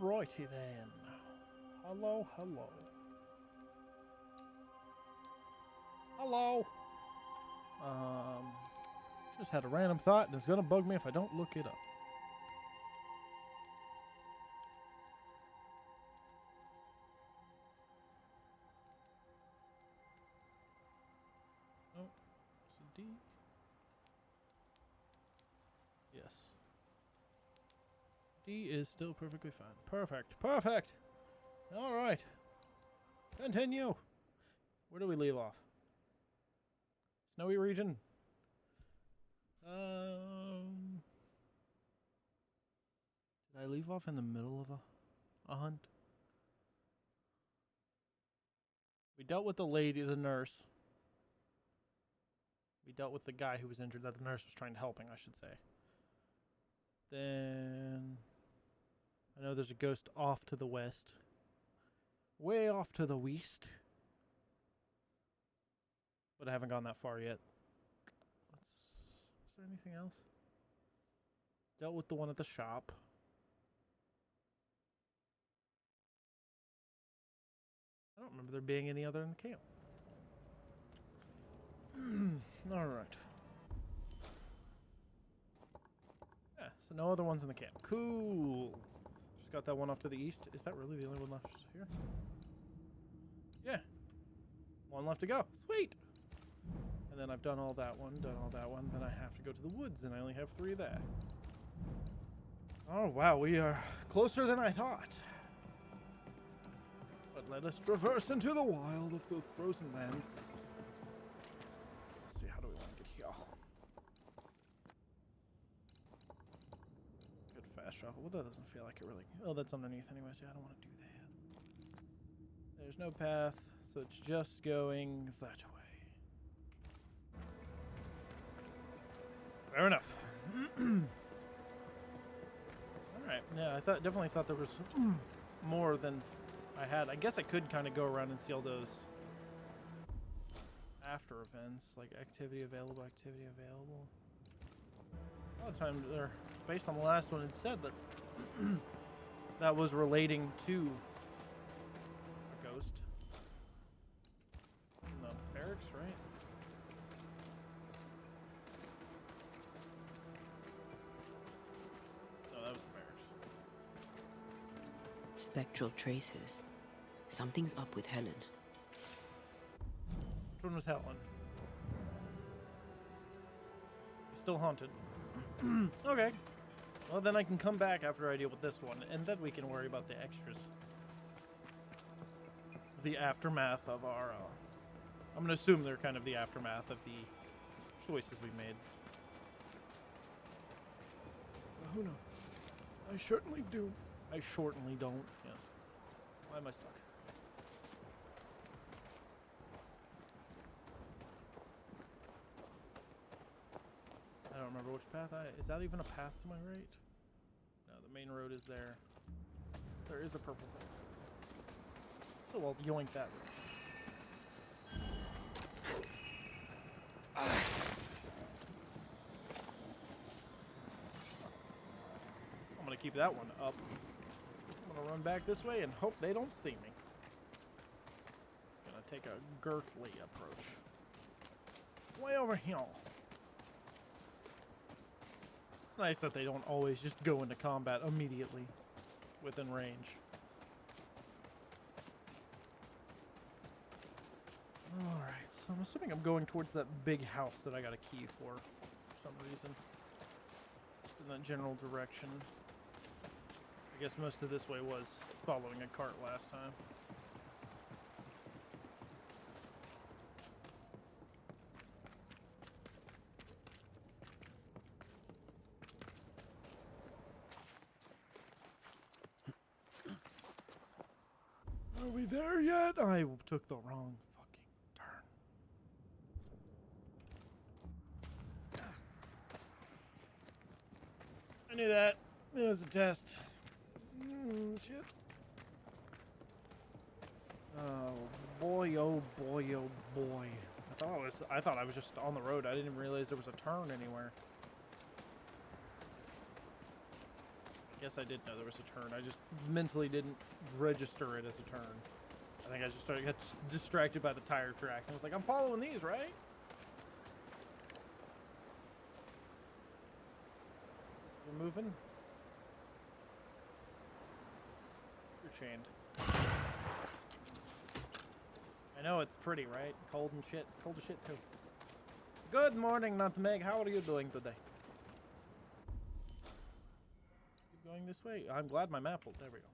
Alrighty then. Hello, hello. Hello. Just had a random thought, and it's gonna bug me if I don't look it up. Oh, it's a D. Yes. D is still perfectly fine. Perfect. Perfect. All right. Continue. Where do we leave off? Snowy region. Did I leave off in the middle of a hunt? We dealt with the lady, the nurse. We dealt with the guy who was injured that the nurse was trying to helping, I should say. Then I know there's a ghost off to the west. Way off to the west. But I haven't gone that far yet. Is there anything else? Dealt with the one at the shop. I don't remember there being any other in the camp. Alright. Yeah, so no other ones in the camp. Cool. Just got that one off to the east. Is that really the only one left here? Yeah. One left to go. Sweet. And then I've done all that one, then I have to go to the woods, and I only have 3 there. Oh, wow, we are closer than I thought. But let us traverse into the wild of those frozen lands. Let's see, how do we want to get here? Good fast travel. Well, that doesn't feel like it really... Oh, that's underneath anyway, so I don't want to do that. There's no path, so it's just going that way. Fair enough. Alright, yeah, I definitely thought there was more than I had. I guess I could kind of go around and see all those after events, like activity available. A lot of times, based on the last one, it said that that was relating to a ghost. In the barracks, right? Spectral traces. Something's up with Helen. Which one was Helen? You're still haunted. Okay. Well, then I can come back after I deal with this one, and then we can worry about the extras. The aftermath of our... I'm going to assume they're kind of the aftermath of the choices we made. Well, who knows? I certainly do. I shortly don't. Yeah. Why am I stuck? I don't remember which path is that even a path to my right? No, the main road is there. There is a purple thing. So I'll yoink that road. I'm gonna keep that one up. I'm gonna run back this way and hope they don't see me. Gonna take a girthly approach. Way over here. It's nice that they don't always just go into combat immediately within range. Alright, so I'm assuming I'm going towards that big house that I got a key for some reason. It's in that general direction. I guess most of this way was following a cart last time. Are we there yet? I took the wrong fucking turn. I knew that. It was a test. Shit. Oh boy, oh boy, oh boy. I thought I was just on the road. I didn't realize there was a turn anywhere. guess I did know there was a turn. I just mentally didn't register it as a turn. I think I just got distracted by the tire tracks. And I was like, I'm following these, right? We're moving. You're chained. I know it's pretty, right? Cold and shit. Cold as shit too. Good morning, Nutmeg. How are you doing today? Keep going this way. I'm glad my map will. There we go.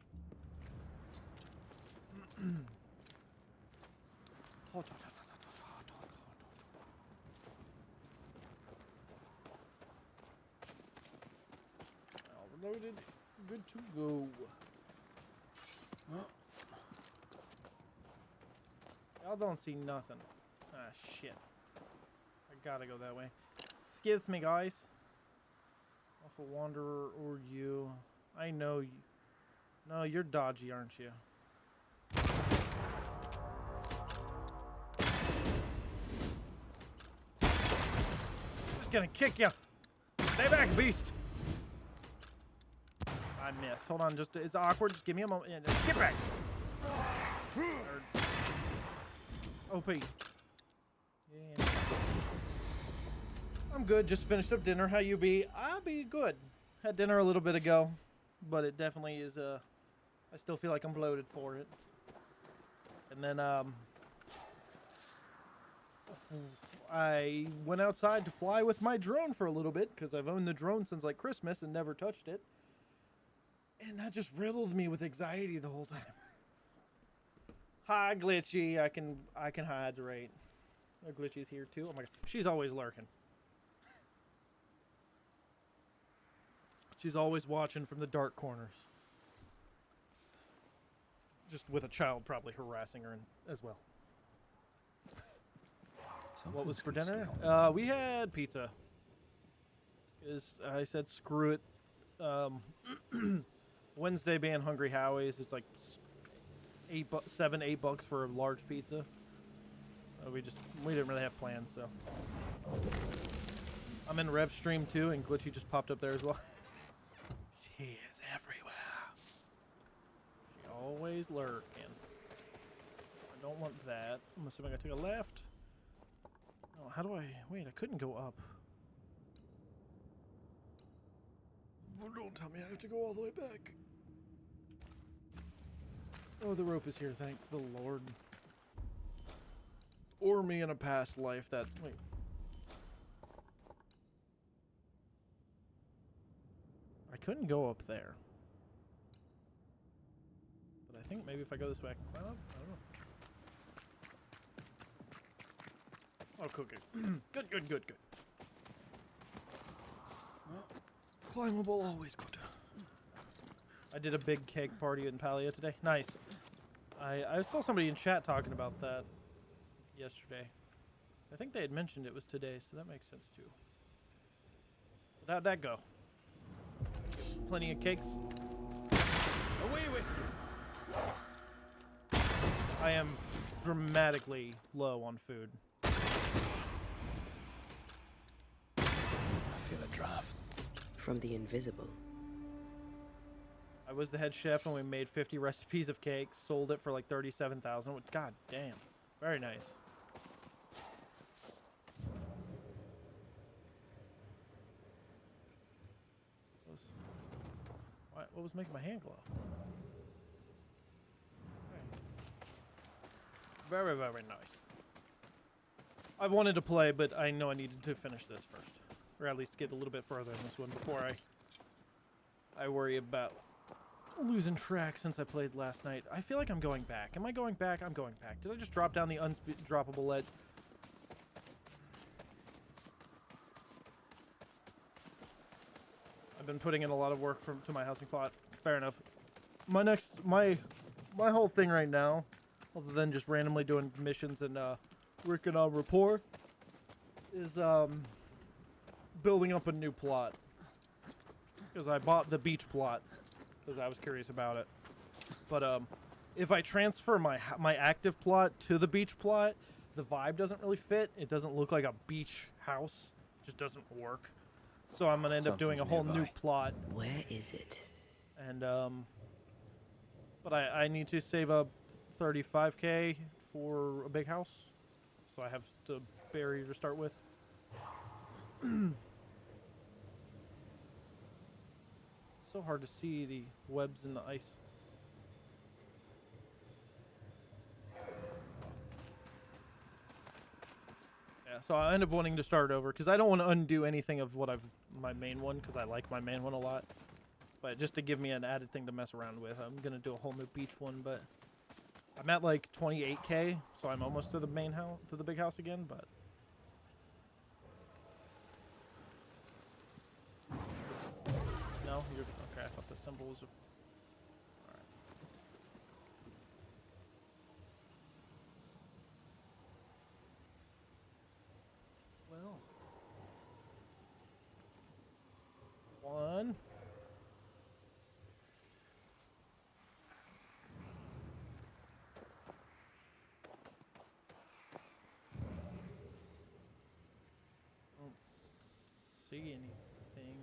All loaded. Good to go. Y'all don't see nothing. Ah, shit. I gotta go that way. Excuse me, guys. Awful Wanderer or you. I know you. No, you're dodgy, aren't you? Just gonna kick you. Stay back, beast. I missed. Hold on, just it's awkward. Just give me a moment. Yeah, just get back. OP. Yeah. I'm good. Just finished up dinner. How you be? I'll be good. Had dinner a little bit ago, but it definitely is. I still feel like I'm bloated for it. And then I went outside to fly with my drone for a little bit because I've owned the drone since like Christmas and never touched it. And that just riddled me with anxiety the whole time. Hi, Glitchy. I can hide, right? Oh, Glitchy's here too. Oh my god, she's always lurking. She's always watching from the dark corners. Just with a child probably harassing her as well. What was for dinner? We had pizza. As I said, screw it. Wednesday being Hungry Howie's, it's like $8 for a large pizza. We didn't really have plans, so. I'm in Rev stream too, and Glitchy just popped up there as well. She is everywhere. She always lurking. I don't want that. I'm assuming I took a left. Oh, how do I... Wait, I couldn't go up. Oh, don't tell me I have to go all the way back. Oh, the rope is here, thank the Lord. Or me in a past life that... Wait. I couldn't go up there. But I think maybe if I go this way I can climb up? I don't know. Oh, cool, good. Good. Climbable, always good. I did a big cake party in Palia today. Nice. I saw somebody in chat talking about that yesterday. I think they had mentioned it was today, so that makes sense too. But how'd that go? Plenty of cakes. Away with you. I am dramatically low on food. I feel a draft. From the invisible. I was the head chef and we made 50 recipes of cake, sold it for like 37,000. God damn. Very nice. What was making my hand glow? Okay. Very, very nice. I wanted to play, but I know I needed to finish this first. Or at least get a little bit further in this one before I worry about losing track since I played last night. I feel like I'm going back. Am I going back? I'm going back. Did I just drop down the undroppable ledge? I've been putting in a lot of work to my housing plot. Fair enough. My whole thing right now, other than just randomly doing missions and working on rapport, is building up a new plot. Because I bought the beach plot because I was curious about it. But if I transfer my active plot to the beach plot, the vibe doesn't really fit. It doesn't look like a beach house. It just doesn't work. So I'm gonna end up doing a whole new plot. Where is it? And but I need to save up 35K for a big house, so I have to barrier to start with. So hard to see the webs in the ice. Yeah, so I end up wanting to start over because I don't want to undo anything of what my main one, because I like my main one a lot. But just to give me an added thing to mess around with, I'm gonna do a whole new beach one. But I'm at like 28K, so I'm almost to the main house, to the big house again. But no, you're okay. I thought that symbol was. All right. Well, one. Don't see anything.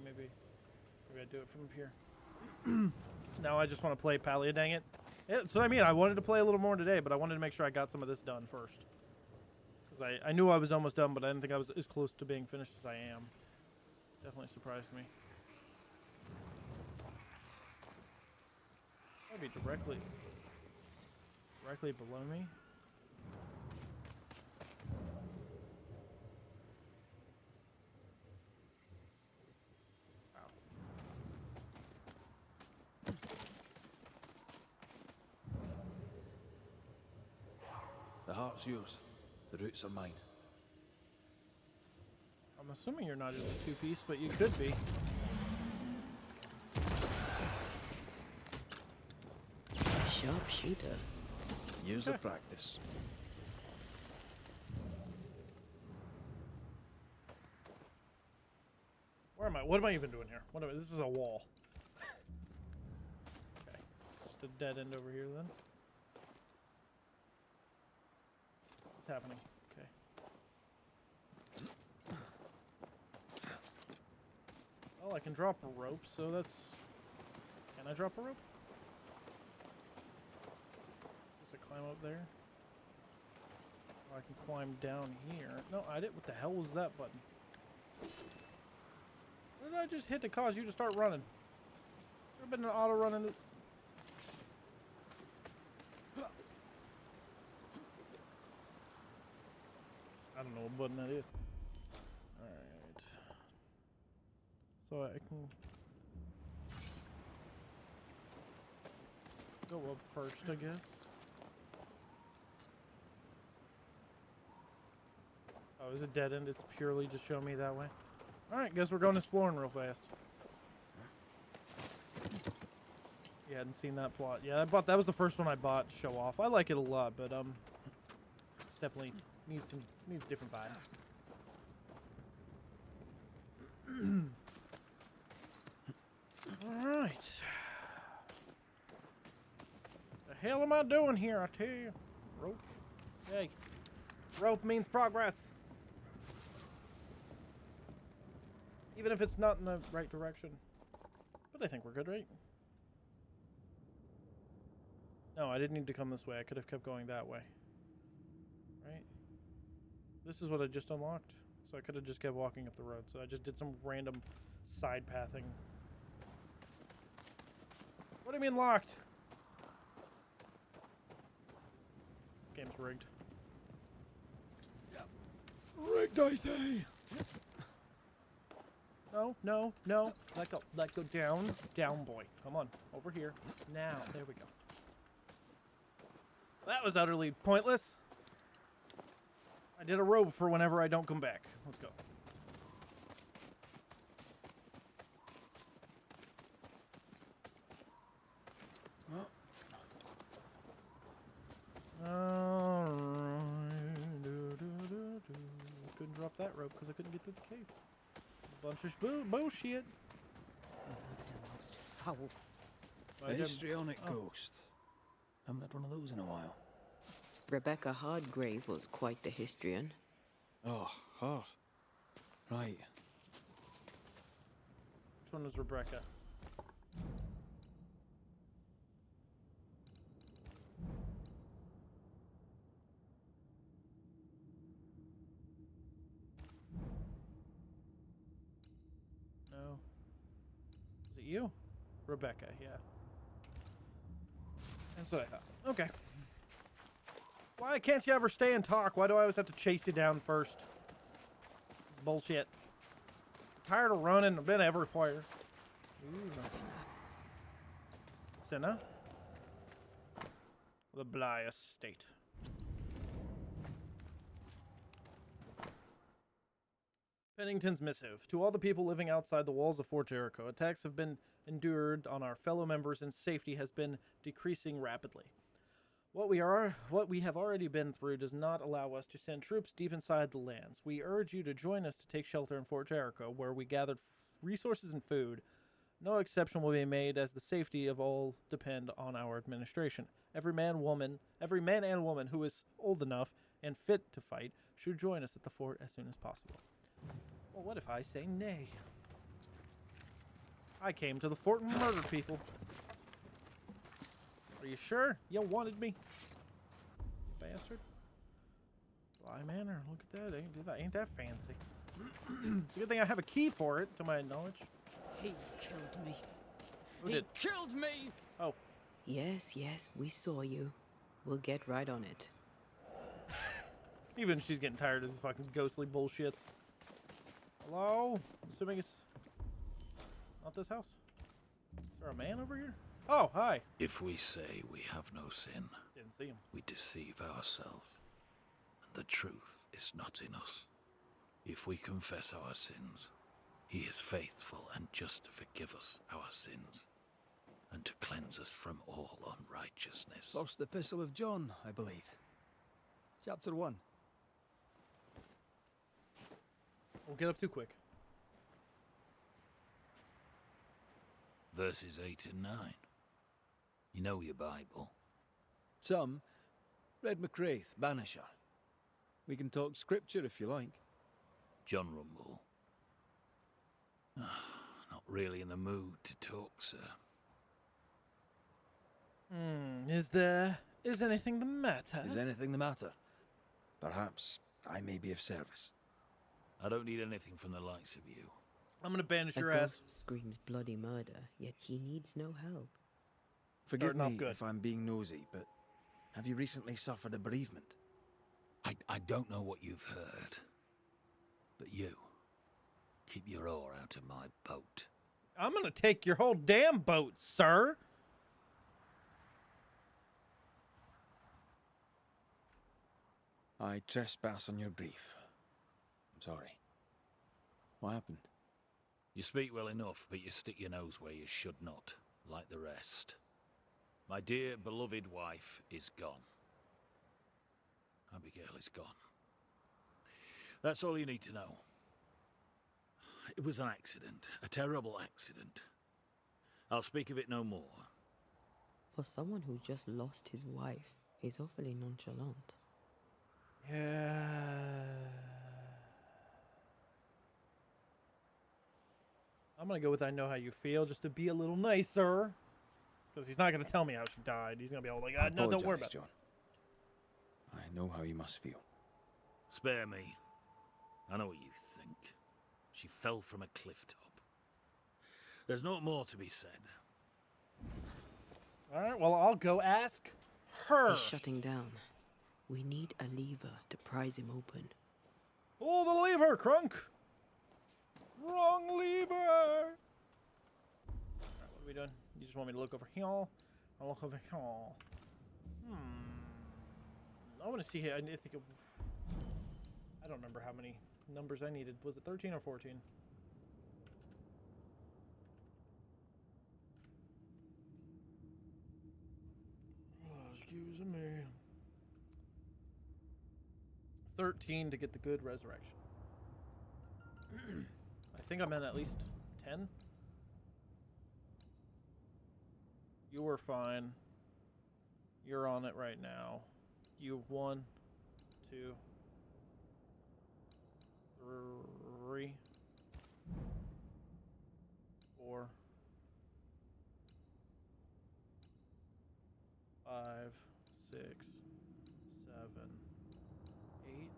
Maybe I do it from here. Now I just want to play Palia, dang it. Yeah, so I mean, I wanted to play a little more today, but I wanted to make sure I got some of this done first. Because I knew I was almost done, but I didn't think I was as close to being finished as I am. Definitely surprised me. That'd be directly below me. The heart's yours. The roots are mine. I'm assuming you're not just a two-piece, but you could be. Sharpshooter. Years of practice. Where am I? What am I even doing here? This is a wall. Okay. Just a dead end over here then. What's happening? Okay. Well, I can drop a rope, so that's... Can I drop a rope? Guess I climb up there. Or I can climb down here. No, I didn't. What the hell was that button? What did I just hit to cause you to start running? Should have been an auto run in the... I don't know what button that is. Alright. So I can... go up first, I guess. Oh, is it dead end? It's purely just showing me that way. Alright, guess we're going exploring real fast. You hadn't seen that plot. Yeah, that was the first one I bought to show off. I like it a lot, but it's definitely needs different vibe. Alright. The hell am I doing here, I tell you? Rope. Hey. Rope means progress. Even if it's not in the right direction. But I think we're good, right? No, I didn't need to come this way. I could have kept going that way. Right? This is what I just unlocked. So I could have just kept walking up the road. So I just did some random side pathing. What do you mean locked? Game's rigged. Rigged, I say! No, no, no. Let go down. Down, boy. Come on. Over here. Now. There we go. That was utterly pointless. I did a rope for whenever I don't come back. Let's go. Alright. Couldn't drop that rope because I couldn't get to the cave. Bunch of bullshit. Most foul. A histrionic ghost. Haven't had one of those in a while. Rebecca Hardgrave was quite the histrion. Oh, hard. Right. Which one was Rebecca? you? Rebecca, yeah. That's what I thought. Okay. Why can't you ever stay and talk? Why do I always have to chase you down first? It's bullshit. Tired of running. I've been everywhere. Cinna? The Bly Estate. Pennington's missive. To all the people living outside the walls of Fort Jericho, attacks have been endured on our fellow members and safety has been decreasing rapidly. What we have already been through does not allow us to send troops deep inside the lands. We urge you to join us to take shelter in Fort Jericho, where we gathered resources and food. No exception will be made, as the safety of all depend on our administration. Every man and woman who is old enough and fit to fight should join us at the fort as soon as possible. Well, what if I say nay? I came to the fort and murdered people. Are you sure you wanted me? You bastard. Bly Manor, look at that. Ain't that fancy? It's a good thing I have a key for it, to my knowledge. He killed me. Who did? Killed me! Oh. Yes, we saw you. We'll get right on it. Even she's getting tired of this fucking ghostly bullshits. Hello? I'm assuming it's not this house. Is there a man over here? Oh, hi. If we say we have no sin, Didn't see him. we deceive ourselves, and the truth is not in us. If we confess our sins, he is faithful and just to forgive us our sins, and to cleanse us from all unrighteousness. First Epistle of John, I believe. Chapter 1. We'll get up too quick. Verses 8 and 9. You know your Bible. Some. Read McCraith, Banisher. We can talk scripture if you like. John Rumble. Not really in the mood to talk, sir. Is anything the matter? Is anything the matter? Perhaps I may be of service. I don't need anything from the likes of you. I'm gonna banish A your ass. ghost screams bloody murder, yet he needs no help. Forgive Starting off me good. if I'm being nosy, but have you recently suffered a bereavement? I don't know what you've heard, but you, keep your oar out of my boat. I'm gonna take your whole damn boat, sir. I trespass on your grief. I'm sorry. What happened? You speak well enough, but you stick your nose where you should not, like the rest. My dear, beloved wife is gone. Abigail is gone. That's all you need to know. It was an accident, a terrible accident. I'll speak of it no more. For someone who just lost his wife, he's awfully nonchalant. Yeah. I'm gonna go with I know how you feel, just to be a little nicer. Because he's not gonna tell me how she died. He's gonna be all like, I no, don't worry apologise, about it. John. I know how you must feel. Spare me. I know what you think. She fell from a cliff top. There's no more to be said. Alright, well, I'll go ask her. He's shutting down. We need a lever to prise him open. Pull the lever, Crunk! Wrong lever! Alright, what are we doing? You just want me to look over here? I'll look over here. I want to see here. I think I don't remember how many numbers I needed. Was it 13 or 14? Oh, excuse me. 13 to get the good resurrection. I think I'm in at least 10. You were fine. You're on it right now. You 1, 2, 3, 4, 5, 6, 7, 8,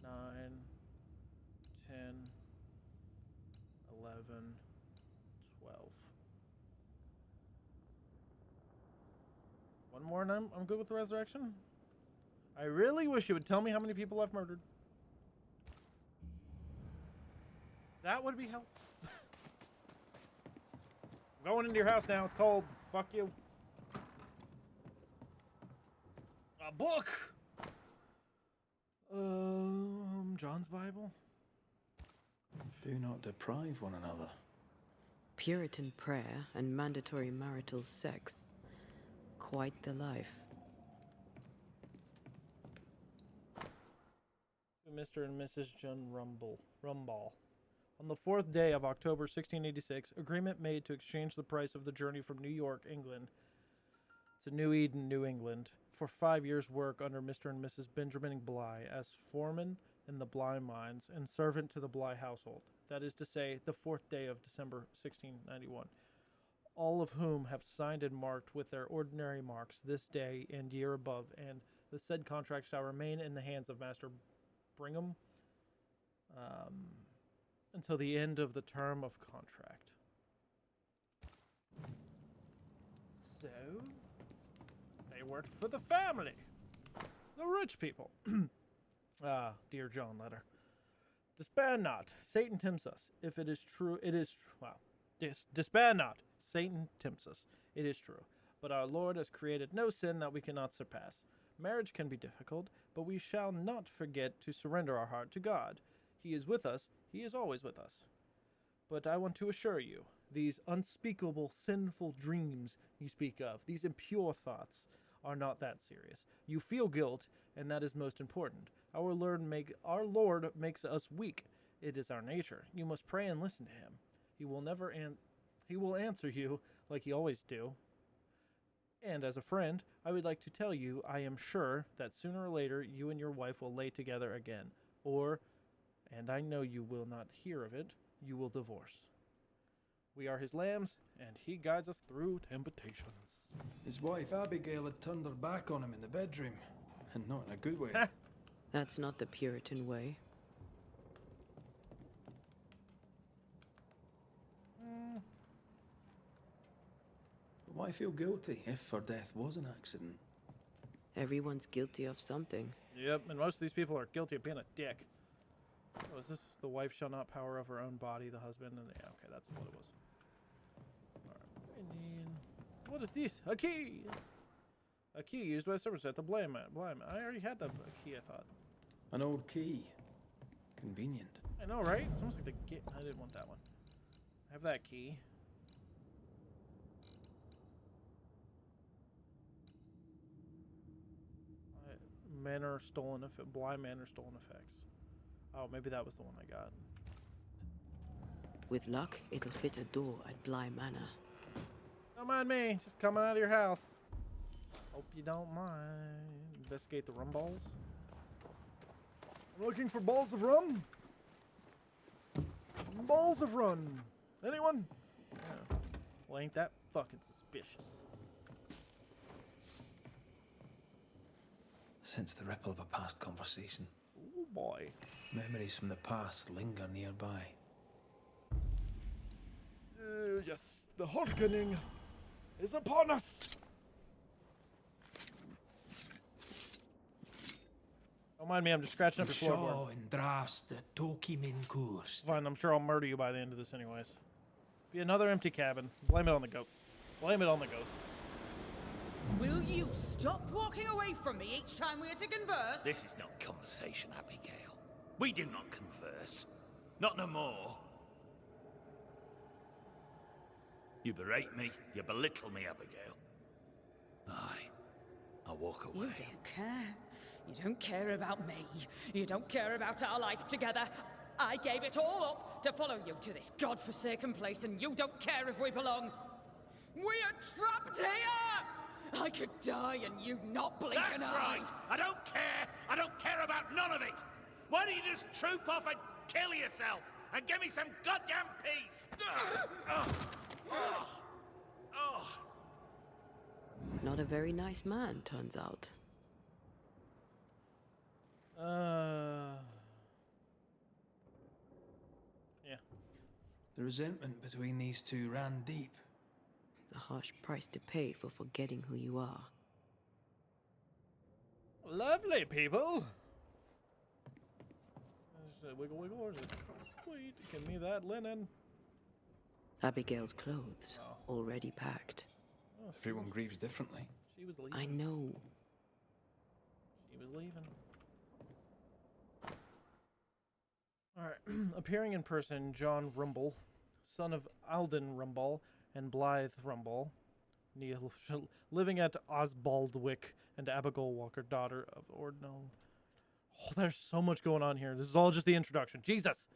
9, 10, One more and I'm good with the resurrection. I really wish you would tell me how many people I've murdered. That would be helpful. I'm going into your house now. It's cold. Fuck you. A book. John's Bible. Do not deprive one another. Puritan prayer and mandatory marital sex. Quite the life. Mr. and Mrs. John Rumball. On the 4th day of October 1686, agreement made to exchange the price of the journey from New York, England, to New Eden, New England, for 5 years' work under Mr. and Mrs. Benjamin Bligh as foreman in the Bligh mines and servant to the Bligh household. That is to say, the 4th day of December 1691. All of whom have signed and marked with their ordinary marks this day and year above, and the said contract shall remain in the hands of Master Brigham until the end of the term of contract. So, they worked for the family. The rich people. Dear John letter. Despair not. Satan tempts us. If it is true, it is despair not. Satan tempts us. It is true. But our Lord has created no sin that we cannot surpass. Marriage can be difficult, but we shall not forget to surrender our heart to God. He is with us. He is always with us. But I want to assure you, these unspeakable sinful dreams you speak of, these impure thoughts, are not that serious. You feel guilt, and that is most important. Our Lord makes us weak. It is our nature. You must pray and listen to him. He will answer you like he always do. And as a friend, I would like to tell you I am sure that sooner or later you and your wife will lay together again. Or, and I know you will not hear of it, you will divorce. We are his lambs, and he guides us through temptations. His wife Abigail had turned her back on him in the bedroom, and not in a good way. That's not the Puritan way. But why feel guilty if her death was an accident? Everyone's guilty of something. Yep, and most of these people are guilty of being a dick. Oh, is this the wife shall not power of her own body, the husband? And yeah, okay, that's what it was. Alright, and then, what is this? A key! A key used by servants at the Bligh. I already had a key, I thought. An old key. Convenient. I know, right? It's almost like the gate. I didn't want that one. I have that key. Manor stolen effect. Bligh Manor stolen effects. Oh, maybe that was the one I got. With luck, it'll fit a door at Bligh Manor. Don't mind me. It's just coming out of your house. Hope you don't mind. Investigate the rum balls. I'm looking for balls of rum. Balls of rum. Anyone? Yeah. Well, ain't that fucking suspicious? Sense the ripple of a past conversation. Oh boy. Memories from the past linger nearby. Yes, the Harkening is upon us. Don't mind me, I'm just scratching up your floorboard. It's fine, I'm sure I'll murder you by the end of this anyways. Be another empty cabin. Blame it on the goat. Blame it on the ghost. Will you stop walking away from me each time we are to converse? This is not conversation, Abigail. We do not converse. Not no more. You berate me, you belittle me, Abigail. I'll walk away. You don't care. You don't care about me. You don't care about our life together. I gave it all up to follow you to this godforsaken place, and you don't care if we belong. We are trapped here! I could die and you not blink an That's eye. right! I don't care! I don't care about none of it! Why don't you just troop off and kill yourself and give me some goddamn peace? Not a very nice man, turns out. Yeah. The resentment between these two ran deep. A harsh price to pay for forgetting who you are. Lovely people. Wiggle, wiggle, or is it? Sweet. Give me that linen. Abigail's clothes, Oh. already packed. Oh, Everyone grieves differently. she was leaving. I know. She was leaving. Alright. Appearing in person, John Rumble, son of Alden Rumble and Blythe Rumble, living at Osbaldwick, and Abigail Walker, daughter of Ordnal. Oh, there's so much going on here. This is all just the introduction. Jesus!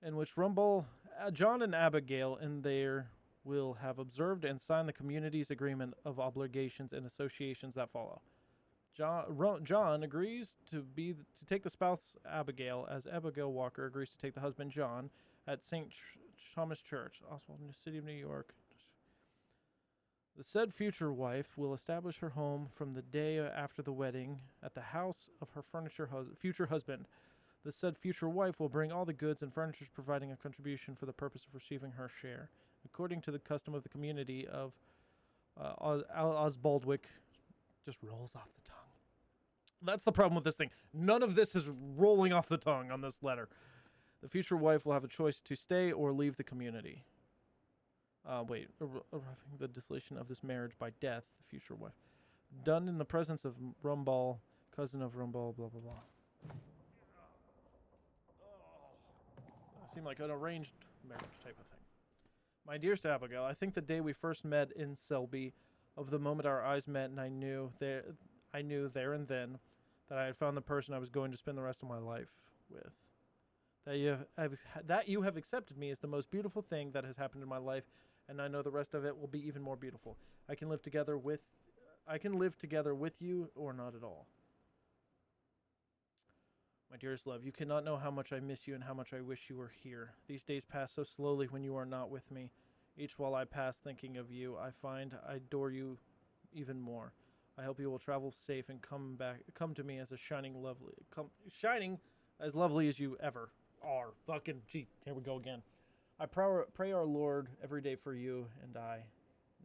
In which Rumble, John and Abigail in there will have observed and signed the community's agreement of obligations and associations that follow. John agrees to take the spouse Abigail, as Abigail Walker agrees to take the husband John at St. Thomas Church, Oswald, in the city of New York. The said future wife will establish her home from the day after the wedding at the house of her future husband. The said future wife will bring all the goods and furnitures, providing a contribution for the purpose of receiving her share, according to the custom of the community of Osbaldwick. Just rolls off the tongue. That's the problem with this thing. None of this is rolling off the tongue on this letter. The future wife will have a choice to stay or leave the community. The dissolution of this marriage by death, the future wife. Done in the presence of Rumball, cousin of Rumball, blah, blah, blah. That seemed like an arranged marriage type of thing. My dearest Abigail, I think the day we first met in Selby, of the moment our eyes met, and I knew there and then that I had found the person I was going to spend the rest of my life with. That you have accepted me is the most beautiful thing that has happened in my life, and I know the rest of it will be even more beautiful. I can live together with you or not at all. My dearest love, you cannot know how much I miss you and how much I wish you were here. These days pass so slowly when you are not with me. Each while I pass thinking of you, I find I adore you even more. I hope you will travel safe and come to me as a shining as lovely as you ever are. Fucking gee, here we go again. I pray our Lord every day for you, and I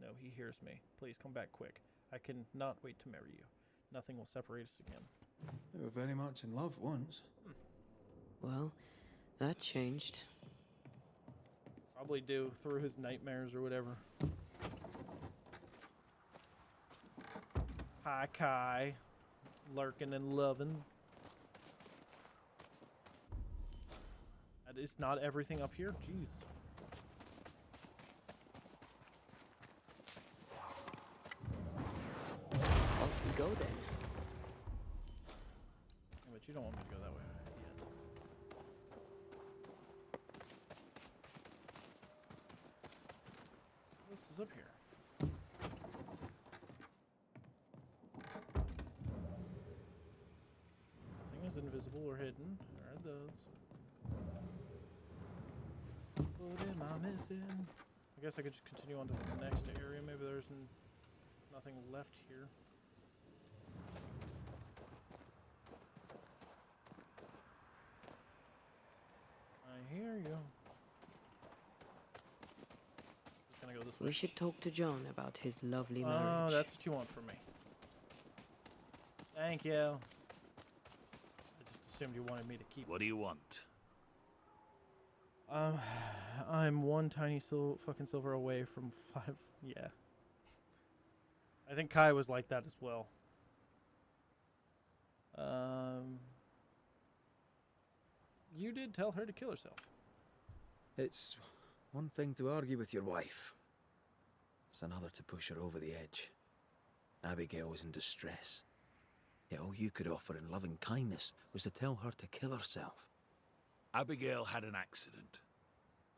know he hears me. Please come back quick. I cannot wait to marry you. Nothing will separate us again. They were very much in love once. Well, that changed. Probably do through his nightmares or whatever. Hi, Kai. Lurking and loving. That is not everything up here. Jeez. Off we go then. Yeah, but you don't want me to go that way yet. What else is up here? Nothing is invisible or hidden. There are those. What am I missing? I guess I could just continue on to the next area. Maybe there's nothing left here. I hear you. Just gonna go this way. We should talk to John about his lovely Oh, marriage. that's what you want from me. Thank you. I just assumed you wanted me to keep. What do you want? I'm one tiny fucking silver away from 5. Yeah. I think Kai was like that as well. You did tell her to kill herself. It's one thing to argue with your wife. It's another to push her over the edge. Abigail was in distress. Yet all you could offer in loving kindness was to tell her to kill herself. Abigail had an accident.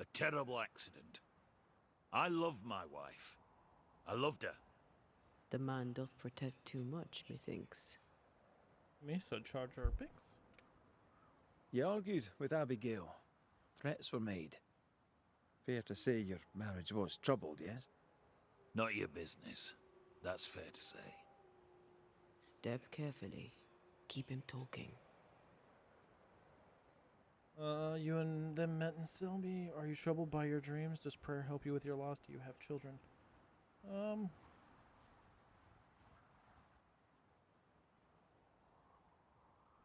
A terrible accident. I love my wife. I loved her. The man doth protest too much, methinks. Me so charge our picks. You argued with Abigail. Threats were made. Fair to say your marriage was troubled, yes? Not your business. That's fair to say. Step carefully. Keep him talking. You and them met in Selby. Are you troubled by your dreams? Does prayer help you with your loss? Do you have children?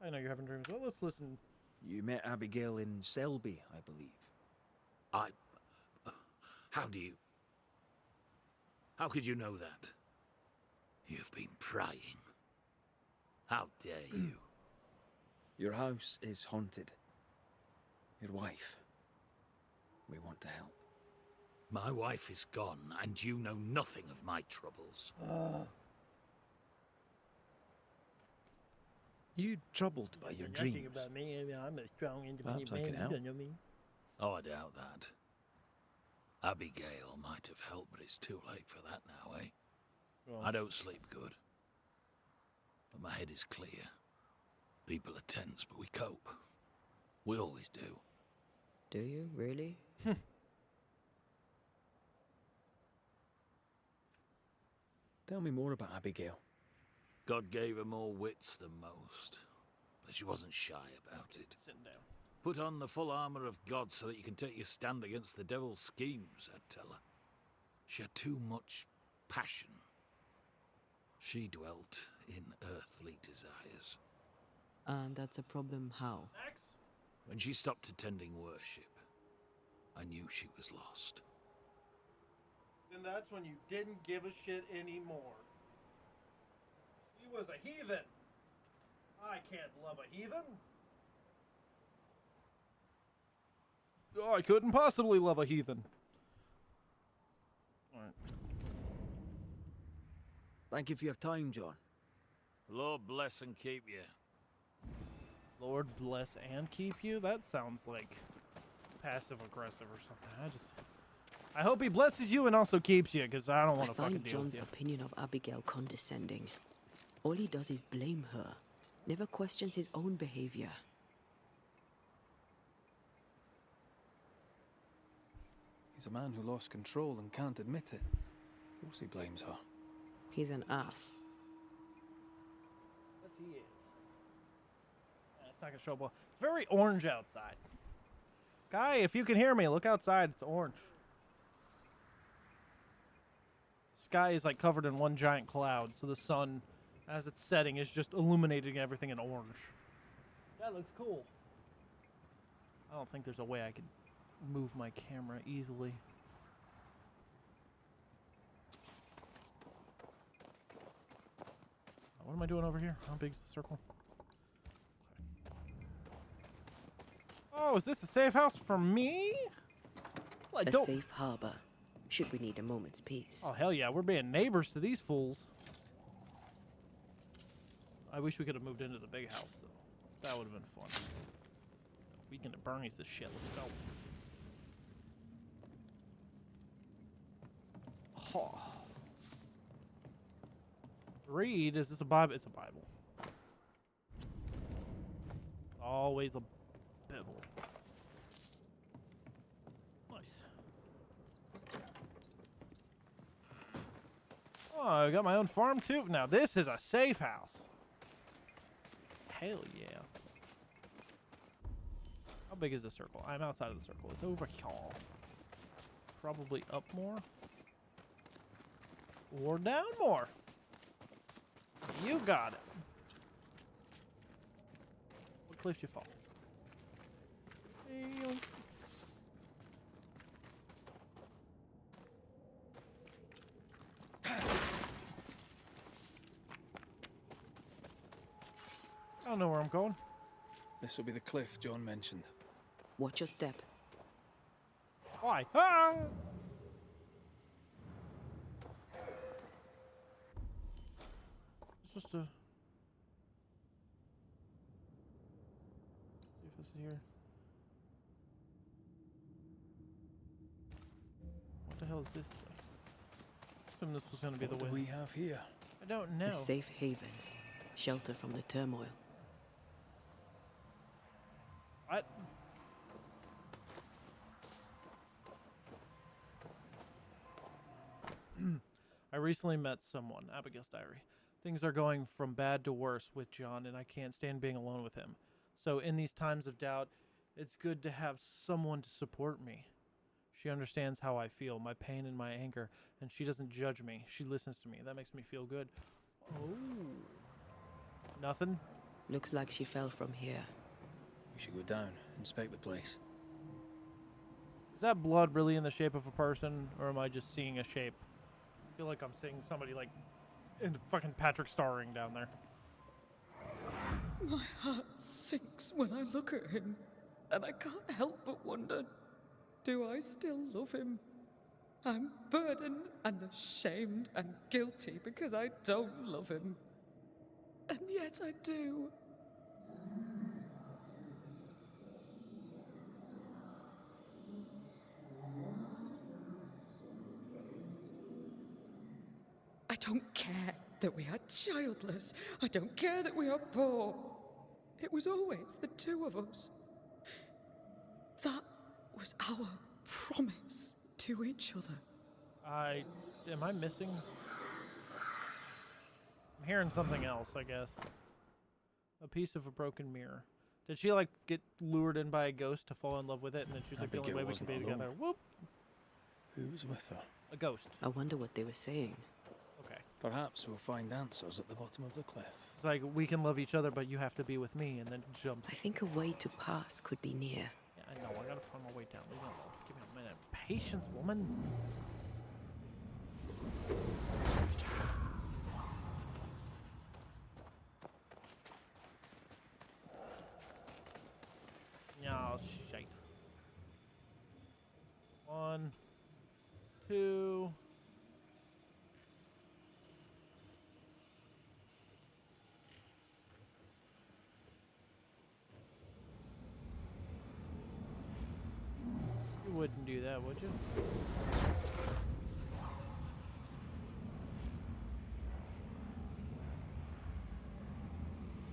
I know you're having dreams. Well, let's listen. You met Abigail in Selby, I believe. How do you... How could you know that? You've been prying. How dare you? Your house is haunted. Your wife. We want to help. My wife is gone, and you know nothing of my troubles. You troubled by your dreams? About me. I'm a strong, Perhaps I can help. Oh, I doubt that. Abigail might have helped, but it's too late for that now, eh? Well, I don't sleep good. But my head is clear. People are tense, but we cope. We always do. Do you, really? Tell me more about Abigail. God gave her more wits than most, but she wasn't shy about it. Sitting down. Put on the full armor of God so that you can take your stand against the devil's schemes, I'd tell her. She had too much passion. She dwelt in earthly desires. And that's a problem how? Next. When she stopped attending worship, I knew she was lost. Then that's when you didn't give a shit anymore. She was a heathen. I can't love a heathen. Oh, I couldn't possibly love a heathen. Alright. Thank you for your time, John. Lord bless and keep you. Lord bless and keep you? That sounds like passive aggressive or something. I hope he blesses you and also keeps you, because I don't want I to fucking find deal John's with you. opinion of Abigail condescending. All he does is blame her, never questions his own behavior. He's a man who lost control and can't admit it. Of course he blames her. He's an ass. Yes, he is. It's not gonna show up well. It's very orange outside. Guy, if you can hear me, look outside. It's orange. Sky is like covered in one giant cloud, so the sun, as it's setting, is just illuminating everything in orange. That looks cool. I don't think there's a way I could move my camera easily. What am I doing over here? How big is the circle? Okay. Oh, is this a safe house for me? Well, I A don't. safe harbor, should we need a moment's peace. Oh, hell yeah. We're being neighbors to these fools. I wish we could have moved into the big house, though. That would have been fun. Weekend at Bernie's this shit. Let's go. Oh. Read? Is this a Bible? It's a Bible. Always a Bible. Nice. Oh, I got my own farm too. Now this is a safe house. Hell yeah. How big is the circle? I'm outside of the circle. It's over here. Probably up more. Or down more. You got it. What cliff you fall? Ew. I don't know where I'm going. This will be the cliff John mentioned. Watch your step. Why? Ah! It's just a... See if this is here. What the hell is this? I assume this was going to be What the do way. we have here? I don't know. A safe haven, shelter from the turmoil. What? I recently met someone, Abigail's diary. Things are going from bad to worse with John, and I can't stand being alone with him. So in these times of doubt, it's good to have someone to support me. She understands how I feel, my pain and my anger, and she doesn't judge me. She listens to me. That makes me feel good. Oh. Nothing? Looks like she fell from here. We should go down, inspect the place. Is that blood really in the shape of a person, or am I just seeing a shape? I feel like I'm seeing somebody like in fucking Patrick Starring down there. My heart sinks when I look at him, and I can't help but wonder, do I still love him? I'm burdened and ashamed and guilty because I don't love him. And yet I do. I don't care that we are childless. I don't care that we are poor. It was always the two of us. That was our promise to each other. Am I missing? I'm hearing something else, I guess. A piece of a broken mirror. Did she like get lured in by a ghost to fall in love with it, and then she's like, the only way we can be together? Whoop! Who was with her? A ghost. I wonder what they were saying. Okay. Perhaps we'll find answers at the bottom of the cliff. It's like, we can love each other, but you have to be with me, and then jumps. I think a way to pass could be near. Yeah, I know. I gotta find my way down. Give me a minute. Patience, woman. No, shite. 1, 2. You wouldn't do that, would you?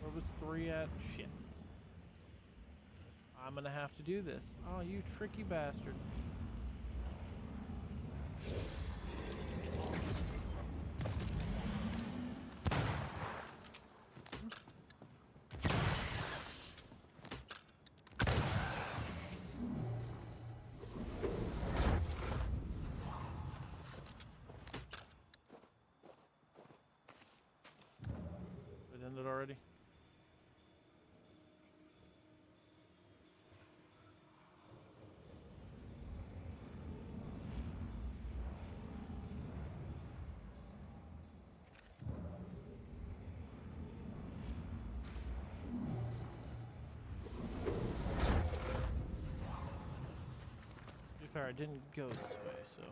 Where was 3 at? Shit. I'm gonna have to do this. Oh, you tricky bastard. It ended already? To be fair, I didn't go this way, so.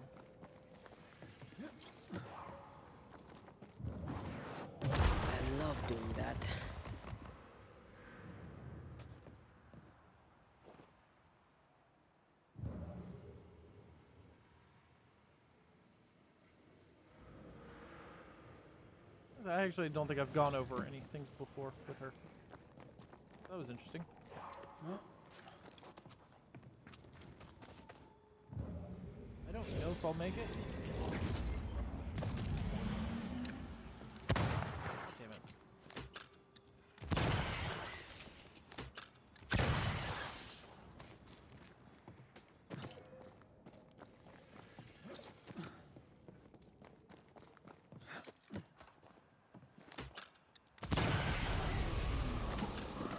I love doing that. I actually don't think I've gone over any things before with her. That was interesting. I don't know if I'll make it. Damn it.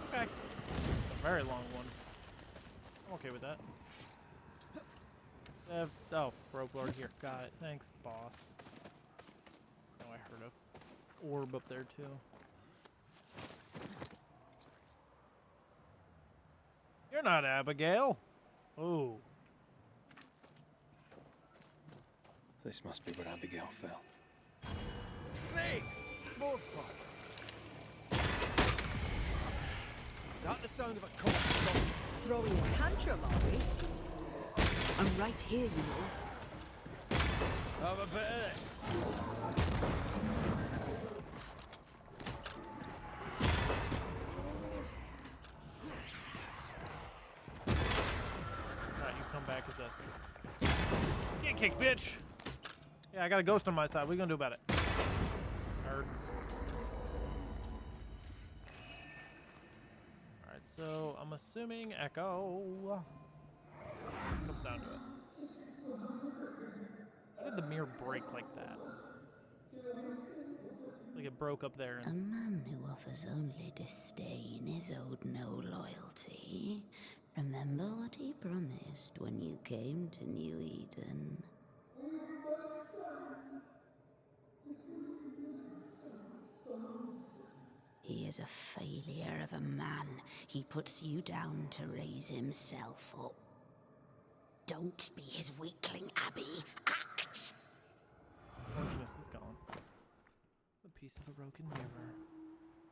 Okay. A very long one. I'm okay with that. Oh, rope lord here. Got it. Thanks, boss. Oh, I heard a orb up there too. You're not Abigail. Oh. This must be where Abigail fell. Hey! More fun! Is that the sound of a corpse Throwing a tantrum, are we? I'm right here, you know. Have a bit of this. Alright, you come back as a... Get kicked, bitch! Yeah, I got a ghost on my side. What are you gonna do about it? Nerd. Alright, so I'm assuming Echo comes down to it. How did the mirror break like that? It's like it broke up there. A And man who offers only disdain is owed no loyalty. Remember what he promised when you came to New Eden. He is a failure of a man. He puts you down to raise himself up. Don't be his weakling, Abby. Act! orangeness is gone. A piece of a broken mirror.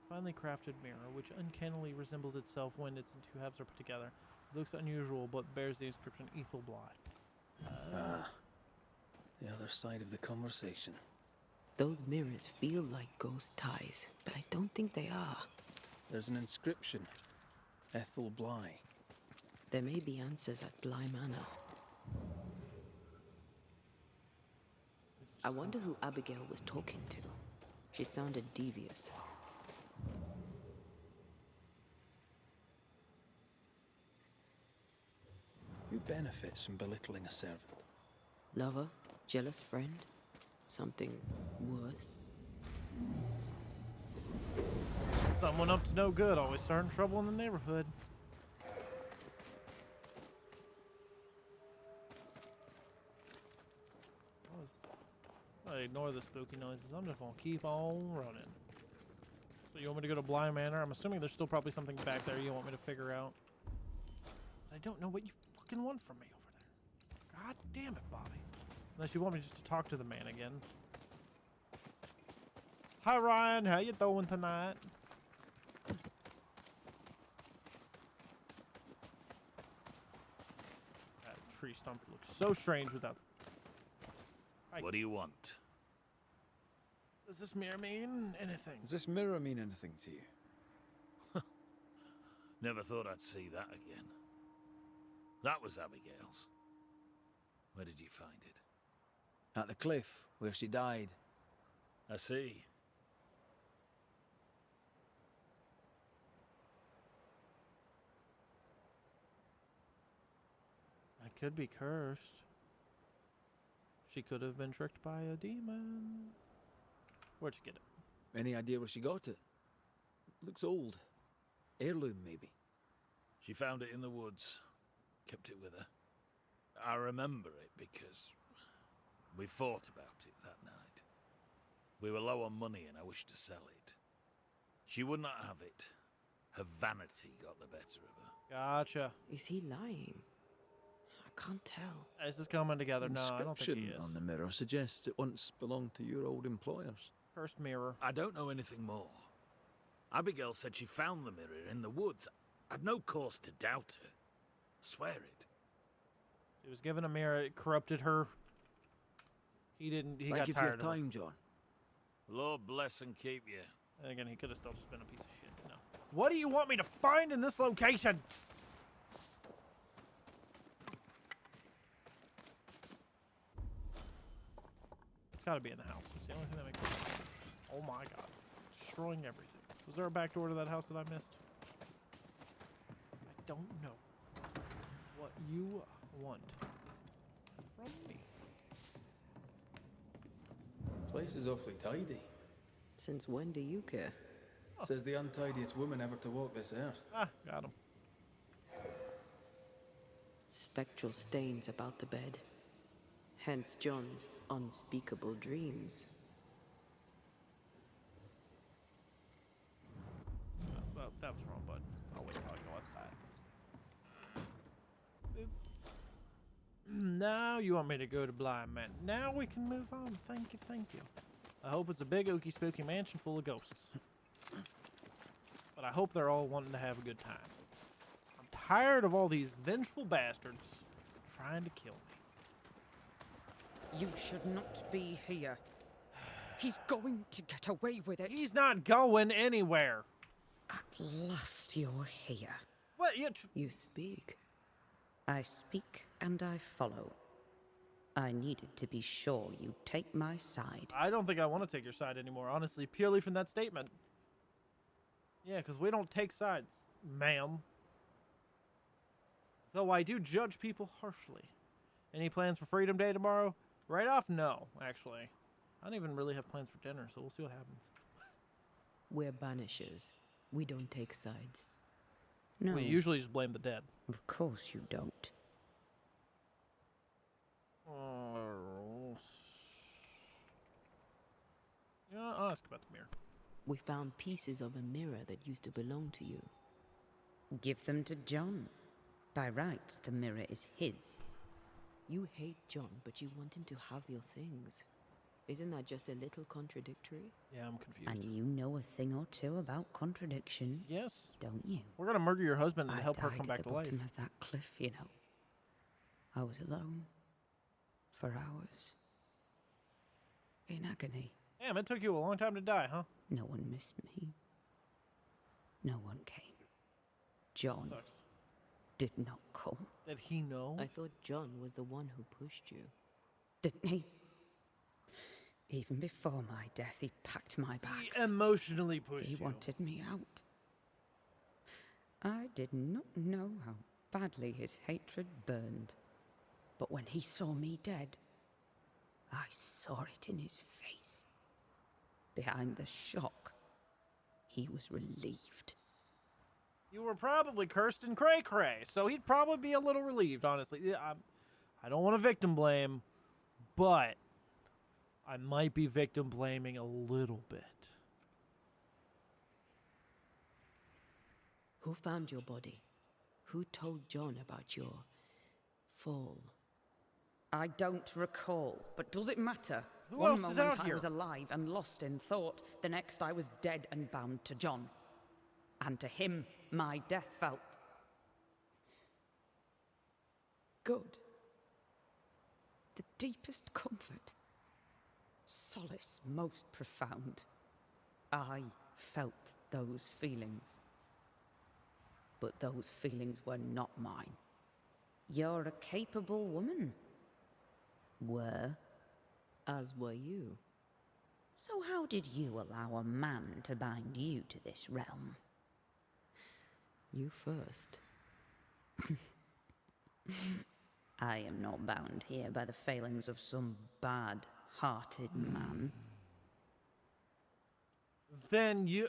Finely crafted mirror, which uncannily resembles itself when its two halves are put together. It looks unusual, but bears the inscription Ethelblot. The other side of the conversation. Those mirrors feel like ghost ties, but I don't think they are. There's an inscription. Ethel Bly. There may be answers at Bly Manor. I wonder who Abigail was talking to. She sounded devious. Who benefits from belittling a servant? Lover? Jealous friend? Something worse? Someone up to no good, always starting trouble in the neighborhood. I ignore the spooky noises. I'm just gonna keep on running. So you want me to go to Bly Manor? I'm assuming there's still probably something back there you want me to figure out. But I don't know what you fucking want from me over there. God damn it, Bobby. Unless you want me just to talk to the man again. Hi Ryan, how you doing tonight? That tree stump looks so strange without. What do you want? Does this mirror mean anything? Does this mirror mean anything to you? Never thought I'd see that again. That was Abigail's. Where did you find it? At the cliff, where she died. I see. I could be cursed. She could have been tricked by a demon. Where'd you get it? Any idea where she got it? Looks old. Heirloom, maybe. She found it in the woods. Kept it with her. I remember it because we fought about it that night. We were low on money and I wished to sell it. She would not have it. Her vanity got the better of her. Gotcha. Is he lying? I can't tell. This is coming together. No, I don't think he Inscription is. on the mirror suggests it once belonged to your old employers. Cursed mirror. I don't know anything more. Abigail said she found the mirror in the woods. I'd no cause to doubt her. Swear it. She was given a mirror. It corrupted her. He didn't. He Thank got you for your tired of it. time, John. Lord bless and keep you. And again, he could have still just been a piece of shit. No. What do you want me to find in this location? It's got to be in the house. It's the only thing that makes sense. Oh my god. Destroying everything. Was there a back door to that house that I missed? I don't know what you want from me. Place is awfully tidy. Since when do you care? Says the untidiest woman ever to walk this earth. Ah, got him. Spectral stains about the bed. Hence John's unspeakable dreams. Well, that was wrong, bud. I'll wait till I go outside. Boop. Now you want me to go to Blind Man. Now we can move on. Thank you, thank you. I hope it's a big, ooky, spooky mansion full of ghosts. But I hope they're all wanting to have a good time. I'm tired of all these vengeful bastards trying to kill me. You should not be here. He's going to get away with it. He's not going anywhere. At last you're here. What? You speak. I speak and I follow. I needed to be sure you'd take my side. I don't think I want to take your side anymore, honestly, purely from that statement. Yeah, because we don't take sides, ma'am. Though I do judge people harshly. Any plans for Freedom Day tomorrow? Right off, no, actually. I don't even really have plans for dinner, so we'll see what happens. We're banishers. We don't take sides. No, We usually just blame the dead. of course you don't. Yeah, I'll ask about the mirror. We found pieces of a mirror that used to belong to you. Give them to John. By rights, the mirror is his. You hate John, but you want him to have your things. Isn't that just a little contradictory? Yeah, I'm confused. And you know a thing or two about contradiction, Yes, don't you? we're gonna murder your husband and I help her died come back at the to life. bottom of that cliff, you know. I was alone. For hours. In agony. Damn, it took you a long time to die, huh? No one missed me. No one came. John Sucks. did not come, Did he know? I thought John was the one who pushed you. didn't he? Even before my death, he packed my He bags. emotionally pushed He you. wanted me out. I did not know how badly his hatred burned. But when he saw me dead, I saw it in his face. Behind the shock, he was relieved. You were probably cursed and cray-cray, so he'd probably be a little relieved, honestly. Yeah, I don't want to victim blame, but I might be victim blaming a little bit. Who found your body? Who told John about your fall? I don't recall, but does it matter? Who One else is moment out I here? was alive and lost in thought, the next I was dead and bound to John. And to him, my death felt good. The deepest comfort, solace most profound. I felt those feelings. But those feelings were not mine. You're a capable woman. Were. As were you. So how did you allow a man to bind you to this realm? You first. I am not bound here by the failings of some bad-hearted man. Then you...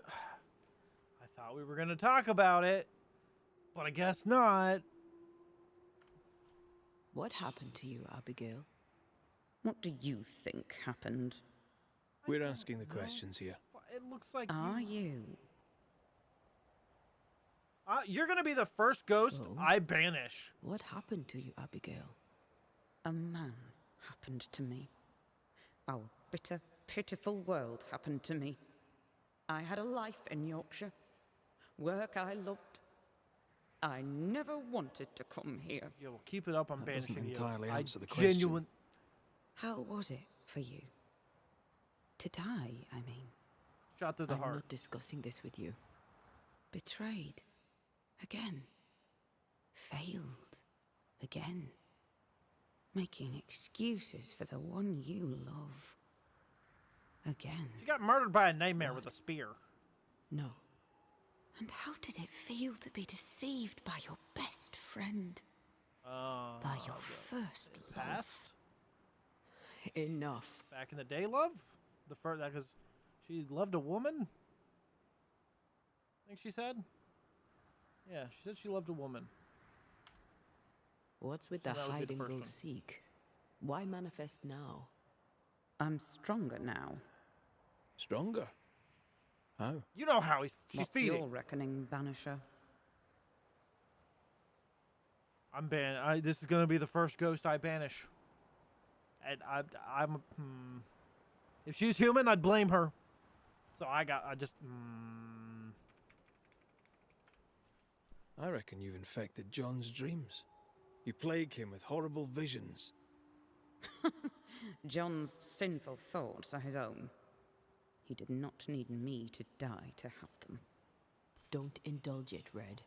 I thought we were going to talk about it, but I guess not. What happened to you, Abigail? What do you think happened? We're asking the questions here. It looks like Are you? you're going to be the first ghost So? I banish. What happened to you, Abigail? A man happened to me. Our bitter, pitiful world happened to me. I had a life in Yorkshire. Work I loved. I never wanted to come here. Yeah, well, keep it up. I'm That doesn't banishing you. entirely I answer the question. genuine... How was it for you? To die, I mean. Shot through the I'm heart. not discussing this with you. Betrayed. Again. Failed. Again. Making excuses for the one you love. Again. She got murdered by a nightmare with a spear. No. And how did it feel to be deceived by your best friend? By your first love? Past? Enough. Back in the day, love? The first, that because she loved a woman? I think she said? Yeah, she said she loved a woman. What's with So the that would be hide the and first go one. seek? Why manifest now? I'm stronger now. Stronger? How? You know how she's What's feeding. your reckoning, Banisher? I'm this is gonna be the first ghost I banish. And I'm if she's human, I'd blame her. So I just I reckon you've infected John's dreams. You plague him with horrible visions. John's sinful thoughts are his own. He did not need me to die to have them. Don't indulge it, Red.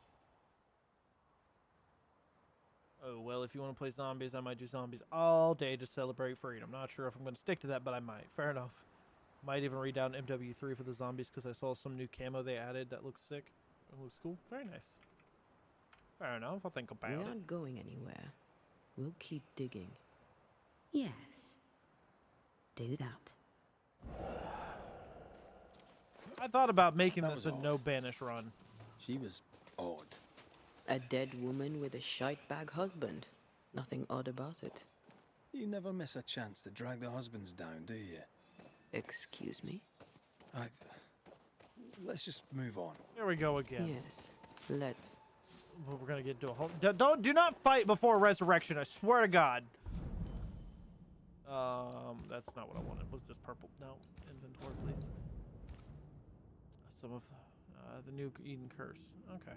Oh, well, if you want to play zombies, I might do zombies all day to celebrate freedom. Not sure if I'm going to stick to that, but I might. Fair enough. Might even read out an MW3 for the zombies because I saw some new camo they added that looks sick. It looks cool. Very nice. Fair enough. I'll think about We it. aren't going anywhere. We'll keep digging. Yes. Do that. I thought about making That this was a odd. no banish run. She was odd. A dead woman with a shite bag husband. Nothing odd about it. You never miss a chance to drag the husbands down, do you? Excuse me? Let's just move on. Here we go again. Yes, let's. Well, we're gonna get into a whole. Do not fight before resurrection. I swear to God. That's not what I wanted. Was this purple? No, inventory, please. Some of the new Eden curse. Okay.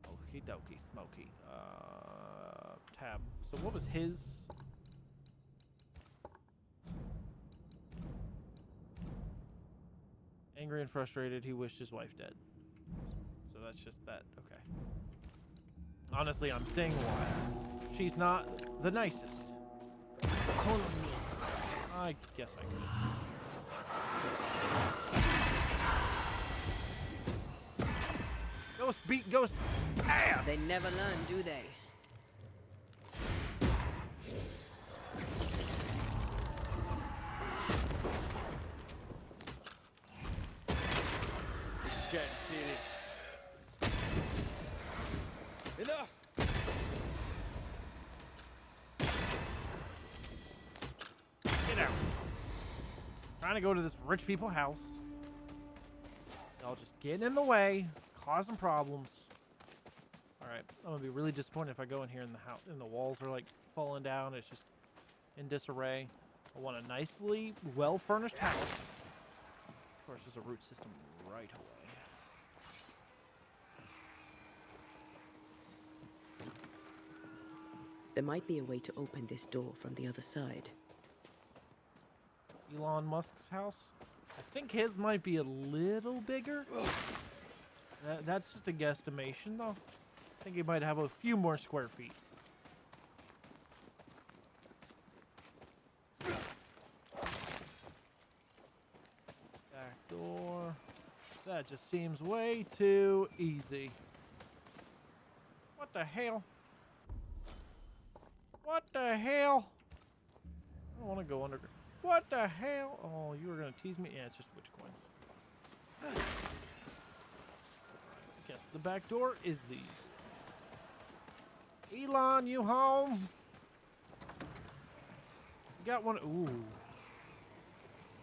Okie dokie, smoky. Tab. So what was his? Angry and frustrated, he wished his wife dead. So that's just that. Okay. Honestly, I'm saying why. She's not the nicest. Call on me. I guess I could. Ghost beat ghost ass! They never learn, do they? This is getting serious. Enough! Get out. Trying to go to this rich people house. Y'all just getting in the way, causing problems. Alright, I'm gonna be really disappointed if I go in here and the house and the walls are like falling down. It's just in disarray. I want a nicely well furnished house. Of course, there's a root system right away. There might be a way to open this door from the other side. Elon Musk's house. I think his might be a little bigger. That's just a guesstimation, though. I think he might have a few more square feet. Back door. That just seems way too easy. What the hell? What the hell? I don't want to go underground. What the hell? Oh, you were going to tease me? Yeah, it's just witch coins. I guess the back door is these. Elon, you home? You got one. Ooh.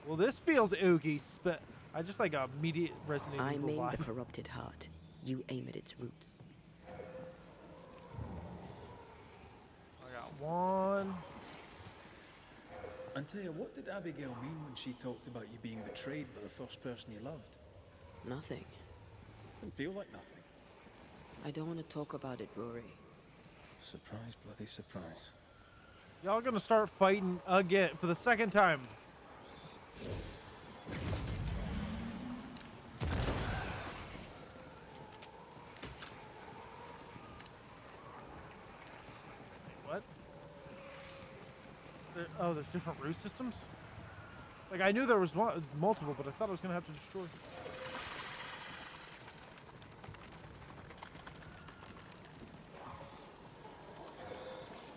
Well, this feels oogie, but I just like a immediate Resident I Evil aim vibe. the corrupted heart. You aim at its roots. I got one. Antea, what did Abigail mean when she talked about you being betrayed by the first person you loved? Nothing. Didn't feel like nothing. I don't want to talk about it, Rory. Surprise, bloody surprise. Y'all gonna start fighting again for the second time. What? Oh, there's different root systems? Like, I knew there was multiple, but I thought I was gonna have to destroy.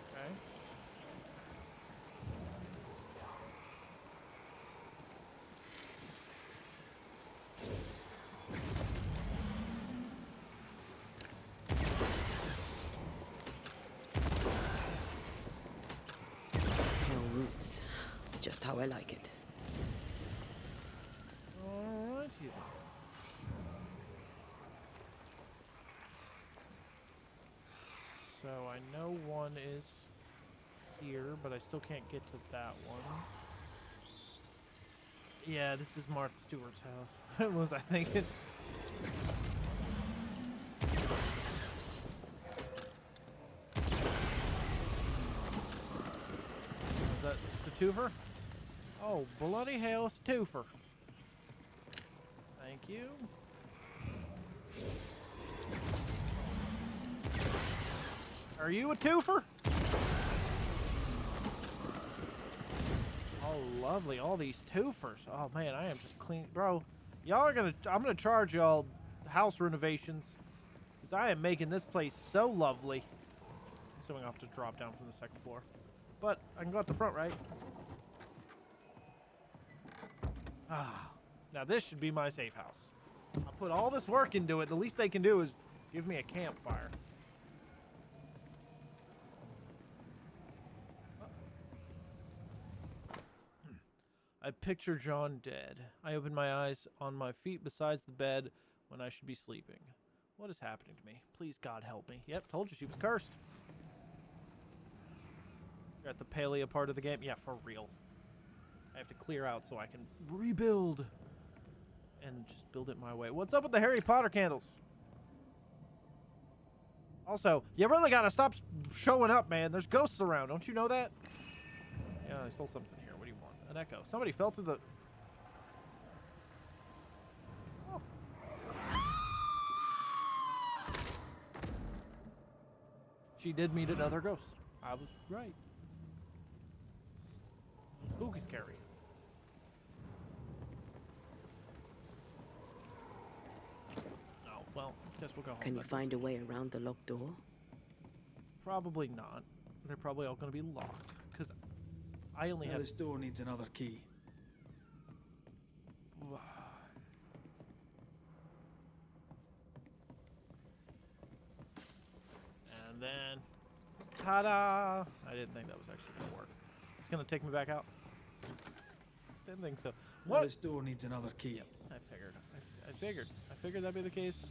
Okay. No roots. Just how I like it. Alrighty then. So I know one is here, but I still can't get to that one. Yeah, this is Martha Stewart's house. What was I thinking? Is that just a twofer? Oh, bloody hell, it's a twofer. Thank you. Are you a twofer? Oh, lovely. All these twofers. Oh, man, I am just clean. Bro, y'all are gonna... I'm gonna charge y'all house renovations. Because I am making this place so lovely. So I'm gonna have to drop down from the second floor. But I can go out the front, right? Ah, Now this should be my safe house. I put all this work into it. The least they can do is give me a campfire. I picture John dead. I open my eyes on my feet besides the bed when I should be sleeping. What is happening to me? Please, God, help me. Yep, told you she was cursed. You're at the paleo part of the game? Yeah, for real. I have to clear out so I can rebuild and just build it my way. What's up with the Harry Potter candles? Also, you really gotta stop showing up, man. There's ghosts around. Don't you know that? Yeah, I stole something here. What do you want? An echo. Somebody fell through the... Oh. She did meet another ghost. I was right. Spooky scary. Oh, well, guess we'll go home. Can you find a way around the locked door? Probably not. They're probably all going to be locked. Because I only have... This door needs another key. And then... Ta-da! I didn't think that was actually going to work. Is this going to take me back out? Didn't think so. What? This door needs another key. I figured. I figured that'd be the case.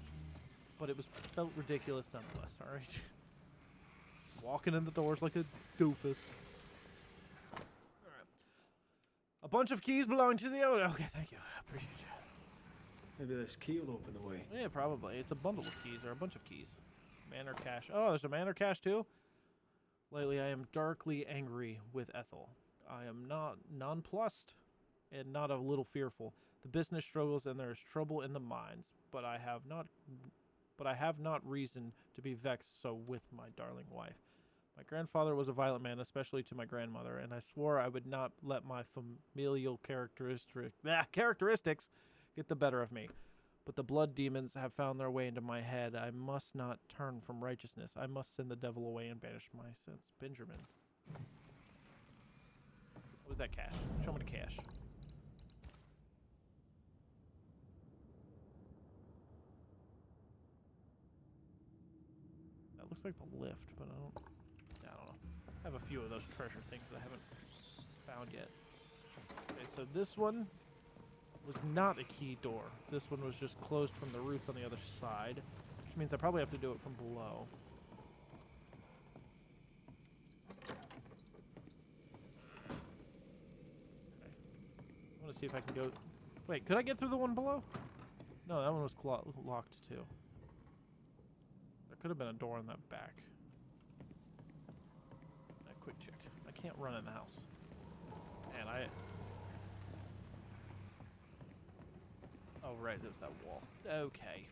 But it felt ridiculous nonetheless, alright? Walking in the doors like a doofus. Alright. A bunch of keys belong to the owner. Okay, thank you. I appreciate you. Maybe this key will open the way. Yeah, probably. It's a bundle of keys, or a bunch of keys. Manor cache. Oh, there's a manor cache too? Lately, I am darkly angry with Ethel. I am not nonplussed and not a little fearful. The business struggles and there is trouble in the mines, but I have not reason to be vexed so with my darling wife. My grandfather was a violent man, especially to my grandmother, and I swore I would not let my familial characteristics get the better of me. But the blood demons have found their way into my head. I must not turn from righteousness. I must send the devil away and banish my sins. Benjamin. What was that cache? Show me the cache. That looks like the lift, but I don't know. I have a few of those treasure things that I haven't found yet. Okay, so this one was not a key door. This one was just closed from the roots on the other side, which means I probably have to do it from below. Okay. I want to see if I can go... Wait, could I get through the one below? No, that one was locked too. There could have been a door in that back. A quick check. I can't run in the house. And Oh, right, there's that wall. Okay.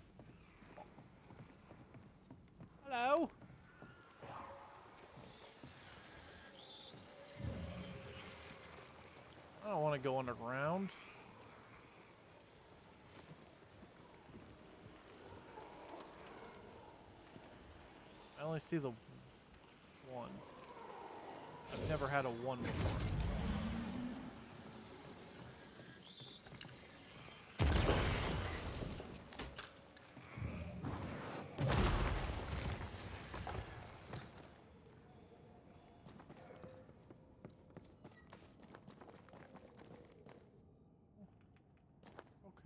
Hello? I don't want to go underground. I only see the one. I've never had a one before.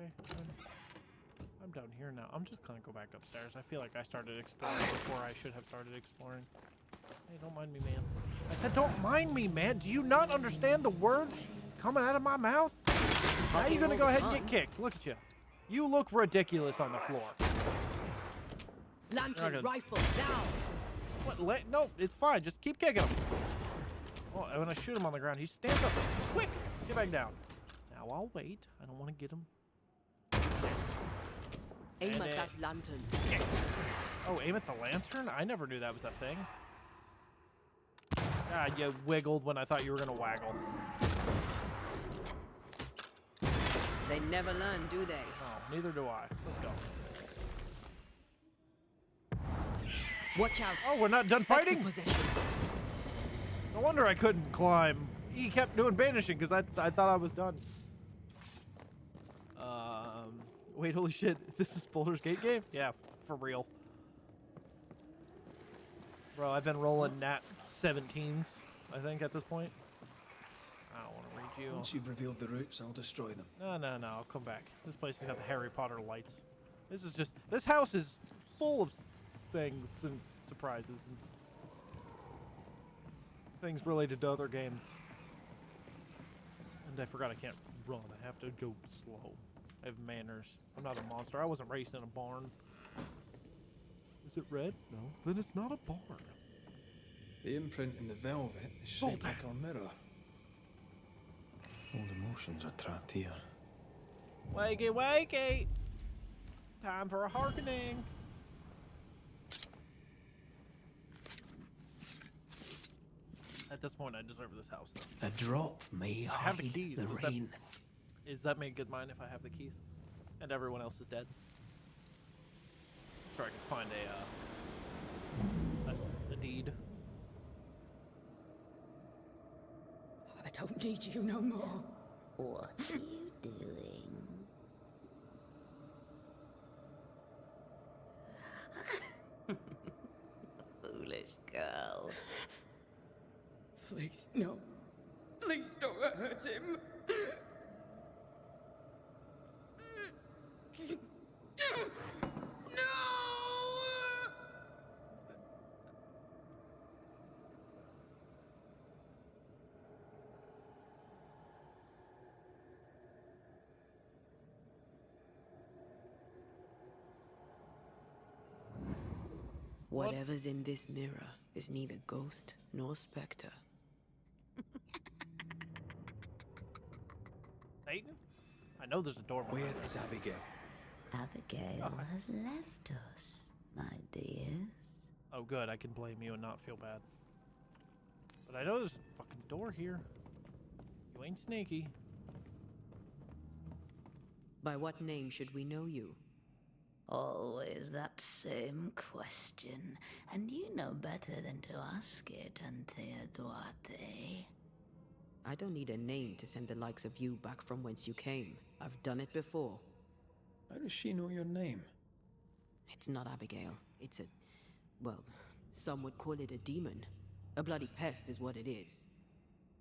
Okay, I'm down here now. I'm just gonna go back upstairs. I feel like I started exploring before I should have started exploring. Hey, don't mind me, man. I said don't mind me, man. Do you not understand the words coming out of my mouth? Now you're gonna go ahead and get kicked. Look at you. You look ridiculous on the floor. Lantern rifle down. What? No, it's fine. Just keep kicking him. Oh, when I shoot him on the ground, he stands up. Quick! Get back down. Now I'll wait. I don't want to get him. Aim at that lantern. Oh, aim at the lantern? I never knew that was a thing. Ah, you wiggled when I thought you were going to waggle. They never learn, do they? No, neither do I. Let's go. Watch out. Oh, we're not done Spectre fighting? possession. No wonder I couldn't climb. He kept doing banishing because I thought I was done. Wait, holy shit! This is Baldur's Gate game? Yeah, for real. Bro, I've been rolling nat 17s, I think, at this point. I don't want to read you. Once you've revealed the roots, I'll destroy them. No, I'll come back. This place has got the Harry Potter lights. This house is full of things and surprises and things related to other games. And I forgot I can't run. I have to go slow. I have manners. I'm not a monster. I wasn't raised in a barn. Is it red? No. Then it's not a barn. The imprint in the velvet is shaped like our mirror. Old emotions are trapped here. Wakey, wakey! Time for a hearkening. At this point, I deserve this house, though. A drop may I have hide the keys. the Does rain. Does that make good mine if I have the keys? And everyone else is dead? Sure, I can find a deed. I don't need you no more. What are you doing? Foolish girl. Please, no. Please don't hurt him. No! Whatever's in this mirror is neither ghost nor specter. Satan? I know there's a door behind Where me. is Abigail? Abigail has left us, my dears. Oh, good. I can blame you and not feel bad. But I know there's a fucking door here. You ain't sneaky. By what name should we know you? Always that same question, and you know better than to ask it, Anthea Duarte. I don't need a name to send the likes of you back from whence you came. I've done it before. How does she know your name? It's not Abigail. It's a... well, some would call it a demon. A bloody pest is what it is.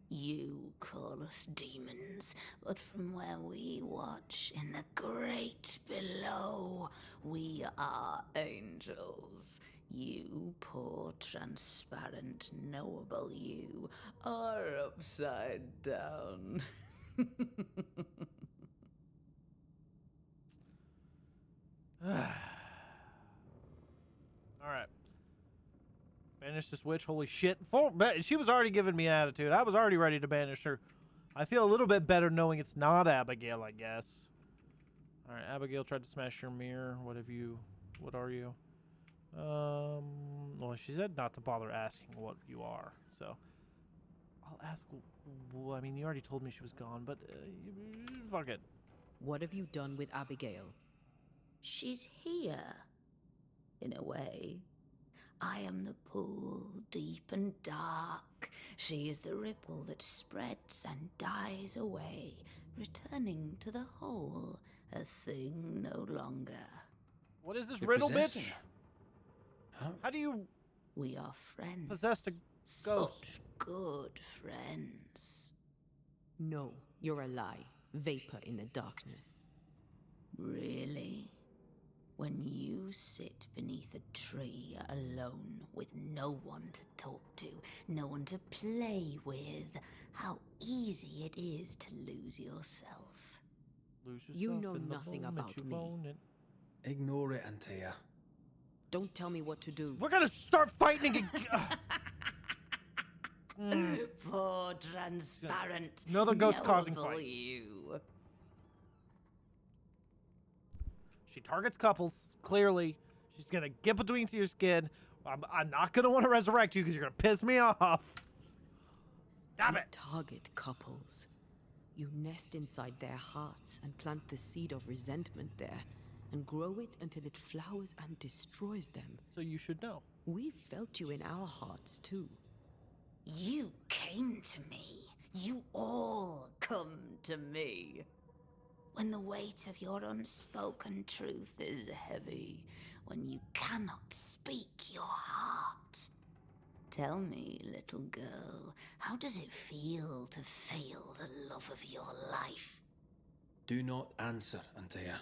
You call us demons, but from where we watch in the great below, we are angels. You, poor, transparent, knowable you, are upside down. Alright. Banish this witch. Holy shit. She was already giving me attitude. I was already ready to banish her. I feel a little bit better knowing it's not Abigail, I guess. Alright, Abigail tried to smash your mirror. What are you? Well, she said not to bother asking what you are, so I'll ask. Well, I mean, you already told me she was gone, but fuck it. What have you done with Abigail? She's here, in a way. I am the pool, deep and dark. She is the ripple that spreads and dies away, returning to the whole, a thing no longer. What is this You're riddle, possessing bitch? her. How do you We are friends. possess a ghost? Such good friends. No, you're a lie. Vapor in the darkness. Really? When you sit beneath a tree alone with no one to talk to, no one to play with, how easy it is to lose yourself. Lose You yourself know in the nothing moment about you me. own it. Ignore it, Antea. Don't tell me what to do. We're gonna start fighting again. Poor transparent, Another ghost causing noble fight. you. She targets couples, clearly. She's gonna get between your skin. I'm not gonna want to resurrect you because you're gonna piss me off. Stop You it! target couples. You nest inside their hearts and plant the seed of resentment there, and grow it until it flowers and destroys them. So you should know. We felt you in our hearts too. You came to me. You all come to me. When the weight of your unspoken truth is heavy, when you cannot speak your heart. Tell me, little girl, how does it feel to fail the love of your life? Do not answer, Antea.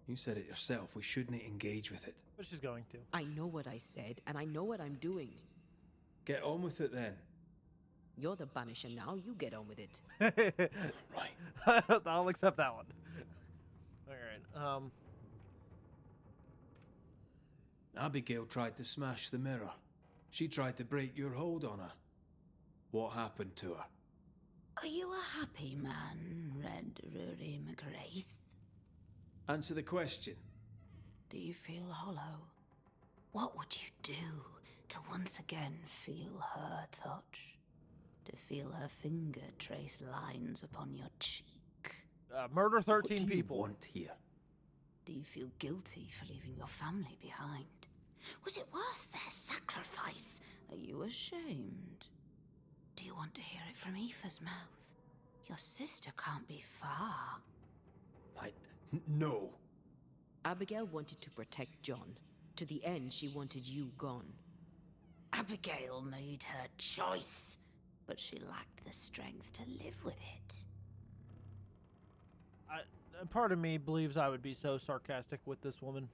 You said it yourself. We shouldn't engage with it. But she's going to. I know what I said, and I know what I'm doing. Get on with it then. You're the banisher now, you get on with it. Right. I'll accept that one. Alright, Abigail tried to smash the mirror. She tried to break your hold on her. What happened to her? Are you a happy man, Red Rory McGrath? Answer the question. Do you feel hollow? What would you do to once again feel her touch? To feel her finger trace lines upon your cheek? murder 13 what do people. You want here? Do you feel guilty for leaving your family behind? Was it worth their sacrifice? Are you ashamed? Do you want to hear it from Aoife's mouth? Your sister can't be far. No. Abigail wanted to protect John. To the end, she wanted you gone. Abigail made her choice, but she lacked the strength to live with it. Part of me believes I would be so sarcastic with this woman.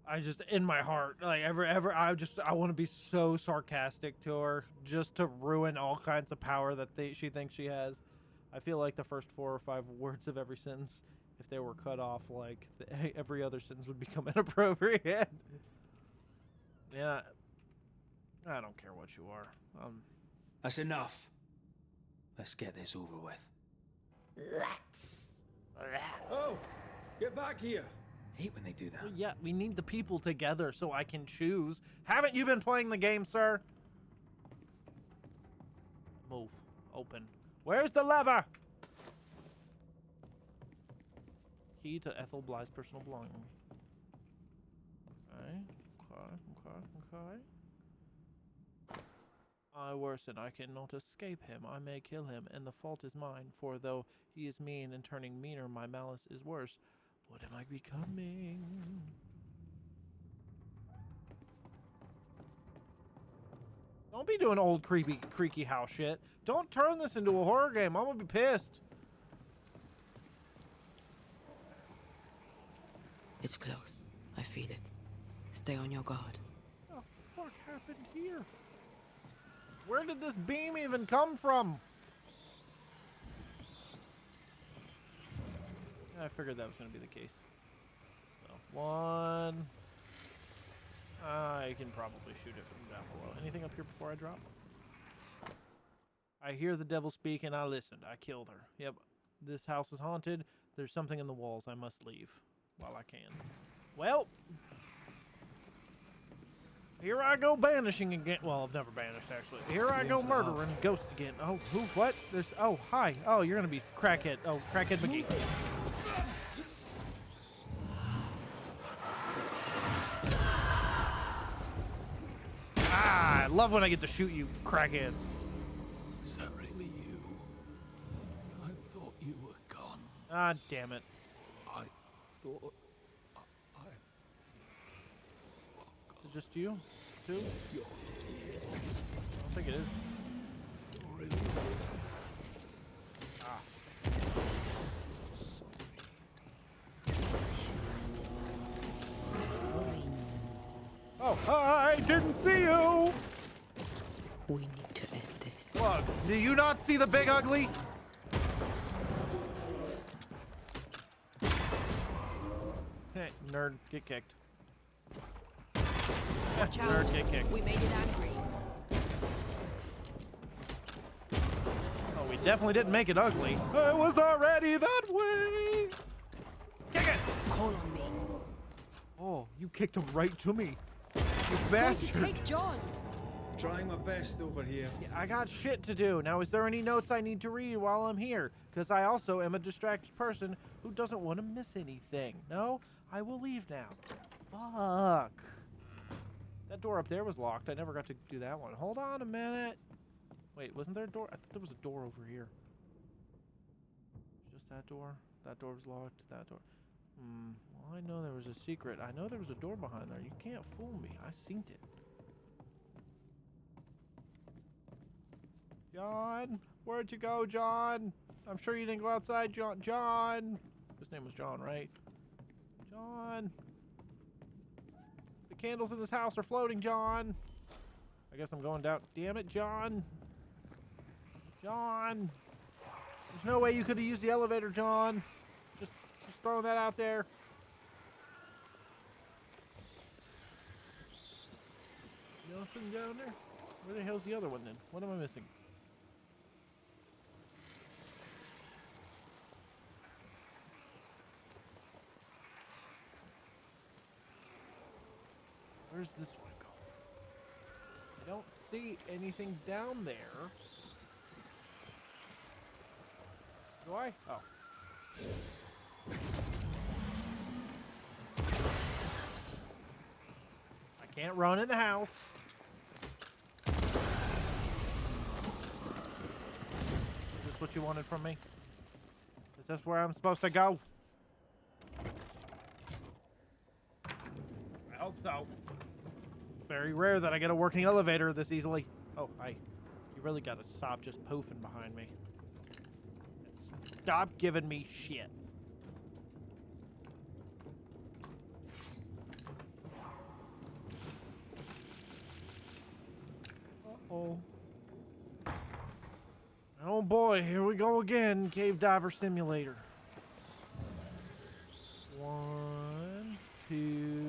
I just, in my heart, like I want to be so sarcastic to her, just to ruin all kinds of power that she thinks she has. I feel like the first 4 or 5 words of every sentence, if they were cut off, like every other sentence would become inappropriate. Yeah, I don't care what you are. That's enough. Let's get this over with. Let's. Oh, get back here. Hate when they do that. Yeah, we need the people together so I can choose. Haven't you been playing the game, sir? Move. Open. Where's the lever? Key to Ethel Bly's personal belongings. Okay. I worsen, I cannot escape him. I may kill him, and the fault is mine. For though he is mean and turning meaner, my malice is worse. What am I becoming? Don't be doing old creaky house shit. Don't turn this into a horror game. I'm gonna be pissed. It's close. I feel it. Stay on your guard. What the fuck happened here? Where did this beam even come from? I figured that was going to be the case. So, 1. I can probably shoot it from down below. Anything up here before I drop? I hear the devil speak and I listened. I killed her. Yep. This house is haunted. There's something in the walls. I must leave while I can. Well, here I go banishing again. Well, I've never banished, actually. Here I go murdering ghosts again. Oh, who? What? There's. Oh, hi. Oh, you're gonna be crackhead. Oh, crackhead McGee. Ah, I love when I get to shoot you, crackheads. Is that really you? I thought you were gone. Ah, damn it. I thought Is it just you? Two? you're I don't think it is. really. Oh, I didn't see you! We need to end this. Look, do you not see the big ugly? Hey, nerd, get kicked. Watch out. Nerd, get kicked. We made it angry. Oh, we definitely didn't make it ugly. I was already that way! Kick it! Call on me. Oh, you kicked him right to me. You Going to bastard. take John. Trying my best over here. Yeah, I got shit to do. Now, is there any notes I need to read while I'm here? Because I also am a distracted person who doesn't want to miss anything. No? I will leave now. Fuck. That door up there was locked. I never got to do that one. Hold on a minute. Wait, wasn't there a door? I thought there was a door over here. Just that door? That door's locked. That door. Well, I know there was a secret. I know there was a door behind there. You can't fool me. I seen it. John, where'd you go, John? I'm sure you didn't go outside, John. John. His name was John, right? John. The candles in this house are floating, John. I guess I'm going down. Damn it, John. John. There's no way you could have used the elevator, John. Just throwing that out there. Nothing down there? Where the hell's the other one then? What am I missing? Where's this one going? I don't see anything down there. Do I? Oh. I can't run in the house. Is this what you wanted from me? Is this where I'm supposed to go? I hope so. It's very rare that I get a working elevator this easily. Oh, hi. You really gotta stop just poofing behind me. Stop giving me shit. Uh-oh. Oh boy, here we go again. Cave Diver Simulator. 1, 2...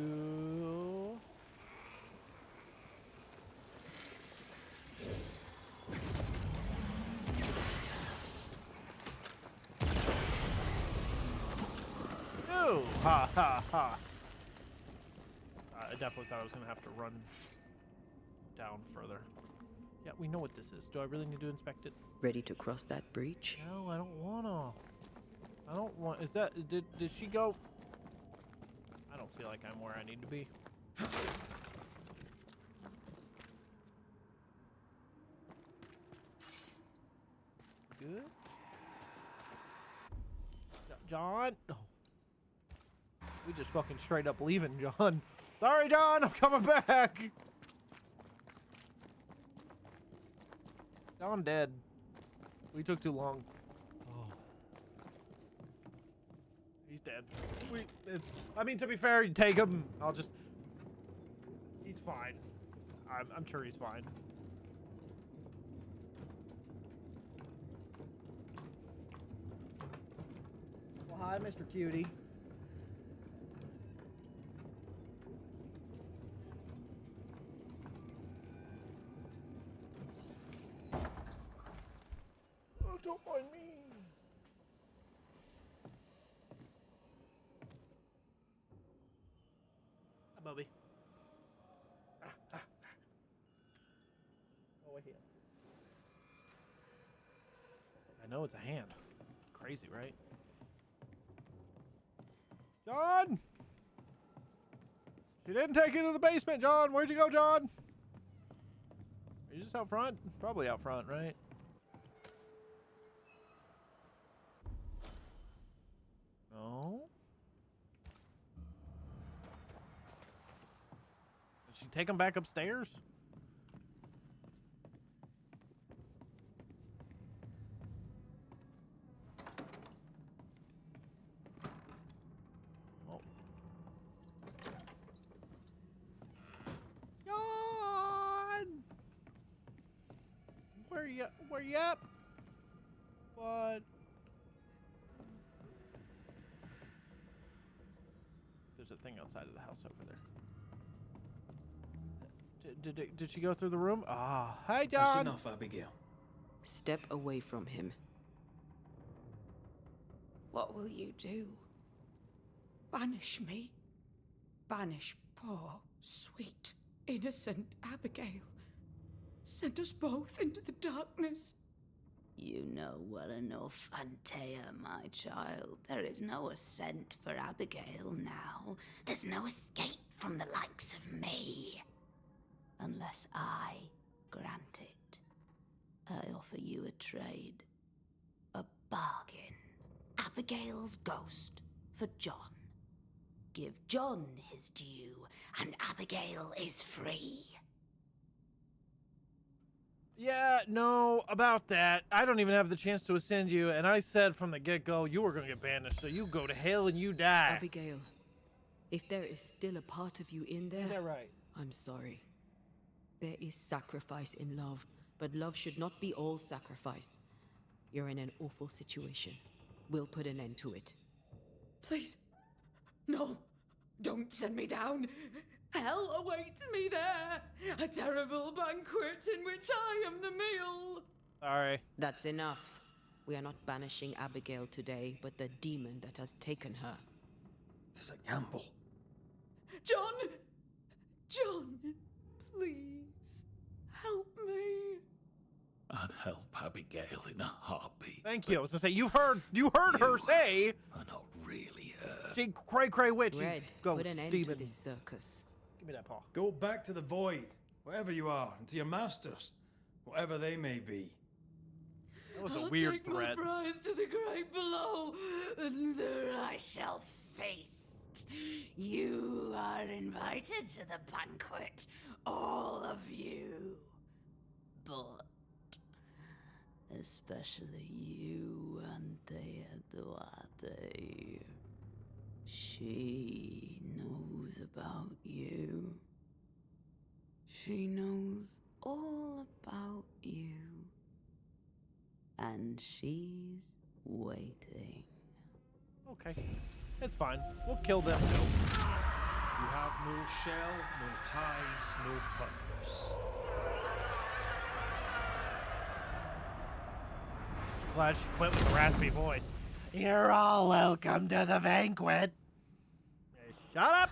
Ha ha ha. I definitely thought I was going to have to run down further. Yeah, we know what this is. Do I really need to inspect it? Ready to cross that breach? No, I don't want to. I don't want... Is that... Did she go... I don't feel like I'm where I need to be. Good. John? Oh. We just fucking straight up leaving, John. Sorry, John, I'm coming back. John dead. We took too long. Oh. He's dead. I mean, to be fair, you take him. He's fine. I'm sure he's fine. Well, hi, Mr. Cutie. Don't mind me. Hi, Bubby. Go ahead. I know it's a hand. Crazy, right? John! She didn't take you to the basement, John. Where'd you go, John? Are you just out front? Probably out front, right? No. Did she take him back upstairs? Oh. John! Where you at? But there's a thing outside of the house over there. Did she go through the room? Ah, hi, John. That's enough, Abigail. Step away from him. What will you do? Banish me? Banish poor, sweet, innocent Abigail? Send us both into the darkness? You know well enough, Antea, my child. There is no ascent for Abigail now. There's no escape from the likes of me. Unless I grant it. I offer you a trade. A bargain. Abigail's ghost for John. Give John his due, and Abigail is free. Yeah, no, about that. I don't even have the chance to ascend you, and I said from the get-go you were going to get banished, so you go to hell and you die. Abigail, if there is still a part of you in there, Is that right? I'm sorry. There is sacrifice in love, but love should not be all sacrifice. You're in an awful situation. We'll put an end to it. Please, no, don't send me down. Hell awaits me there. A terrible banquet in which I am the meal. Sorry. That's enough. We are not banishing Abigail today, but the demon that has taken her. This is a gamble. John! John, please, help me. I'd help Abigail in a heartbeat. Thank you. I was going to say, you heard her say. Are not really her. She cray witch. you Red, ghost put an end demon. to this circus. Give me that paw. Go back to the void, wherever you are, and to your masters, whatever they may be. That was a I'll weird take threat. my prize to the great below, and there I shall feast. You are invited to the banquet, all of you. But especially you, Anthea Duarte. She knows about you. She knows all about you. And she's waiting. Okay. It's fine. We'll kill them. You have no shell, no ties, no purpose. Glad she quit with a raspy voice. You're all welcome to the banquet. Hey, shut up!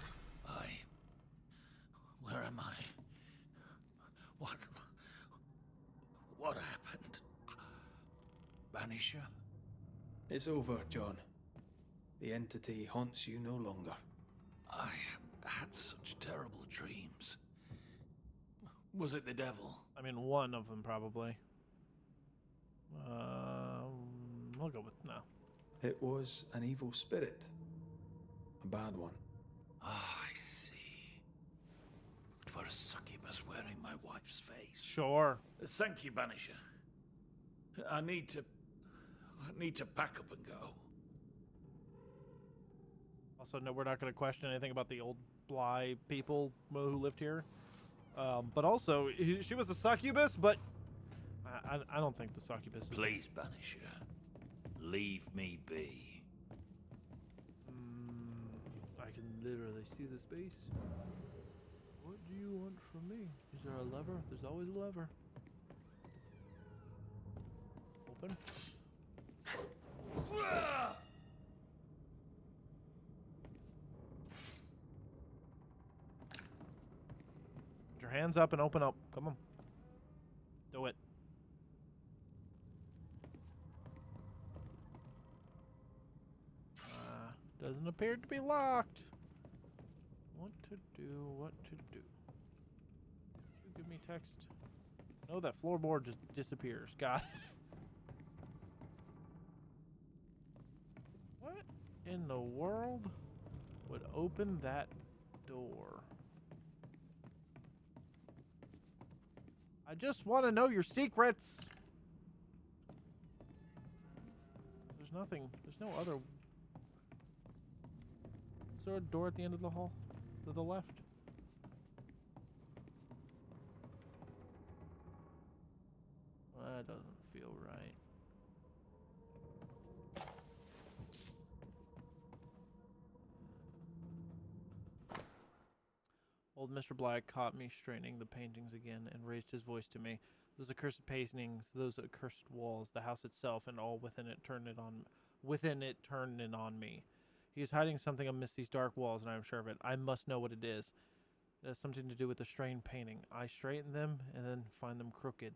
Where am I? What happened? Banisher? It's over, John. The entity haunts you no longer. I had such terrible dreams. Was it the devil? I mean, one of them probably. We'll go with no. It was an evil spirit. A bad one. Ah, I see. It were a succubus wearing my wife's face. Sure. Thank you, Banisher. I need to pack up and go. Also, no, we're not going to question anything about the old Bly people who lived here. But also, she was a succubus, but I don't think the succubus is... Please, Banisher. Leave me be. I can literally see the space. What do you want from me? Is there a lever? There's always a lever. Open. Put your hands up and open up. Come on. Do it. Doesn't appear to be locked. What to do? You give me text. No, that floorboard just disappears. Got it. What in the world would open that door? I just want to know your secrets. There's nothing. There's no other. Is there a door at the end of the hall? To the left? That doesn't feel right. Old Mr. Black caught me straightening the paintings again and raised his voice to me. Those accursed paintings, those accursed walls, the house itself, and all within it turned it on me. He is hiding something amidst these dark walls, and I am sure of it. I must know what it is. It has something to do with the strained painting. I straighten them and then find them crooked.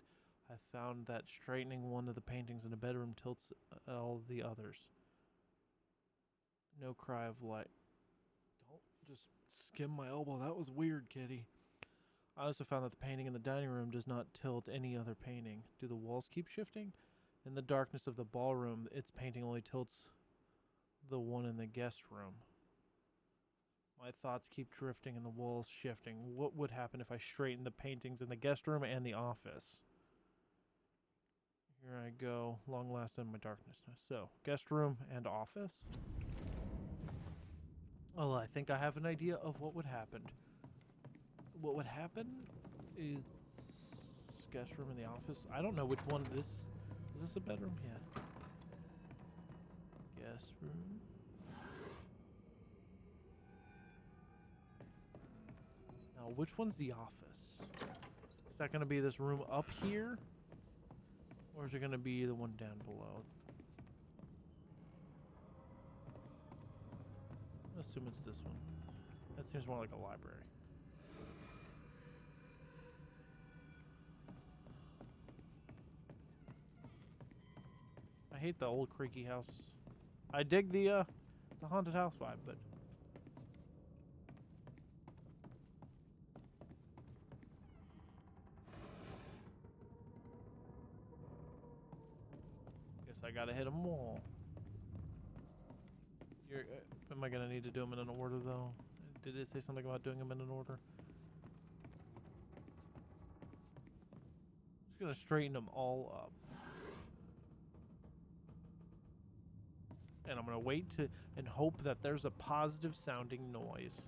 I found that straightening one of the paintings in the bedroom tilts all the others. No cry of light. Don't just skim my elbow. That was weird, kitty. I also found that the painting in the dining room does not tilt any other painting. Do the walls keep shifting? In the darkness of the ballroom, its painting only tilts the one in the guest room. My thoughts keep drifting and the walls shifting. What would happen if I straightened the paintings in the guest room and the office? Here I go, long last in my darkness. So, guest room and office. Well, I think I have an idea of what would happen. What would happen is guest room and the office. I don't know which one this is. This a bedroom? Yeah. Guest room. Now, which one's the office? Is that going to be this room up here? Or is it going to be the one down below? I assume it's this one. That seems more like a library. I hate the old creaky houses. I dig the haunted house vibe, but guess I gotta hit them all. Am I gonna need to do them in an order though? Did it say something about doing them in an order? Just gonna straighten them all up. And I'm gonna wait and hope that there's a positive sounding noise.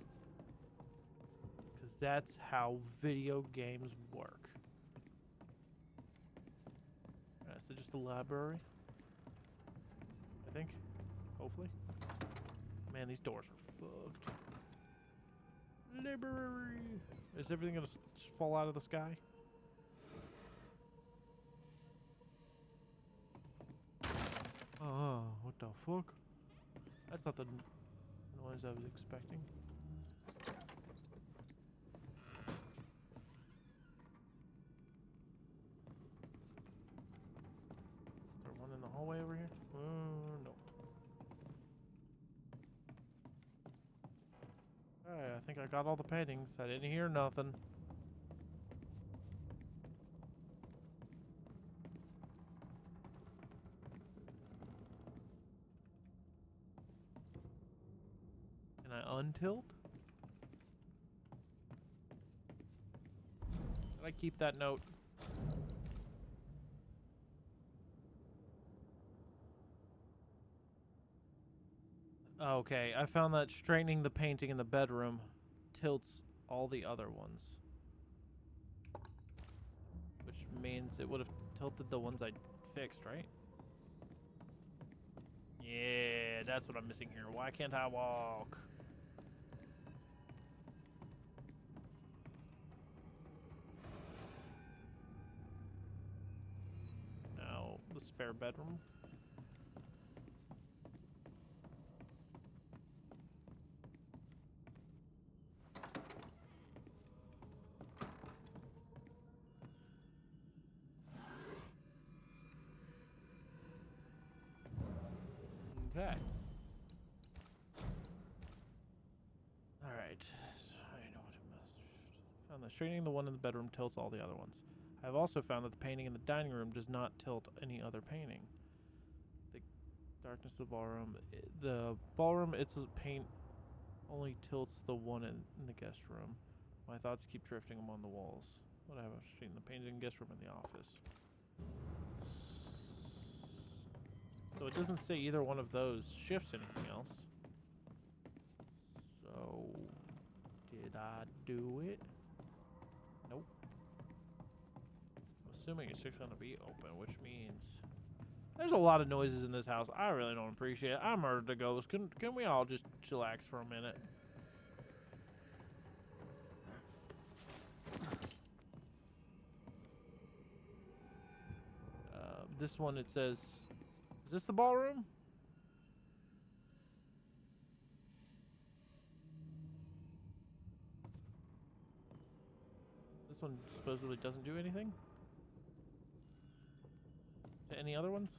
Because that's how video games work. Alright, so just the library. I think. Hopefully. Man, these doors are fucked. Library! Is everything gonna just fall out of the sky? Oh, what the fuck? That's not the noise I was expecting. Is there one in the hallway over here? No. Alright, I think I got all the paintings. I didn't hear nothing. Can I untilt? Did I keep that note? Okay, I found that straightening the painting in the bedroom tilts all the other ones. Which means it would have tilted the ones I fixed, right? Yeah, that's what I'm missing here. Why can't I walk? Now, the spare bedroom. Okay. Alright. So I know what it must. Found that straightening the one in the bedroom tilts all the other ones. I have also found that the painting in the dining room does not tilt any other painting. The darkness of the ballroom, its paint only tilts the one in the guest room. My thoughts keep drifting among the walls. What I have straightened the painting in the guest room and the office. So it doesn't say either one of those shifts anything else. So, did I do it? Nope. I'm assuming it's just going to be open, which means there's a lot of noises in this house. I really don't appreciate it. I murdered a ghost. Can we all just chillax for a minute? This one, it says... Is this the ballroom? This one supposedly doesn't do anything? To any other ones?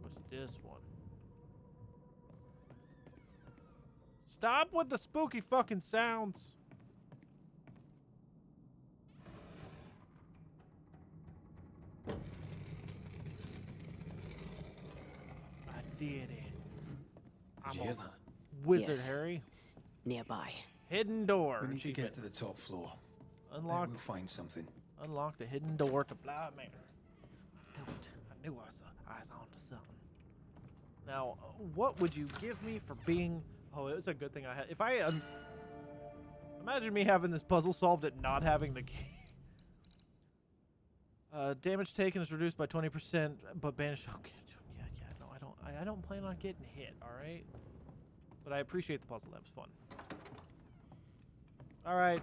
What's this one? Stop with the spooky fucking sounds. did it. Did you I'm hear a that? wizard, Yes. Harry. Nearby. Hidden door. We need to get achievement. to the top floor. Maybe Unlocked. we'll find something. Unlocked a hidden door to Bly Manor. I knew it. I knew I was on to something. Now, what would you give me for being... Oh, it was a good thing I had... If I... imagine me having this puzzle solved and not having the key. Damage taken is reduced by 20%, but banished... Okay, yeah, no, I don't plan on getting hit, alright? But I appreciate the puzzle. That was fun. Alright.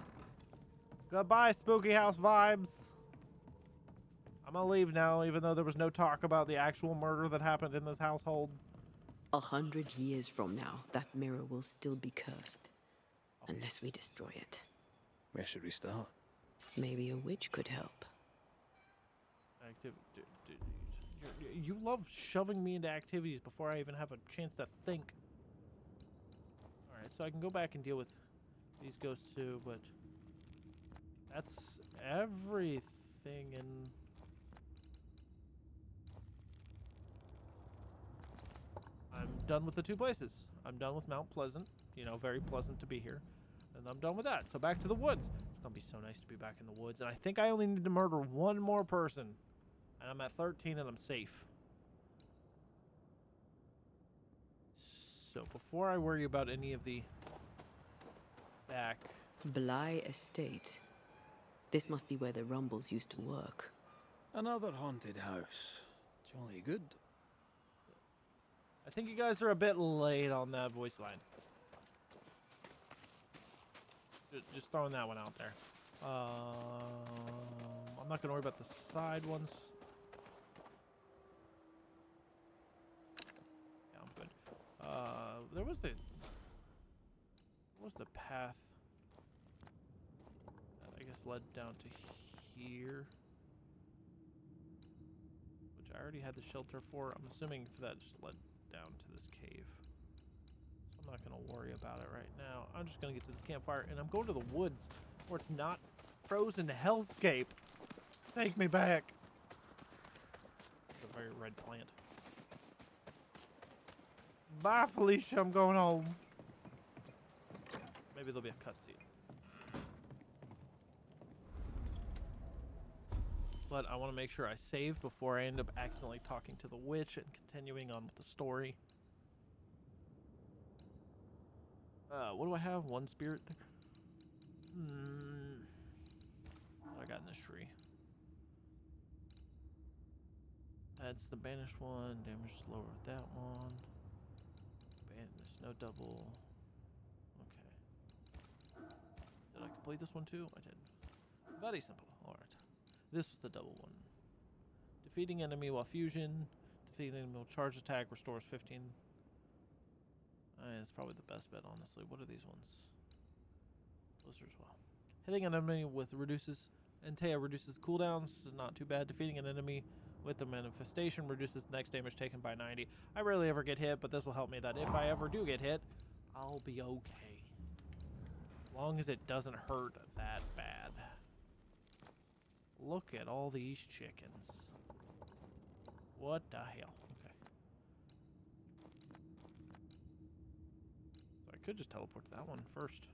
Goodbye, spooky house vibes. I'm gonna leave now, even though there was no talk about the actual murder that happened in this household. 100 years from now, that mirror will still be cursed. Unless we destroy it. Where should we start? Maybe a witch could help. You love shoving me into activities before I even have a chance to think. Alright, so I can go back and deal with these ghosts too, but that's everything in... I'm done with the two places. I'm done with Mount Pleasant. You know, very pleasant to be here. And I'm done with that. So back to the woods. It's going to be so nice to be back in the woods. And I think I only need to murder one more person. And I'm at 13 and I'm safe. So before I worry about any of the back... Bly Estate. This must be where the Rumbles used to work. Another haunted house. Jolly good. I think you guys are a bit late on that voice line. Just throwing that one out there. I'm not going to worry about the side ones. Yeah, I'm good. There was a... What was the path that I guess led down to here? Which I already had the shelter for. I'm assuming that just led down to this cave. So I'm not going to worry about it right now. I'm just going to get to this campfire, and I'm going to the woods where it's not frozen hellscape. Take me back. It's a very red plant. Bye, Felicia. I'm going home. Maybe there'll be a cutscene. But I want to make sure I save before I end up accidentally talking to the witch and continuing on with the story. What do I have? One spirit there? What I got in this tree? That's the banished one. Damage is lower with that one. Banished, no double. Okay. Did I complete this one too? I did. Very simple. Alright. This was the double one. Defeating enemy while fusion. Defeating enemy while charge attack restores 15. It's probably the best bet, honestly. What are these ones? Those are as well. Hitting an enemy with reduces... Antea reduces cooldowns. This is not too bad. Defeating an enemy with the manifestation reduces the next damage taken by 90. I rarely ever get hit, but this will help me that if I ever do get hit, I'll be okay. As long as it doesn't hurt that bad. Look at all these chickens. What the hell? Okay. So I could just teleport to that one first.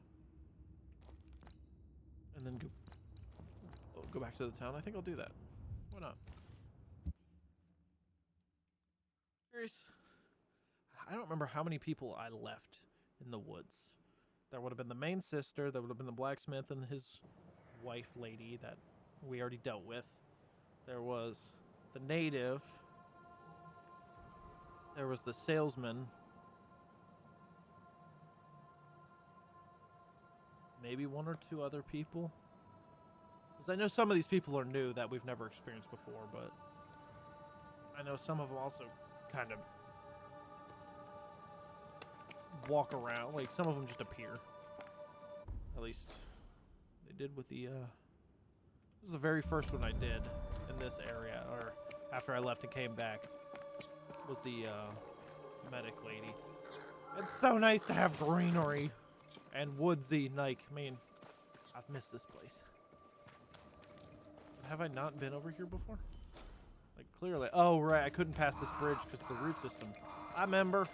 And then go back to the town. I think I'll do that. Why not? Curious. I don't remember how many people I left in the woods. There would have been the main sister. There would have been the blacksmith and his wife lady that we already dealt with. There was the native. There was the salesman. Maybe one or two other people. Because I know some of these people are new that we've never experienced before, but I know some of them also kind of walk around. Like, some of them just appear. At least they did with the, this was the very first one I did in this area, or after I left and came back, was the, medic lady. It's so nice to have greenery and woodsy, like, I mean, I've missed this place. Have I not been over here before? Like, clearly. Oh, right, I couldn't pass this bridge because of the root system. I remember.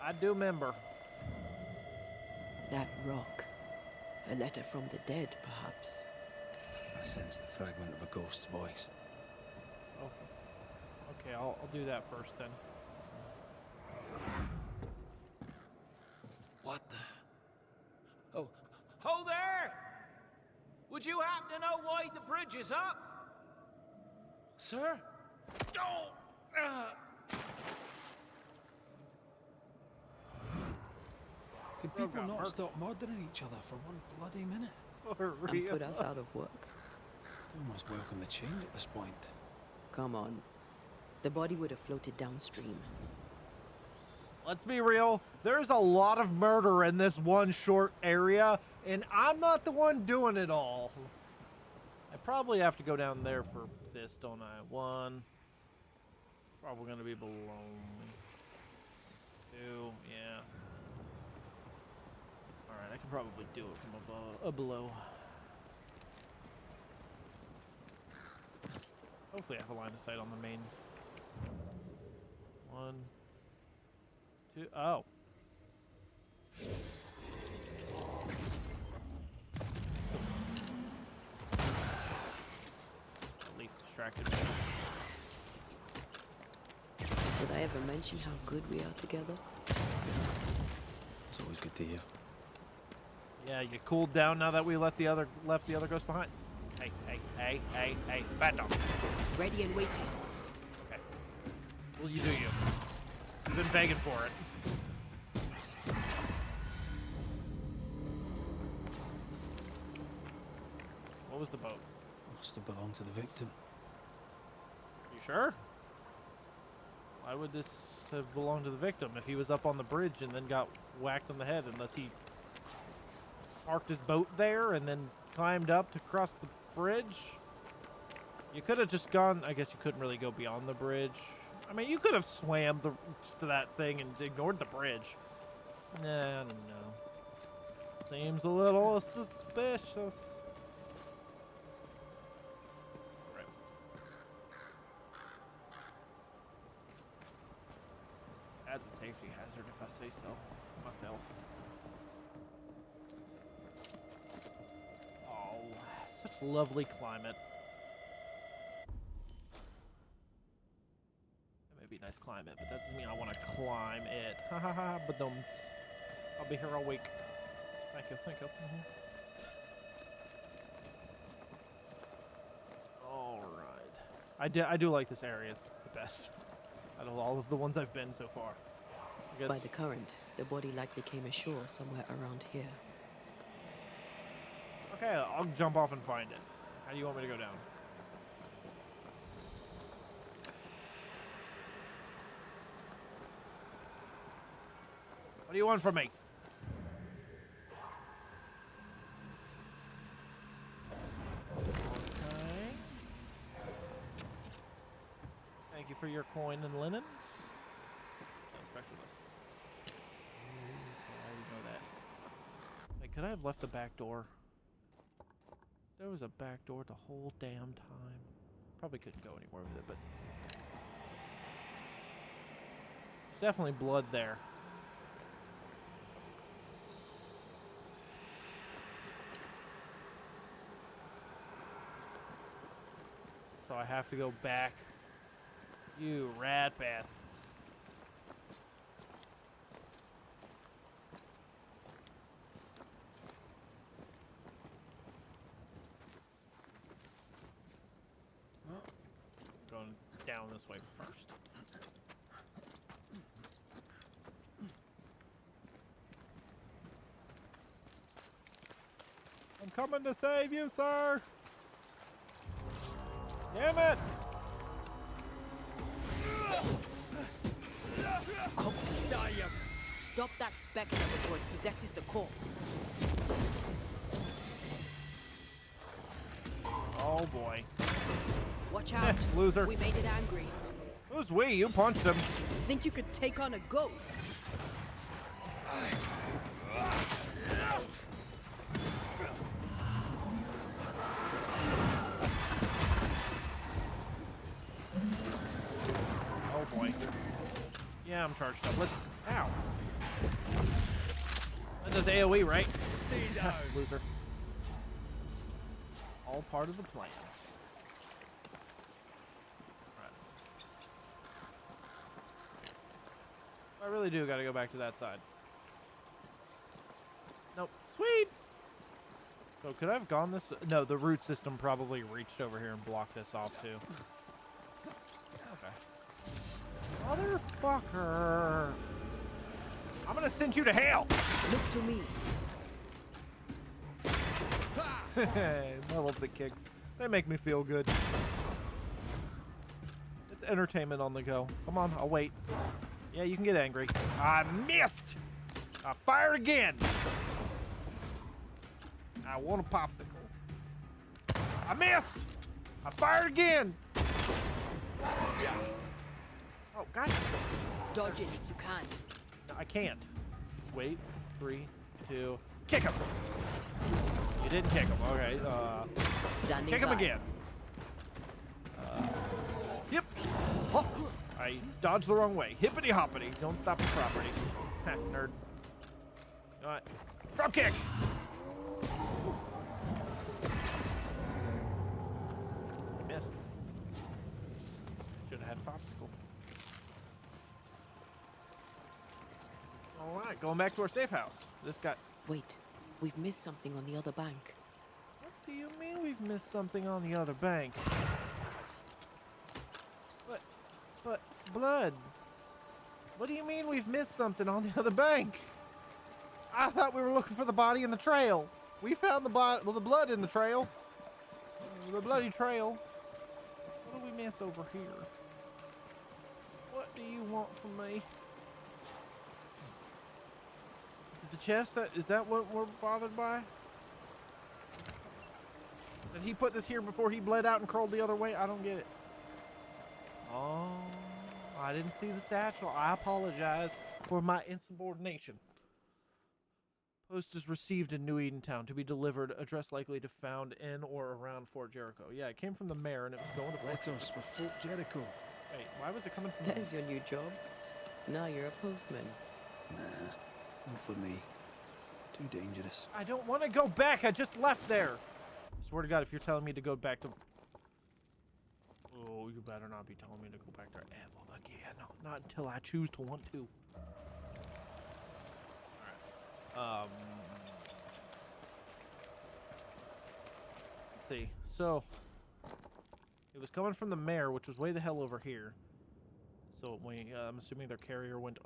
I do remember. That rock. A letter from the dead, perhaps. I sense the fragment of a ghost's voice. Oh. Okay, I'll do that first then. What the? Oh, ho there! Would you happen to know why the bridge is up? Sir? Oh! Can Oh, people God, not Mark. stop murdering each other for one bloody minute? For And real. put us out of work. They almost welcome the change at this point. Come on. The body would have floated downstream. Let's be real. There's a lot of murder in this one short area, and I'm not the one doing it all. I probably have to go down there for this, don't I? One. Probably going to be below me. Two, yeah. Alright, I can probably do it from above, below. Hopefully I have a line of sight on the main. One. Two. Oh. The leaf distracted me. Did I ever mention how good we are together? It's always good to hear. Yeah, you cooled down now that we left the other ghost behind. Hey, hey, bad dog. Ready and waiting. Okay. Well, you do you. You've been begging for it. What was the boat? Must have belonged to the victim. You sure? Why would this have belonged to the victim if he was up on the bridge and then got whacked on the head, unless he parked his boat there and then climbed up to cross the bridge? You could have just gone. I guess you couldn't really go beyond the bridge. I mean, you could have swam to that thing and ignored the bridge. Nah, I don't know. Seems a little suspicious. Right. That's a safety hazard if I say so myself. Oh, such lovely climate. It may be nice climate, but that doesn't mean I want to climb it. Ha ha ha, but don't. I'll be here all week. Thank you, thank you. Alright. I do like this area the best out of all of the ones I've been so far. I guess. By the current, the body likely came ashore somewhere around here. Okay, I'll jump off and find it. How do you want me to go down? What do you want from me? Okay. Thank you for your coin and linens. No, specialist. Okay, I already know that. Wait, could I have left the back door? There was a back door the whole damn time. Probably couldn't go anywhere with it, but there's definitely blood there. So I have to go back. You rat bastards. Going down this way first. I'm coming to save you, sir. Damn it! Stop that spectre before it possesses the corpse. Oh boy. Watch out. Loser. We made it angry. Who's we? You punched him. Think you could take on a ghost? Oh boy. Yeah, Yeah, I'm charged up. Let's. Ow. That does AoE, right? Stay down. Loser. All part of the plan. Right. I really do gotta go back to that side. Nope. Sweet! So could I have gone this? No, the root system probably reached over here and blocked this off too. Okay. Motherfucker! I'm gonna send you to hell! Look to me. I love the kicks. They make me feel good. It's entertainment on the go. Come on, I'll wait. Yeah, you can get angry. I missed! I fired again! I want a popsicle. I missed! I fired again! Oh, God. Dodge it if you can. No, I can't. Just wait. 3, 2, kick him! You didn't kick him. Okay, Standing kick him by. again. Yep. Oh, I dodged the wrong way. Hippity hoppity. Don't stop the property. Ha, nerd. You know what? Drop kick! Missed. Should have had a popsicle. Alright, going back to our safe house. This got. Wait, we've missed something on the other bank. What do you mean we've missed something on the other bank? But, blood. What do you mean we've missed something on the other bank? I thought we were looking for the body in the trail. We found the blood in the trail. The bloody trail. What do we miss over here? What do you want from me? Is it the chest? Is that what we're bothered by? Did he put this here before he bled out and crawled the other way? I don't get it. Oh, I didn't see the satchel. I apologize for my insubordination. Post is received in New Edentown to be delivered. Address likely to found in or around Fort Jericho. Yeah, it came from the mayor and it was going to Fort Letters for Fort Jericho. Wait, why was it coming from There's your new job. Now you're a postman. Nah, not for me. Too dangerous. I don't want to go back. I just left there. I swear to God, if you're telling me to go back to... Oh, you better not be telling me to go back there ever again. Not until I choose to want to. Alright. Let's see. So, it was coming from the mayor, which was way the hell over here. So, I'm assuming their carrier went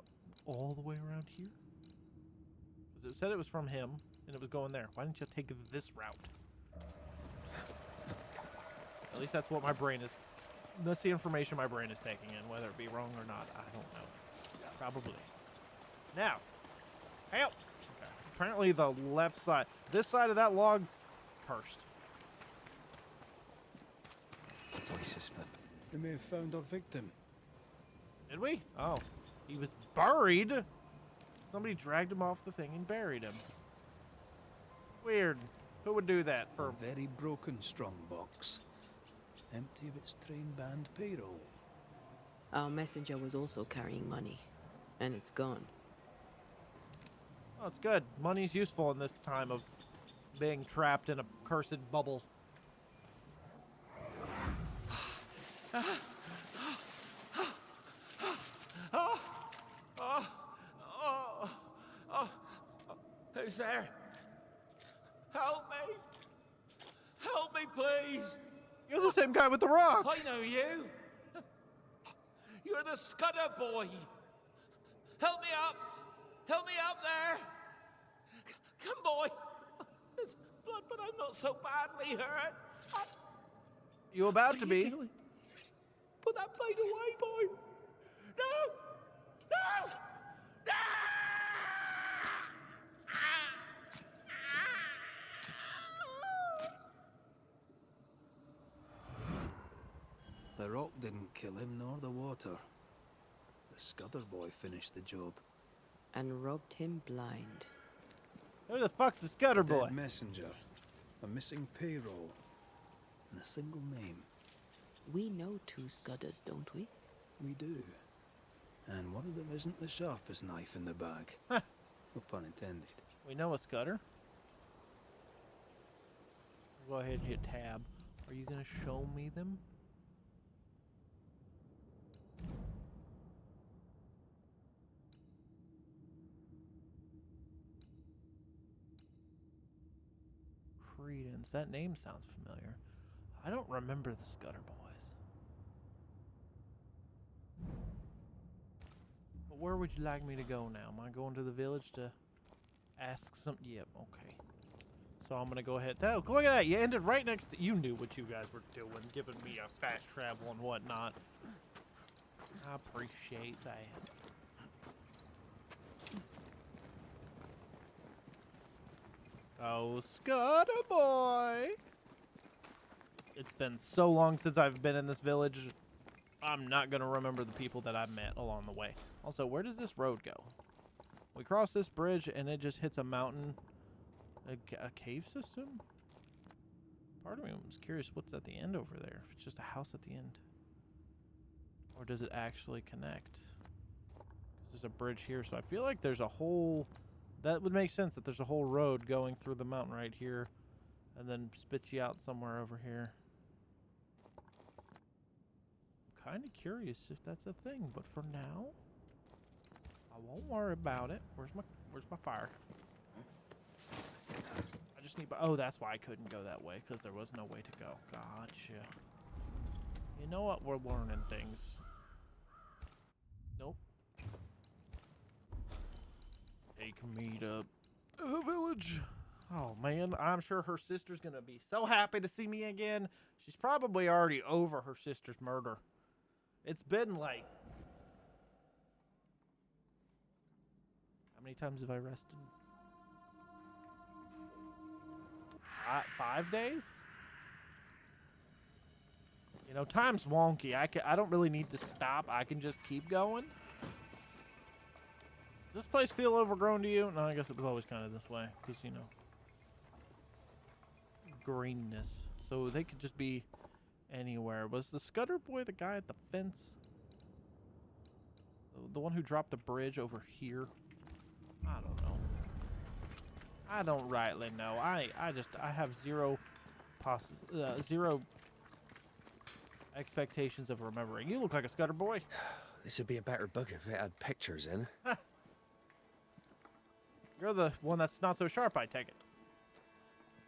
all the way around here? Because it said it was from him, and it was going there. Why didn't you take this route? At least that's what my brain is. That's the information my brain is taking in. Whether it be wrong or not, I don't know. Probably. Now, help! Okay. Apparently the left side. This side of that log, cursed. Voices, man. They may have found our victim. Did we? Oh. He was buried? Somebody dragged him off the thing and buried him. Weird. Who would do that for... A very broken strongbox. Empty of its trained band payroll. Our messenger was also carrying money, and it's gone. Oh, it's good. Money's useful in this time of being trapped in a cursed bubble. Who's there? Help me! Help me, please! You're the same guy with the rock! I know you! You're the Scudder boy! Help me up! Help me up there! Come, boy! There's blood, but I'm not so badly hurt. You about to be. Doing? Put that blade away, boy! No! No! No! The rock didn't kill him, nor the water. The Scudder boy finished the job. And robbed him blind. Who the fuck's the Scudder boy? Dead messenger, a missing payroll, and a single name. We know two Scudders, don't we? We do. And one of them isn't the sharpest knife in the bag. Huh. No pun intended. We know a Scudder. Go ahead and hit tab. Are you gonna show me them? Credence. That name sounds familiar. I don't remember the Scudder Boys. But where would you like me to go now? Am I going to the village to ask something? Yep, okay. So I'm gonna go ahead. Oh, look at that! You ended right next to. You knew what you guys were doing, giving me a fast travel and whatnot. I appreciate that. Oh, Scudder boy! It's been so long since I've been in this village. I'm not gonna remember the people that I met along the way. Also, where does this road go? We cross this bridge and it just hits a mountain. A cave system? Part of me was curious what's at the end over there. If it's just a house at the end. Or does it actually connect? Because there's a bridge here, so I feel like there's a whole... That would make sense that there's a whole road going through the mountain right here. And then spits you out somewhere over here. I'm kind of curious if that's a thing, but for now... I won't worry about it. Where's my fire? I just need... Oh, that's why I couldn't go that way, because there was no way to go. Gotcha. You know what? We're learning things. Nope. Take me to the village. Oh, man. I'm sure her sister's going to be so happy to see me again. She's probably already over her sister's murder. It's been like... How many times have I rested? 5 days? You know, time's wonky. I don't really need to stop. I can just keep going. Does this place feel overgrown to you? No, I guess it was always kind of this way. Because, you know, greenness. So they could just be anywhere. Was the Scudder boy the guy at the fence? The one who dropped the bridge over here? I don't know. I don't rightly know. I have zero expectations of remembering. You look like a Scudder boy. This would be a better book if it had pictures in. You're the one that's not so sharp, I take it.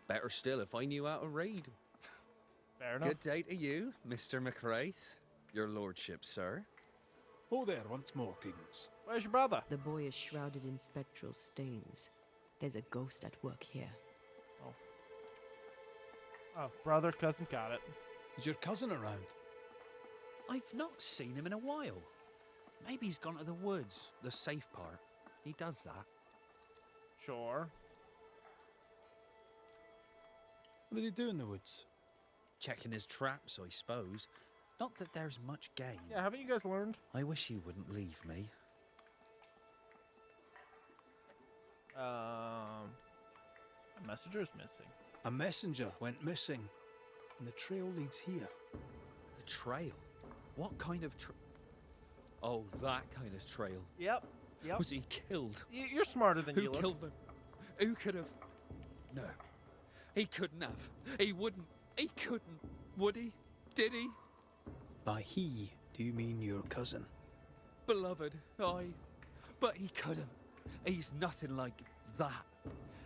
Better still if I knew how to read. Fair enough. Good day to you, Mr. McWraith. Your lordship, sir. Oh, there, once more, Credence. Where's your brother? The boy is shrouded in spectral stains. There's a ghost at work here. Oh, brother, cousin, got it. Is your cousin around? I've not seen him in a while. Maybe he's gone to the woods, the safe part. He does that. Sure. What does he do in the woods? Checking his traps, I suppose. Not that there's much gain. Yeah, haven't you guys learned? I wish he wouldn't leave me. A messenger is missing. A messenger went missing, and the trail leads here. The trail? What kind of Oh, that kind of trail. Yep. Was he killed? You're smarter than you Who look. killed him? Who could have? No. He couldn't have. He wouldn't. He couldn't. Would he? Did he? By he, do you mean your cousin? Beloved, aye. But he couldn't. He's nothing like that.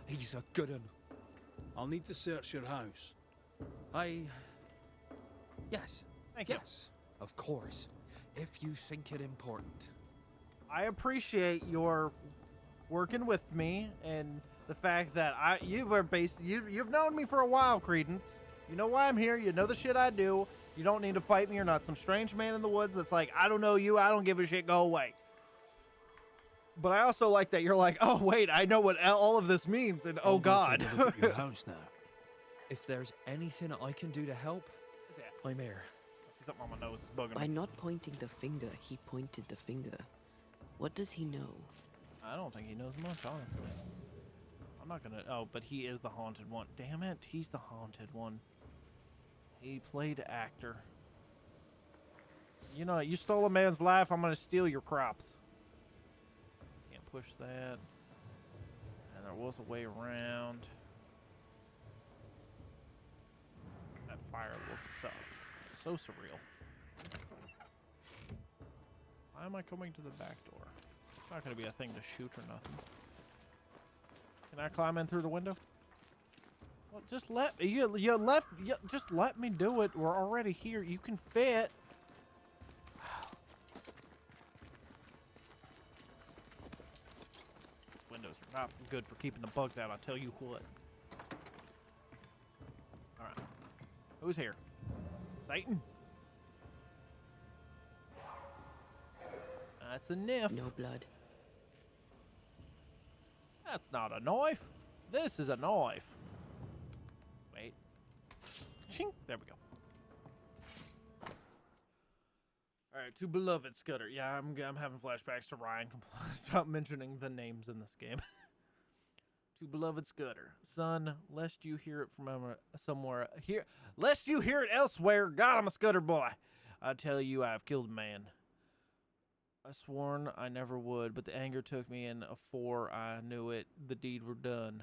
He's a good un. I'll need to search your house. Yes. Thank you. Yes, of course. If you think it important. I appreciate your working with me and the fact that you've known me for a while, Credence. You know why I'm here. You know the shit I do. You don't need to fight me. You're not some strange man in the woods that's like, I don't know you. I don't give a shit. Go away. But I also like that you're like, oh, wait, I know what all of this means. And oh, God. Take a look at your house now. If there's anything I can do to help, I'm here. I see something on my nose is bugging By me. not pointing the finger, he pointed the finger. What does he know? I don't think he knows much, honestly. I'm not gonna... Oh, but he is the haunted one. Damn it, he's the haunted one. He played actor. You know, you stole a man's life, I'm gonna steal your crops. Can't push that. And there was a way around. That fire looks so surreal. Why am I coming to the back door? It's not gonna be a thing to shoot or nothing. Can I climb in through the window? Well, just let me. Just let me do it. We're already here. You can fit. Windows are not good for keeping the bugs out. I'll tell you what. All right. Who's here? Satan. That's a knife. No blood. That's not a knife. This is a knife. Wait. Chink. There we go. All right, to beloved Scudder. Yeah, I'm having flashbacks to Ryan. Stop mentioning the names in this game. To beloved Scudder, son, lest you hear it from somewhere here, lest you hear it elsewhere. God, I'm a Scudder boy. I tell you, I have killed a man. I sworn I never would, but the anger took me, and afore I knew it, the deed were done.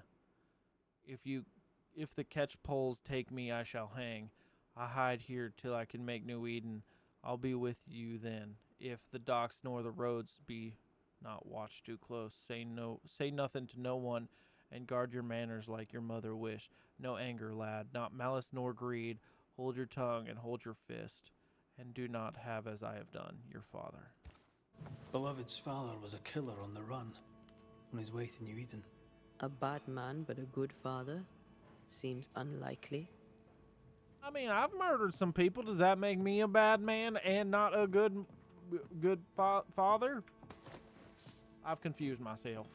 If the catch poles take me, I shall hang. I hide here till I can make New Eden. I'll be with you then. If the docks nor the roads be not watched too close, say nothing to no one, and guard your manners like your mother wished. No anger, lad, not malice nor greed. Hold your tongue and hold your fist, and do not have as I have done, your father. Beloved's father was a killer on the run, on his way to New Eden. A bad man, but a good father? Seems unlikely. I mean, I've murdered some people. Does that make me a bad man and not a good father? I've confused myself.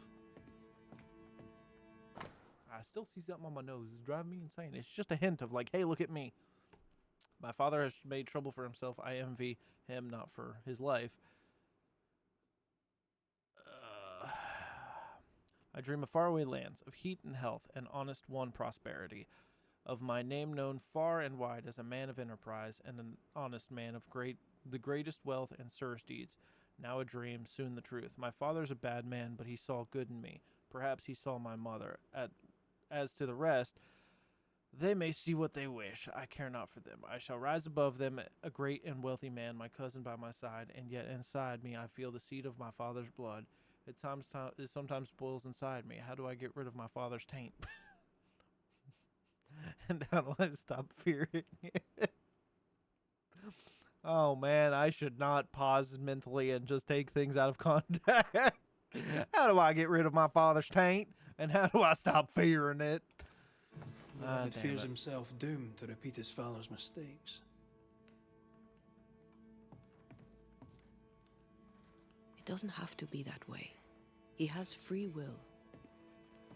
I still see something on my nose. It's driving me insane. It's just a hint of like, hey, look at me. My father has made trouble for himself. I envy him, not for his life. I dream of faraway lands, of heat and health, and honest won prosperity, of my name known far and wide as a man of enterprise and an honest man of the greatest wealth and surest deeds. Now a dream, soon the truth. My father's a bad man, but he saw good in me. Perhaps he saw my mother. As to the rest, they may see what they wish. I care not for them. I shall rise above them, a great and wealthy man, my cousin by my side, and yet inside me I feel the seed of my father's blood. It sometimes boils inside me. How do I get rid of my father's taint? And how do I stop fearing it? Oh man, I should not pause mentally and just take things out of context. How do I get rid of my father's taint? And how do I stop fearing it? Beloved fears himself doomed to repeat his father's mistakes. It doesn't have to be that way. He has free will.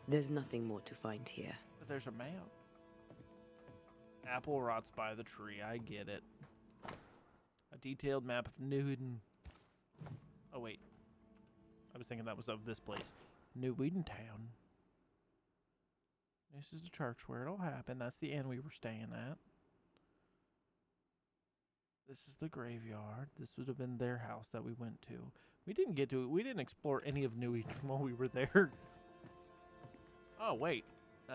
There's nothing more to find here. But there's a map. Apple rots by the tree. I get it. A detailed map of New Eden. Oh, wait. I was thinking that was of this place. New Eden Town. This is the church where it all happened. That's the inn we were staying at. This is the graveyard. This would have been their house that we went to. We didn't get to it. We didn't explore any of New Eden while we were there. Oh, wait.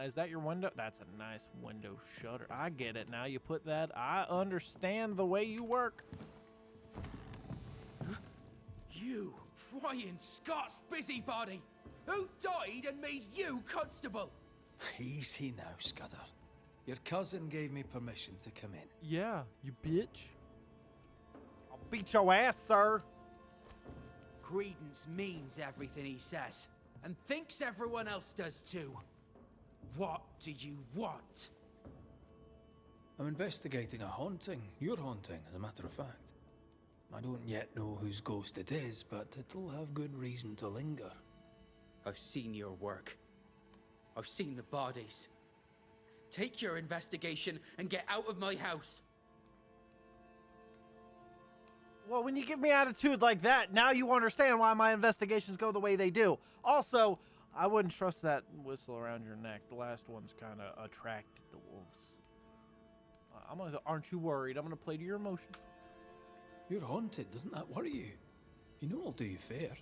Is that your window? That's a nice window shutter. I get it now. You put that. I understand the way you work. You, Brian Scott's busybody. Who died and made you constable? Easy now, Scudder. Your cousin gave me permission to come in. Yeah, you bitch. I'll beat your ass, sir. Credence means everything he says, and thinks everyone else does too. What do you want? I'm investigating a haunting. Your haunting, as a matter of fact. I don't yet know whose ghost it is, but it'll have good reason to linger. I've seen your work. I've seen the bodies. Take your investigation and get out of my house. Well, when you give me attitude like that, now you understand why my investigations go the way they do. Also, I wouldn't trust that whistle around your neck. The last one's kind of attracted the wolves. Aren't you worried? I'm going to play to your emotions. You're haunted, doesn't that worry you? You know I'll do you fair.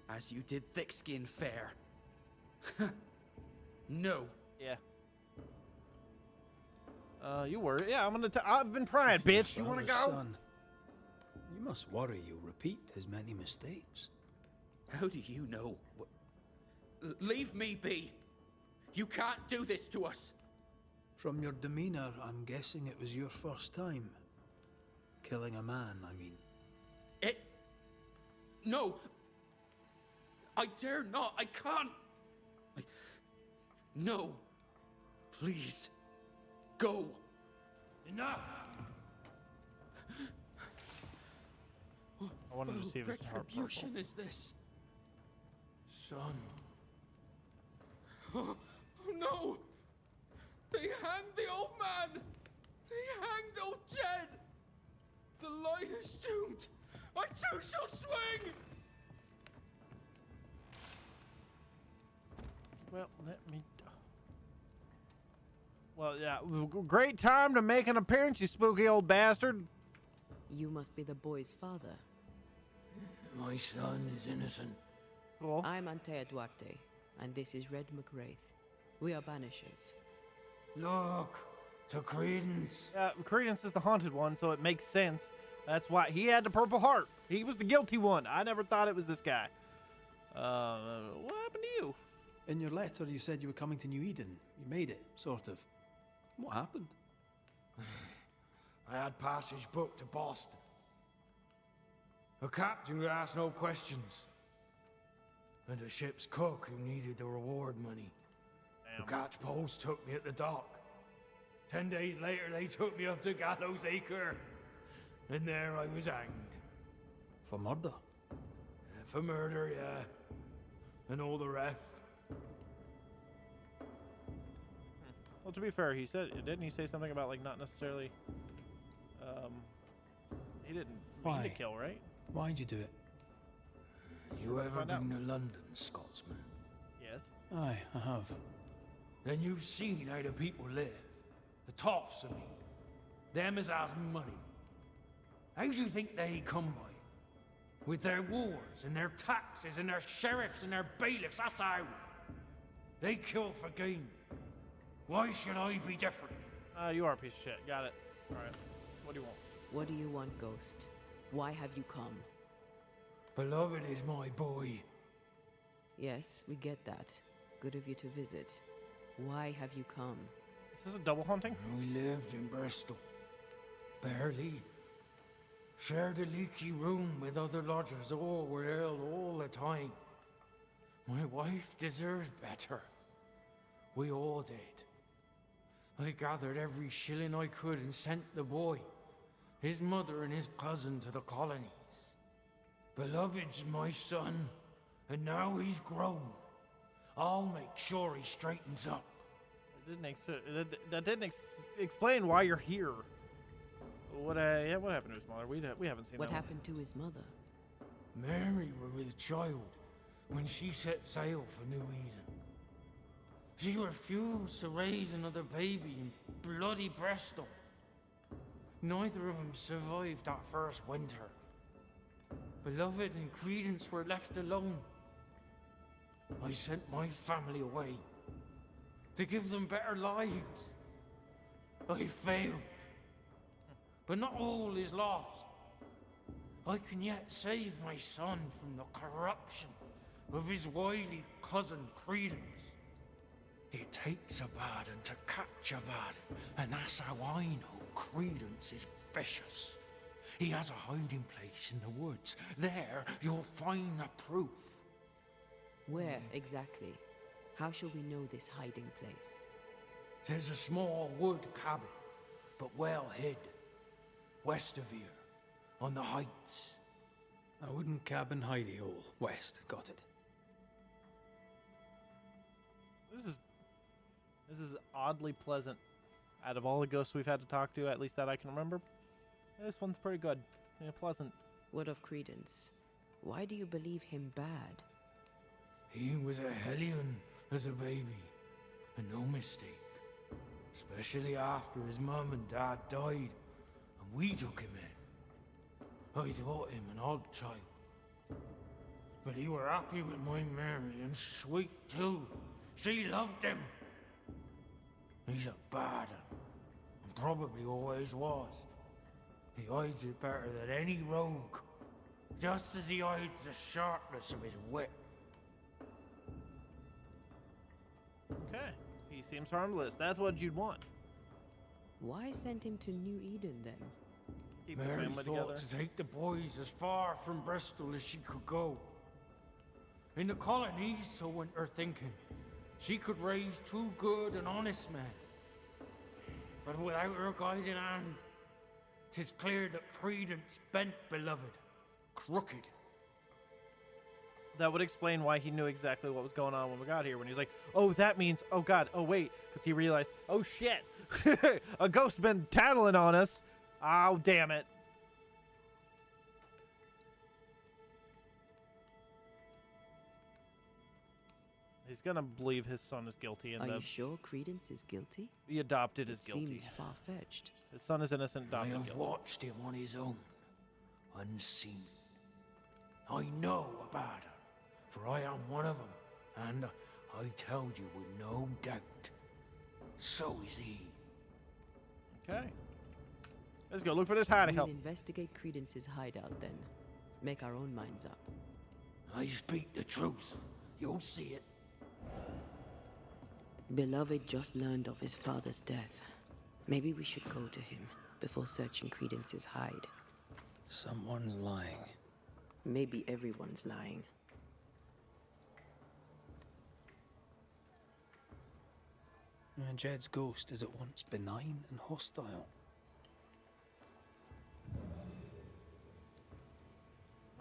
As you did Thickskin fair. No. Yeah. You were. Yeah, I've been trying, bitch. You wanna Father's go? son. You must worry you'll repeat his many mistakes. How do you know? Leave me be. You can't do this to us. From your demeanor, I'm guessing it was your first time. Killing a man, I mean. No. I dare not. I can't. No. Please. Go. Enough! I wanted to see if it's heart purple. Retribution is this? Son. Oh, no! They hanged the old man! They hanged old Jed! The light is doomed! I too shall swing! Well, let me. Well, yeah, great time to make an appearance, you spooky old bastard. You must be the boy's father. My son is innocent. Cool. I'm Antea Duarte, and this is Red McWraith. We are banishers. Look, to Credence. Credence is the haunted one, so it makes sense. That's why he had the Purple Heart. He was the guilty one. I never thought it was this guy. What happened to you? In your letter, you said you were coming to New Eden. You made it, sort of. What happened? I had passage booked to Boston. A captain would ask no questions. And a ship's cook who needed the reward money. Damn. The catch post took me at the dock. 10 days later, they took me up to Gallows Acre. And there I was hanged. For murder? For murder, yeah. And all the rest. Well, to be fair, he said, didn't he say something about like not necessarily? He didn't mean to Why? kill, right? Why'd you do it? You ever find out. been to London, Scotsman? Yes. Aye, I have. Then you've seen how the people live. The toffs, I mean. Them as has money. How do you think they come by? With their wars and their taxes and their sheriffs and their bailiffs, that's how. They kill for gain. Why should I be different? You are a piece of shit. Got it. All right. What do you want? What do you want, Ghost? Why have you come? Beloved is my boy. Yes, we get that. Good of you to visit. Why have you come? Is this a double haunting? We lived in Bristol. Barely. Shared a leaky room with other lodgers. All were ill all the time. My wife deserved better. We all did. I gathered every shilling I could and sent the boy, his mother and his cousin to the colonies. Beloved's my son, and now he's grown. I'll make sure he straightens up. That didn't explain why you're here. What happened to his mother? We haven't seen What that happened to his mother? Mary were with child when she set sail for New Eden. She refused to raise another baby in bloody Bristol. Neither of them survived that first winter. Beloved and Credence were left alone. I sent my family away to give them better lives. I failed. But not all is lost. I can yet save my son from the corruption of his wily cousin Credence. It takes a Baden to catch a Baden, and that's how I know Credence is vicious. He has a hiding place in the woods. There you'll find the proof. Where exactly? How shall we know this hiding place? There's a small wood cabin, but well hid. West of here, on the heights. A wooden cabin hidey hole. West, got it. This is oddly pleasant. Out of all the ghosts we've had to talk to, at least that I can remember, this one's pretty good. Yeah, pleasant. What of Credence? Why do you believe him bad? He was a hellion as a baby, and no mistake. Especially after his mum and dad died, and we took him in. I thought him an odd child. But he were happy with my Mary, and sweet too. She loved him. He's a bad un, and probably always was. He hides it better than any rogue, just as he hides the sharpness of his wit. Okay. He seems harmless. That's what you'd want. Why send him to New Eden then? Keep the Mary family thought together. to take the boys as far from Bristol as she could go. In the colonies, so went her thinking, she could raise 2 good and honest men. But without her guiding hand, 'tis clear that Credence bent beloved, crooked. That would explain why he knew exactly what was going on when we got here. When he's like, "Oh, that means, oh God, oh wait," because he realized, "Oh shit, a ghost been tattling on us." Oh damn it! He's gonna believe his son is guilty, and Are you sure Credence is guilty? the adopted is It guilty. seems far-fetched. His son is innocent. I Adopted have guilty. watched him on his own, unseen. I know about him, for I am one of them, and I tell you with no doubt, so is he. Okay. Let's go look for this hiding We'll help. investigate Credence's hideout then. Make our own minds up. I speak the truth. You'll see it. Beloved just learned of his father's death. Maybe we should go to him before searching Credence's hide. Someone's lying. Maybe everyone's lying. Jed's ghost is at once benign and hostile.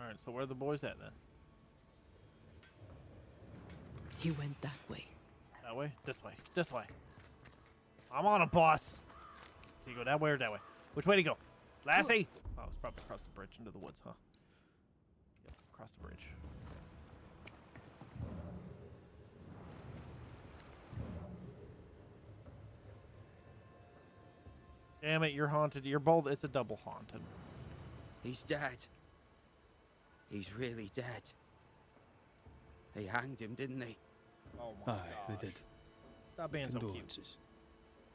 Alright, so where are the boys at then? He went that way. That way? This way. This way. I'm on a boss. So you go that way or that way? Which way to go? Lassie? Oh, it's probably across the bridge into the woods, huh? Yep, across the bridge. Damn it, you're haunted. You're both. It's a double haunted. He's dead. He's really dead. They hanged him, didn't they? Oh my Aye, they gosh. did. Stop being so cute. Condolences.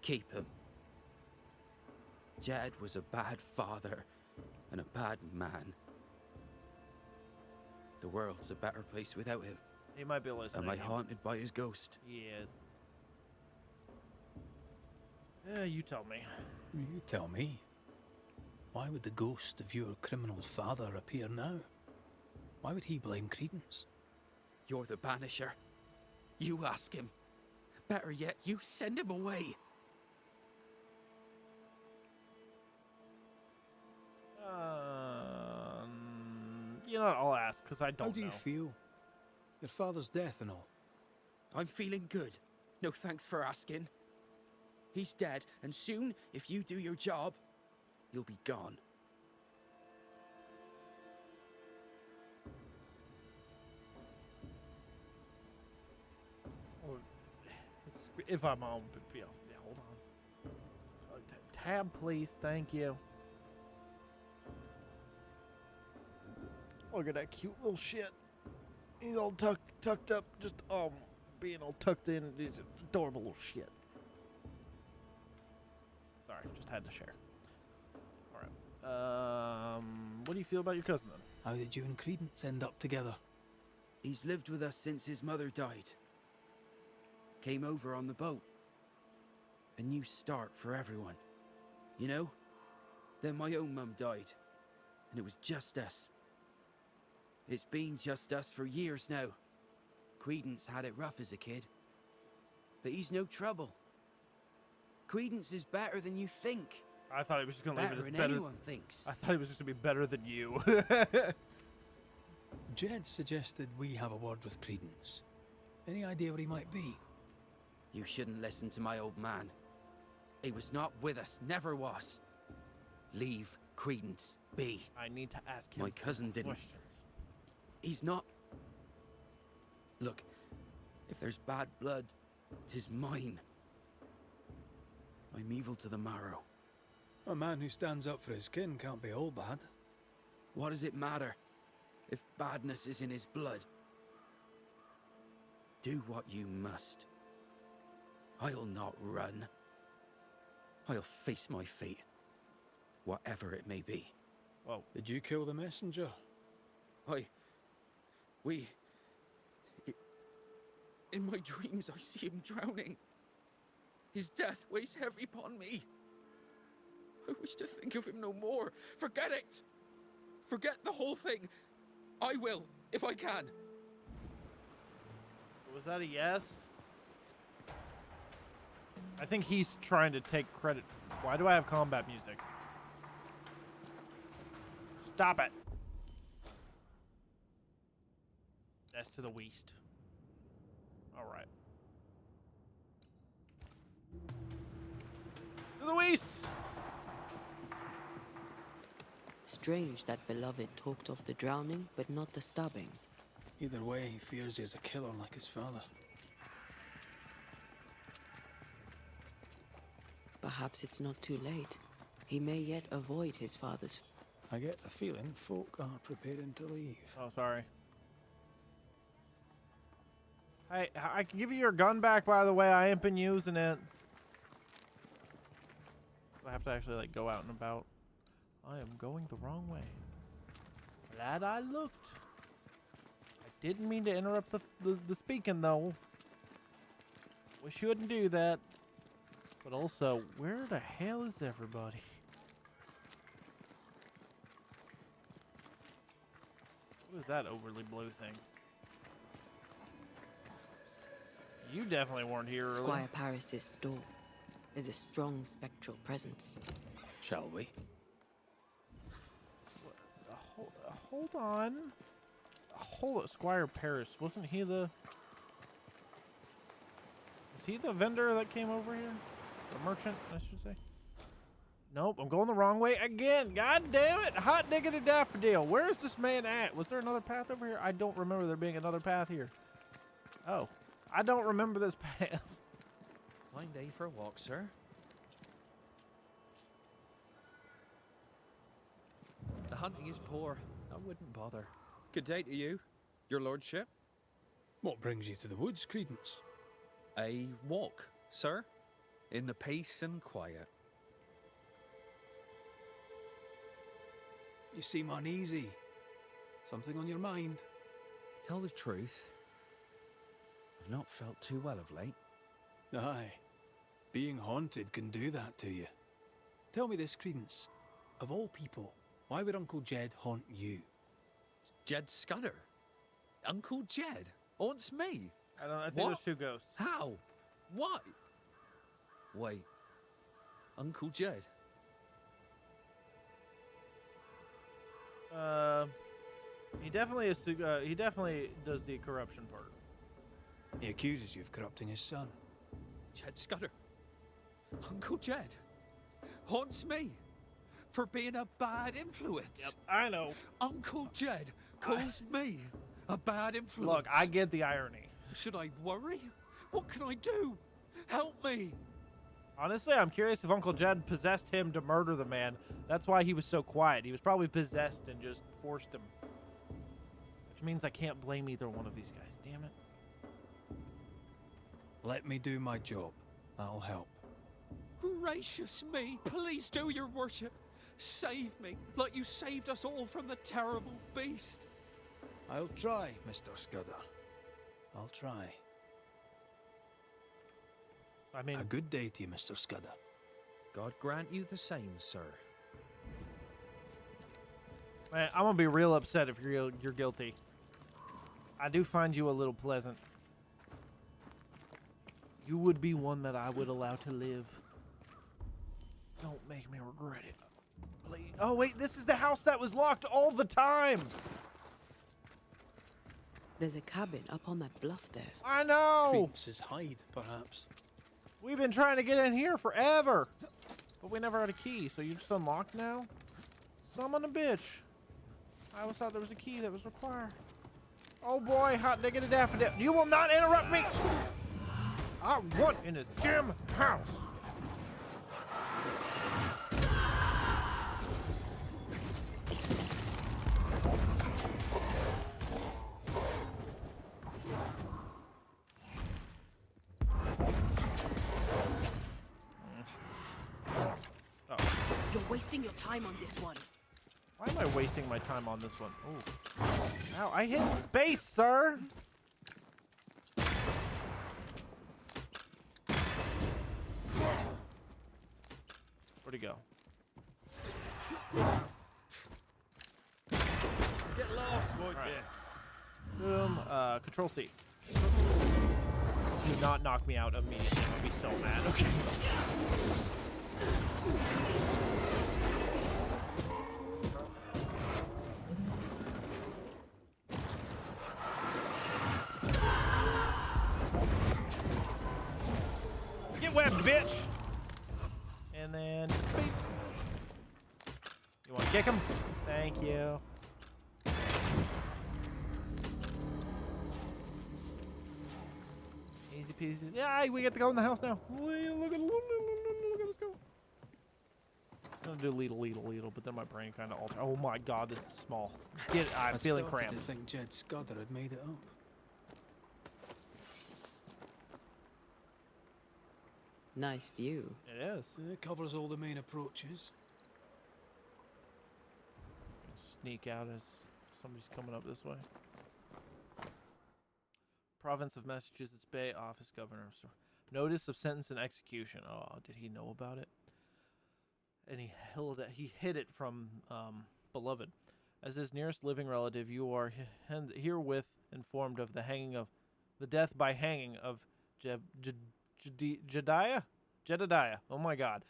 Keep him. Jed was a bad father and a bad man. The world's a better place without him. He might be listening. Am I haunted by his ghost? Yes. Yeah, you tell me. You tell me. Why would the ghost of your criminal father appear now? Why would he blame Credence? You're the banisher. You ask him. Better yet, you send him away. You know what? I'll ask because I don't How do you know. feel? Your father's death and all. I'm feeling good. No thanks for asking. He's dead, and soon, if you do your job, he'll be gone. Well, if I'm on, yeah, hold on. Tab, please. Thank you. Look at that cute little shit. He's all tucked up, just being all tucked in. He's an adorable little shit. Sorry, just had to share. All right. What do you feel about your cousin then? How did you and Credence end up together? He's lived with us since his mother died. Came over on the boat. A new start for everyone. You know? Then my own mum died. And it was just us. It's been just us for years now. Credence had it rough as a kid. But he's no trouble. Credence is better than you think. I thought he was just gonna leave it Better as than better. anyone thinks. I thought he was just gonna be better than you. Jed suggested we have a word with Credence. Any idea where he might be? You shouldn't listen to my old man. He was not with us, never was. Leave Credence be. I need to ask him My cousin didn't. questions. He's not. Look, if there's bad blood, 'tis mine. I'm evil to the marrow. A man who stands up for his kin can't be all bad. What does it matter if badness is in his blood? Do what you must. I'll not run. I'll face my fate, whatever it may be. Whoa. Did you kill the messenger? In my dreams, I see him drowning. His death weighs heavy upon me. I wish to think of him no more. Forget it! Forget the whole thing. I will, if I can. Was that a yes? I think he's trying to take credit. Why do I have combat music? Stop it. That's to the west. All right. To the west. Strange that Beloved talked of the drowning, but not the stabbing. Either way, he fears he's a killer like his father. Perhaps it's not too late. He may yet avoid his father's... I get the feeling folk are preparing to leave. Oh, sorry. Hey, I can give you your gun back, by the way. I ain't been using it. I have to actually, like, go out and about. I am going the wrong way. Glad I looked. I didn't mean to interrupt the speaking, though. Wish you wouldn't do that. But also, where the hell is everybody? What is that overly blue thing? You definitely weren't here earlier. Squire Paris's store. There's a strong spectral presence. Shall we? Hold on. Hold on. Squire Paris. Wasn't he the... Was he the vendor that came over here? The merchant, I should say. Nope, I'm going the wrong way again. God damn it. Hot diggity daffodil. Where is this man at? Was there another path over here? I don't remember there being another path here. Oh. I don't remember this path. Fine day for a walk, sir. The hunting is poor. I wouldn't bother. Good day to you, your lordship. What brings you to the woods, Credence? A walk, sir. In the peace and quiet. You seem uneasy. Something on your mind? Tell the truth, I've not felt too well of late. Aye. Being haunted can do that to you. Tell me this, Credence. Of all people, why would Uncle Jed haunt you? Jed Scudder? Uncle Jed haunts me? I think there's two ghosts. How? Why? Wait. Uncle Jed? He definitely is. He definitely does the corruption part. He accuses you of corrupting his son. Jed Scudder? Uncle Jed haunts me for being a bad influence. Yep, I know. Uncle Jed calls me a bad influence. Look, I get the irony. Should I worry? What can I do? Help me! Honestly, I'm curious if Uncle Jed possessed him to murder the man. That's why he was so quiet. He was probably possessed and just forced him. Which means I can't blame either one of these guys. Damn it. Let me do my job. I'll help. Gracious me, please do, your worship. Save me, like you saved us all from the terrible beast. I'll try, Mr. Scudder. I'll try. I mean, a good day to you, Mr. Scudder. God grant you the same, sir. Man, I'm gonna be real upset if you're guilty. I do find you a little pleasant. You would be one that I would allow to live. Don't make me regret it. Please. Oh wait, this is the house that was locked all the time. There's a cabin up on that bluff there. I know. Credence's hide, perhaps. We've been trying to get in here forever, but we never had a key. So you're just unlocked now? Son of a bitch. I always thought there was a key that was required. Oh boy, hot diggity daffodil. You will not interrupt me. I want in this damn house. wasting your time on this one. Why am I wasting my time on this one? Oh. Ow, I hit space, sir! Where'd he go? Get lost, would you? Boom. Control C. Do not knock me out immediately. I'll be so mad. Okay. Get webbed, bitch! And then, beep. You want to kick him? Thank you. Easy peasy. Yeah, we get to go in the house now. Look at us go. I'm gonna do Leedle, but then my brain kind of altered. Oh my god, this is small. Get it? I'm feeling cramped. I think Jed Scudder had made it up. Nice view. It is. It covers all the main approaches. Sneak out as somebody's coming up this way. Province of Massachusetts Bay, Office Governor. Notice of sentence and execution. Oh, did he know about it? And he hid it from Beloved. As his nearest living relative, you are herewith informed of the death by hanging of Jedediah. Oh my God.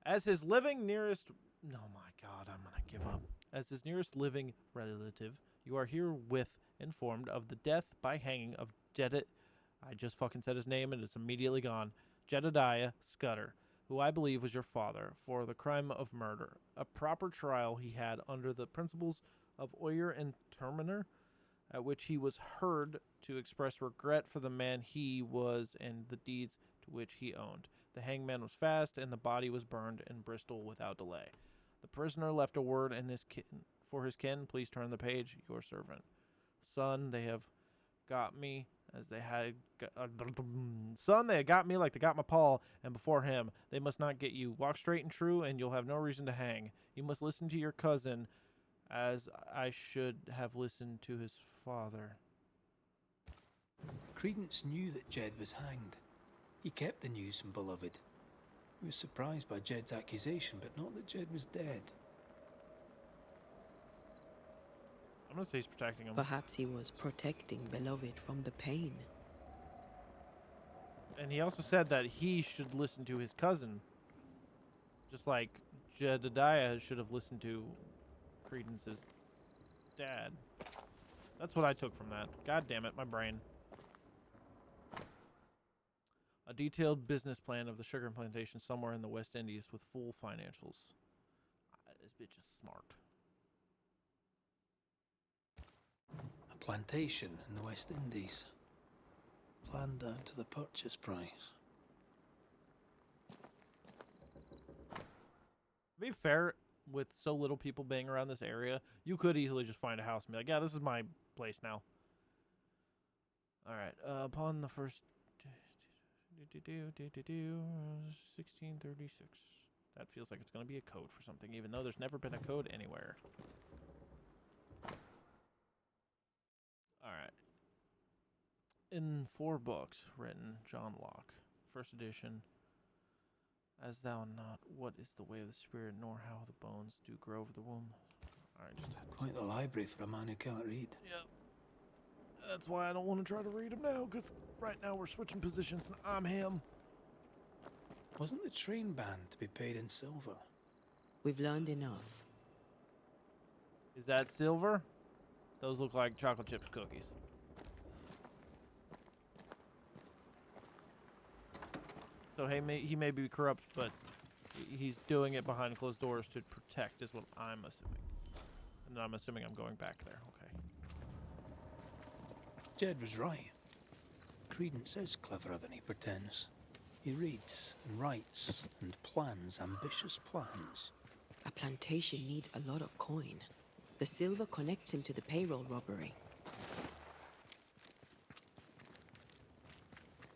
As his living nearest. Oh my God, I'm gonna give up. As his nearest living relative, you are herewith informed of the death by hanging of I just fucking said his name and it's immediately gone. Jedediah Scudder, who I believe was your father, for the crime of murder. A proper trial he had under the principles of Oyer and Terminer, at which he was heard to express regret for the man he was and the deeds to which he owned. The hangman was fast, and the body was burned in Bristol without delay. The prisoner left a word in for his kin. Please turn the page. Your servant. Son, they have got me as they had son, they had got me like they got my Paul, and before him they must not get you. Walk straight and true, and you'll have no reason to hang. You must listen to your cousin, as I should have listened to his father. Credence knew that Jed was hanged. He kept the news from Beloved. He was surprised by Jed's accusation, but not that Jed was dead. I'm gonna say he's protecting him. Perhaps he was protecting Beloved from the pain. And he also said that he should listen to his cousin, just like Jedediah should have listened to Credence's dad. That's what I took from that. God damn it, my brain. A detailed business plan of the sugar plantation somewhere in the West Indies with full financials. This bitch is smart. A plantation in the West Indies. Planned down to the purchase price. To be fair, with so little people being around this area, you could easily just find a house and be like, yeah, this is my place now. Alright, upon the first 1636. That feels like it's going to be a code for something, even though there's never been a code anywhere. Alright. In 4 books, written, John Locke. First edition. As thou not, what is the way of the spirit, nor how the bones do grow over the womb. Alright, just quite the library for a man who can't read. Yep. That's why I don't want to try to read him now, because right now we're switching positions and I'm him. Wasn't the train band to be paid in silver? We've learned enough. Is that silver? Those look like chocolate chip cookies. So he may be corrupt, but he's doing it behind closed doors to protect, is what I'm assuming. And I'm assuming I'm going back there. Okay. Jed was right. Credence is cleverer than he pretends. He reads and writes and plans ambitious plans. A plantation needs a lot of coin. The silver connects him to the payroll robbery.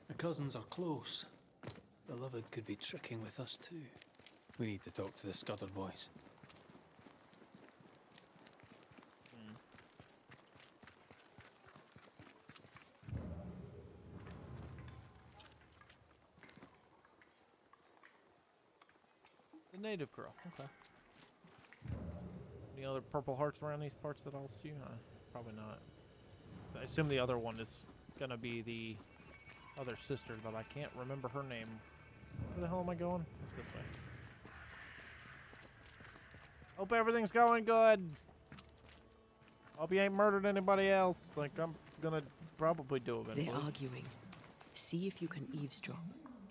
The cousins are close. Beloved could be tricking with us too. We need to talk to the Scudder boys. The native girl. Okay. Any other purple hearts around these parts that I'll see? Probably not. I assume the other one is gonna be the other sister, but I can't remember her name. Where the hell am I going? It's this way. Hope everything's going good. Hope you ain't murdered anybody else. Like I'm gonna probably do eventually. They're arguing. See if you can eavesdrop.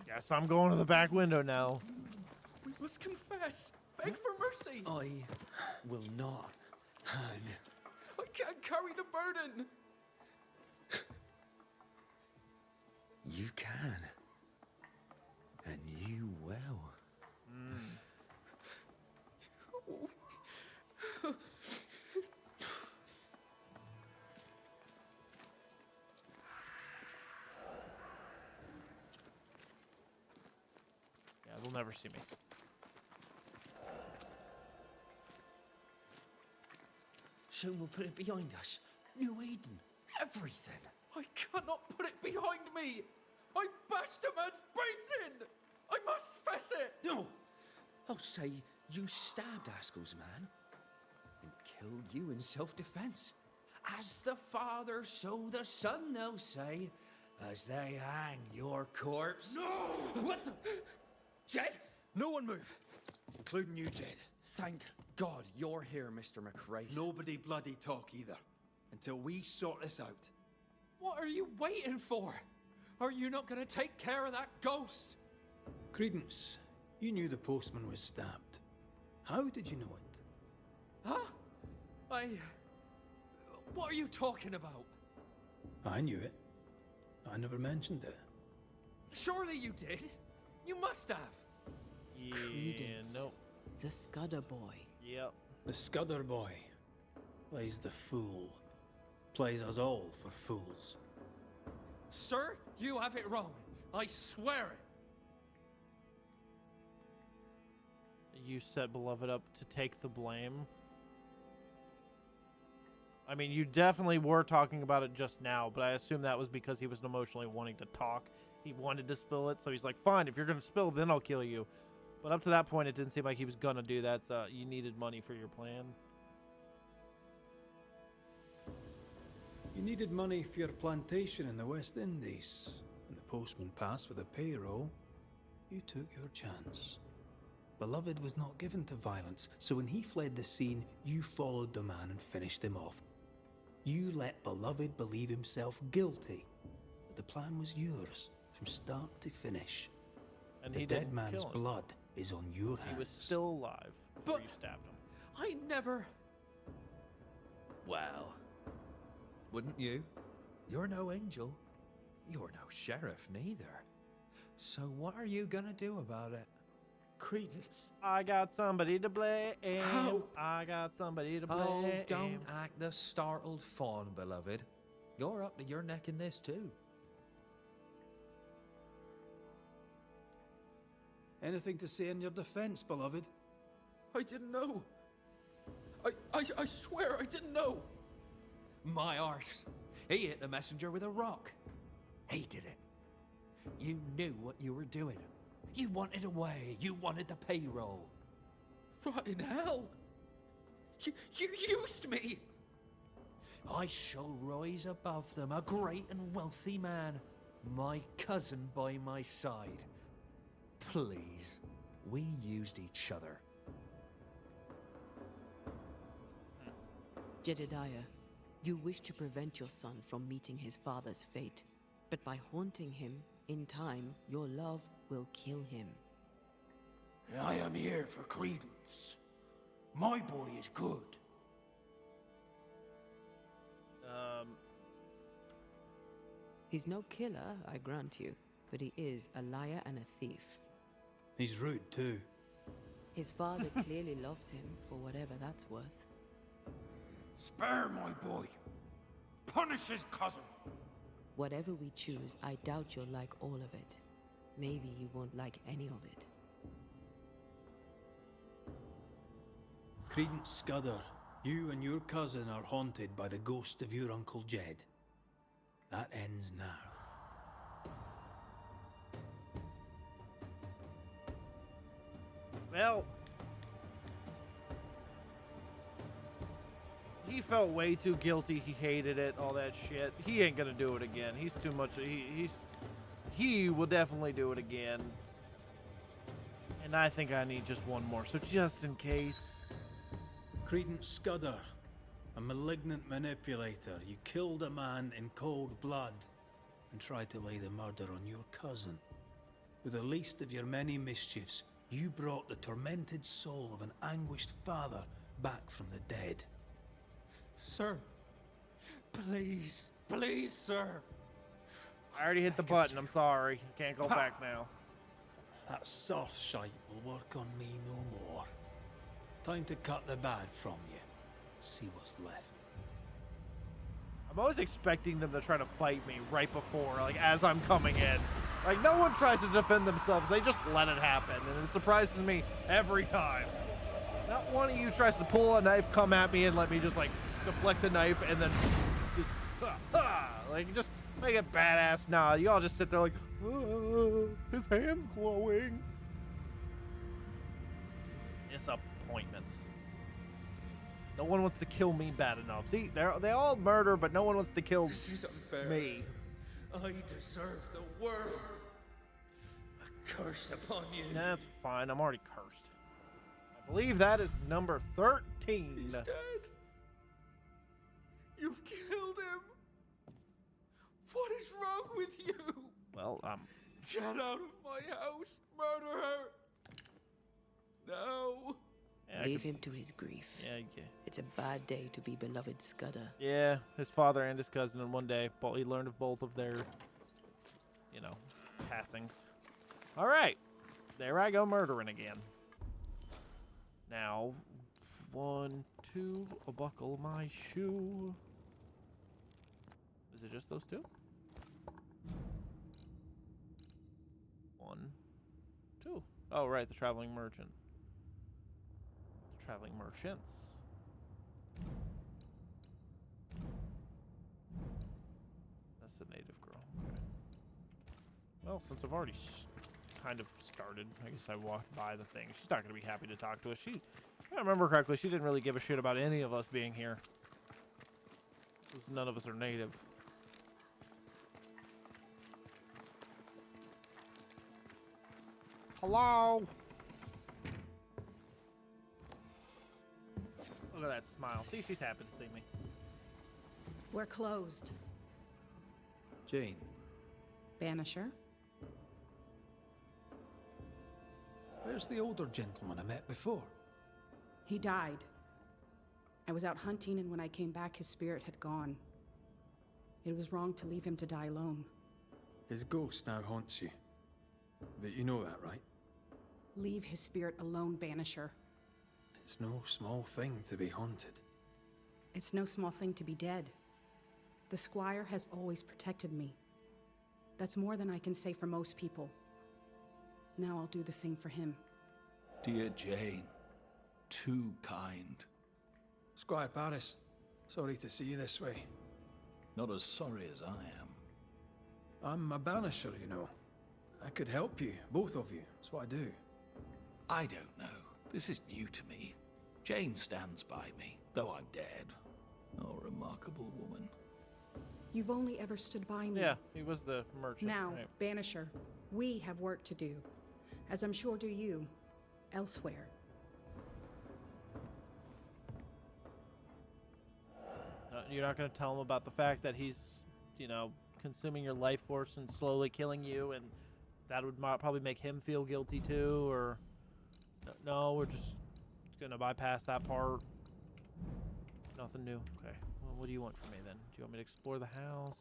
Guess I'm going to the back window now. We must confess. Beg for mercy. I will not hang. I can't carry the burden. You can. And you will. Yeah, they'll never see me. Soon we'll put it behind us. New Eden. Everything. I cannot put it behind me. I bashed a man's brains in. I must face it. No. I'll say you stabbed Askell's man and killed you in self-defense. As the Father, so the Son, they'll say, as they hang your corpse. No! What the? Jed? No one move. Including you, Jed. Thank God you're here, Mr. McRae. Nobody bloody talk either, until we sort this out. What are you waiting for? Are you not going to take care of that ghost? Credence, you knew the postman was stabbed. How did you know it? Huh? What are you talking about? I knew it. I never mentioned it. Surely you did. You must have. Yeah, Credence. nope. The Scudder boy. Yep. The Scudder boy plays the fool. Plays us all for fools. Sir, you have it wrong. I swear it. You set Beloved up to take the blame. I mean, you definitely were talking about it just now, but I assume that was because he was emotionally wanting to talk. He wanted to spill it, so he's like, fine, if you're going to spill, then I'll kill you. But up to that point, it didn't seem like he was going to do that, so you needed money for your plan. You needed money for your plantation in the West Indies. When the postman passed with a payroll, you took your chance. Beloved was not given to violence, so when he fled the scene, you followed the man and finished him off. You let Beloved believe himself guilty, but the plan was yours from start to finish. And the he dead didn't man's kill him. blood is on your hands. He was still alive before you stabbed him. I never... Well, wouldn't you? You're no angel. You're no sheriff neither. So what are you gonna do about it? Credence. I got somebody to blame. How? I got somebody to blame. Oh, don't act the startled fawn, beloved. You're up to your neck in this too. Anything to say in your defense, Beloved? I didn't know. I swear I didn't know. My arse. He hit the messenger with a rock. He did it. You knew what you were doing. You wanted away. You wanted the payroll. Right in hell. You used me. I shall rise above them, a great and wealthy man. My cousin by my side. Please, we used each other. Jedediah, you wish to prevent your son from meeting his father's fate, but by haunting him, in time, your love will kill him. I am here for Credence. My boy is good. He's no killer, I grant you, but he is a liar and a thief. He's rude, too. His father clearly loves him for whatever that's worth. Spare my boy. Punish his cousin. Whatever we choose, I doubt you'll like all of it. Maybe you won't like any of it. Credence Scudder, you and your cousin are haunted by the ghost of your Uncle Jed. That ends now. Well, he felt way too guilty. He hated it, all that shit. He ain't gonna do it again. He's too much. He will definitely do it again. And I think I need just one more. So just in case. Credence Scudder, a malignant manipulator. You killed a man in cold blood and tried to lay the murder on your cousin. With the least of your many mischiefs, you brought the tormented soul of an anguished father back from the dead. Sir, please, please, sir. I already hit the button. I'm sorry. Can't go back now. That soft shite will work on me no more. Time to cut the bad from you. See what's left. I'm always expecting them to try to fight me right before, like as I'm coming in. Like no one tries to defend themselves. They just let it happen, and it surprises me every time. Not one of you tries to pull a knife, come at me, and let me just like deflect the knife, and then just like just make it badass. Nah, you all just sit there like, his hand's glowing. Disappointments. No one wants to kill me bad enough. See, they all murder, but no one wants to kill This is unfair. me. I deserve the world. A curse upon you. That's fine. I'm already cursed. I believe that is number 13. He's dead. You've killed him. What is wrong with you? Well, Get out of my house. Murder her. No. Yeah, Leave him to his grief. Yeah. It's a bad day to be beloved Scudder. Yeah, his father and his cousin in one day. He learned of both of their, passings. All right. There I go murdering again. Now, 1, 2, buckle my shoe. Is it just those two? 1, 2. Oh, right, the traveling merchant. Traveling merchants. That's the native girl. Okay. Well, since I've already kind of started, I guess I walked by the thing. She's not going to be happy to talk to us. If I remember correctly, she didn't really give a shit about any of us being here. Because none of us are native. Hello? Look at that smile. See, she's happy to see me. We're closed. Jane. Banisher? Where's the older gentleman I met before? He died. I was out hunting, and when I came back, his spirit had gone. It was wrong to leave him to die alone. His ghost now haunts you. But you know that, right? Leave his spirit alone, Banisher. It's no small thing to be haunted. It's no small thing to be dead. The Squire has always protected me. That's more than I can say for most people. Now I'll do the same for him. Dear Jane, too kind. Squire Paris, sorry to see you this way. Not as sorry as I am. I'm a banisher, you know. I could help you, both of you. That's what I do. I don't know. This is new to me. Jane stands by me, though I'm dead. Oh, remarkable woman. You've only ever stood by me. Yeah, he was the merchant. Now, right. Banisher, we have work to do. As I'm sure do you, elsewhere. You're not going to tell him about the fact that he's, consuming your life force and slowly killing you, and that would probably make him feel guilty too, or... No, we're just going to bypass that part. Nothing new. Okay. Well, what do you want from me then? Do you want me to explore the house?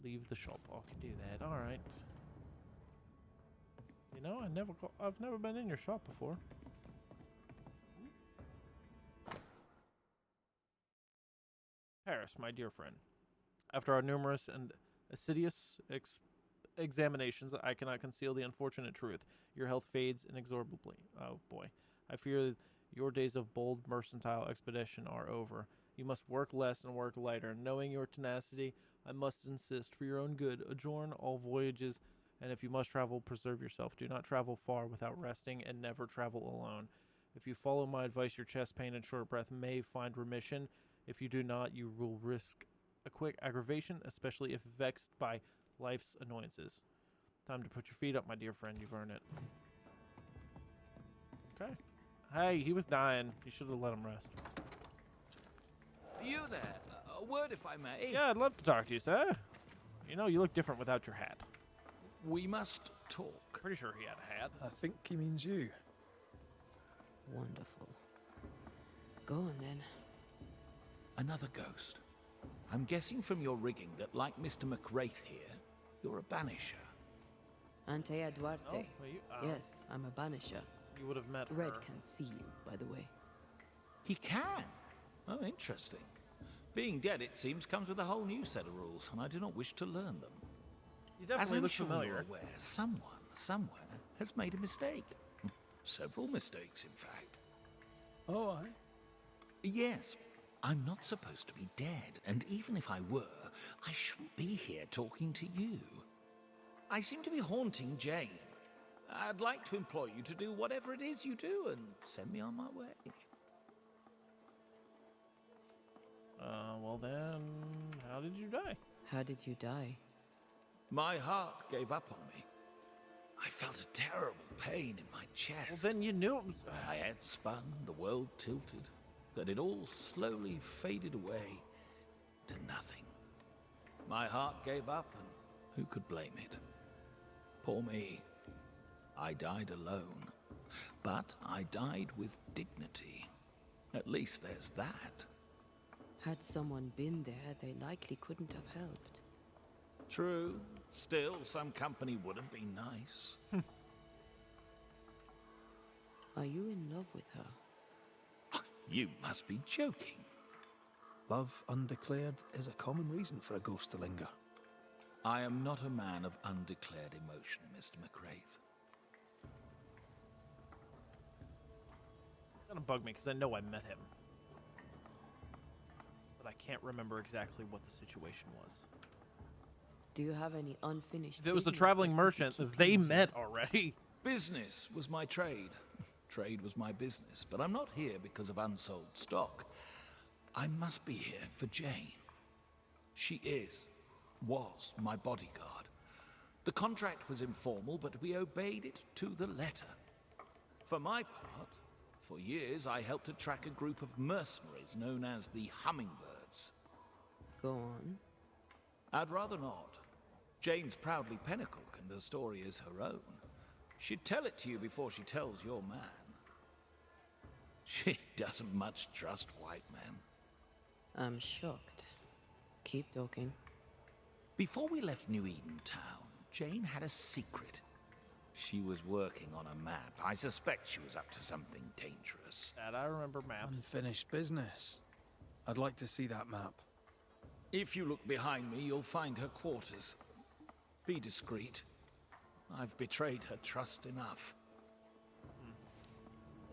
Leave the shop. Oh, I can do that. All right. I've never been in your shop before. Paris, my dear friend. After our numerous and assiduous examinations, I cannot conceal the unfortunate truth. Your health fades inexorably. Oh boy. I fear Your days of bold mercantile expedition are over. You must work less and work lighter. Knowing your tenacity, I must insist, for your own good, adjourn all voyages, and if you must travel, preserve yourself. Do not travel far without resting, and never travel alone. If you follow my advice, your chest pain and short breath may find remission. If you do not, you will risk a quick aggravation, especially if vexed by life's annoyances. Time to put your feet up, my dear friend. You've earned it. Okay. Hey, he was dying. You should have let him rest. You there? A word, if I may. Yeah, I'd love to talk to you, sir. You know, you look different without your hat. We must talk. Pretty sure he had a hat. I think he means you. Wonderful. Go on, then. Another ghost. I'm guessing from your rigging that, like Mr. McWraith here, you're a banisher. Antea Duarte. Oh, well, you, Yes, I'm a banisher. You would have met Red her. can see you, by the way. He can? Oh, interesting. Being dead, it seems, comes with a whole new set of rules, and I do not wish to learn them. You As definitely I'm look sure familiar. you're aware, someone, somewhere, has made a mistake. Several mistakes, in fact. Oh, aye? Yes, I'm not supposed to be dead, and even if I were, I shouldn't be here talking to you. I seem to be haunting Jane. I'd like to implore you to do whatever it is you do and send me on my way. Well then, how did you die? How did you die? My heart gave up on me. I felt a terrible pain in my chest. Well then you knew it was... My head spun, the world tilted, then it all slowly faded away to nothing. My heart gave up, and who could blame it? Poor me. I died alone, but I died with dignity. At least there's that. Had someone been there, they likely couldn't have helped. True. Still, some company would have been nice. Are you in love with her? You must be joking. Love undeclared is a common reason for a ghost to linger. I am not a man of undeclared emotion, Mr. McWraith. It's gonna bug me because I know I met him. But I can't remember exactly what the situation was. Do you have any unfinished If it was the business traveling that you could merchant, keep they from me? met already. Business was my trade. Trade was my business, but I'm not here because of unsold stock. I must be here for Jane. She was my bodyguard. The contract was informal, but we obeyed it to the letter. For my part, for years I helped to track a group of mercenaries known as the Hummingbirds. Go on. I'd rather not. Jane's proudly Pinnacle, and her story is her own. She'd tell it to you before she tells your man. She doesn't much trust white men. I'm shocked. Keep talking. Before we left New Eden Town, Jane had a secret. She was working on a map. I suspect she was up to something dangerous. Dad, I remember maps. Unfinished business. I'd like to see that map. If you look behind me, you'll find her quarters. Be discreet. I've betrayed her trust enough.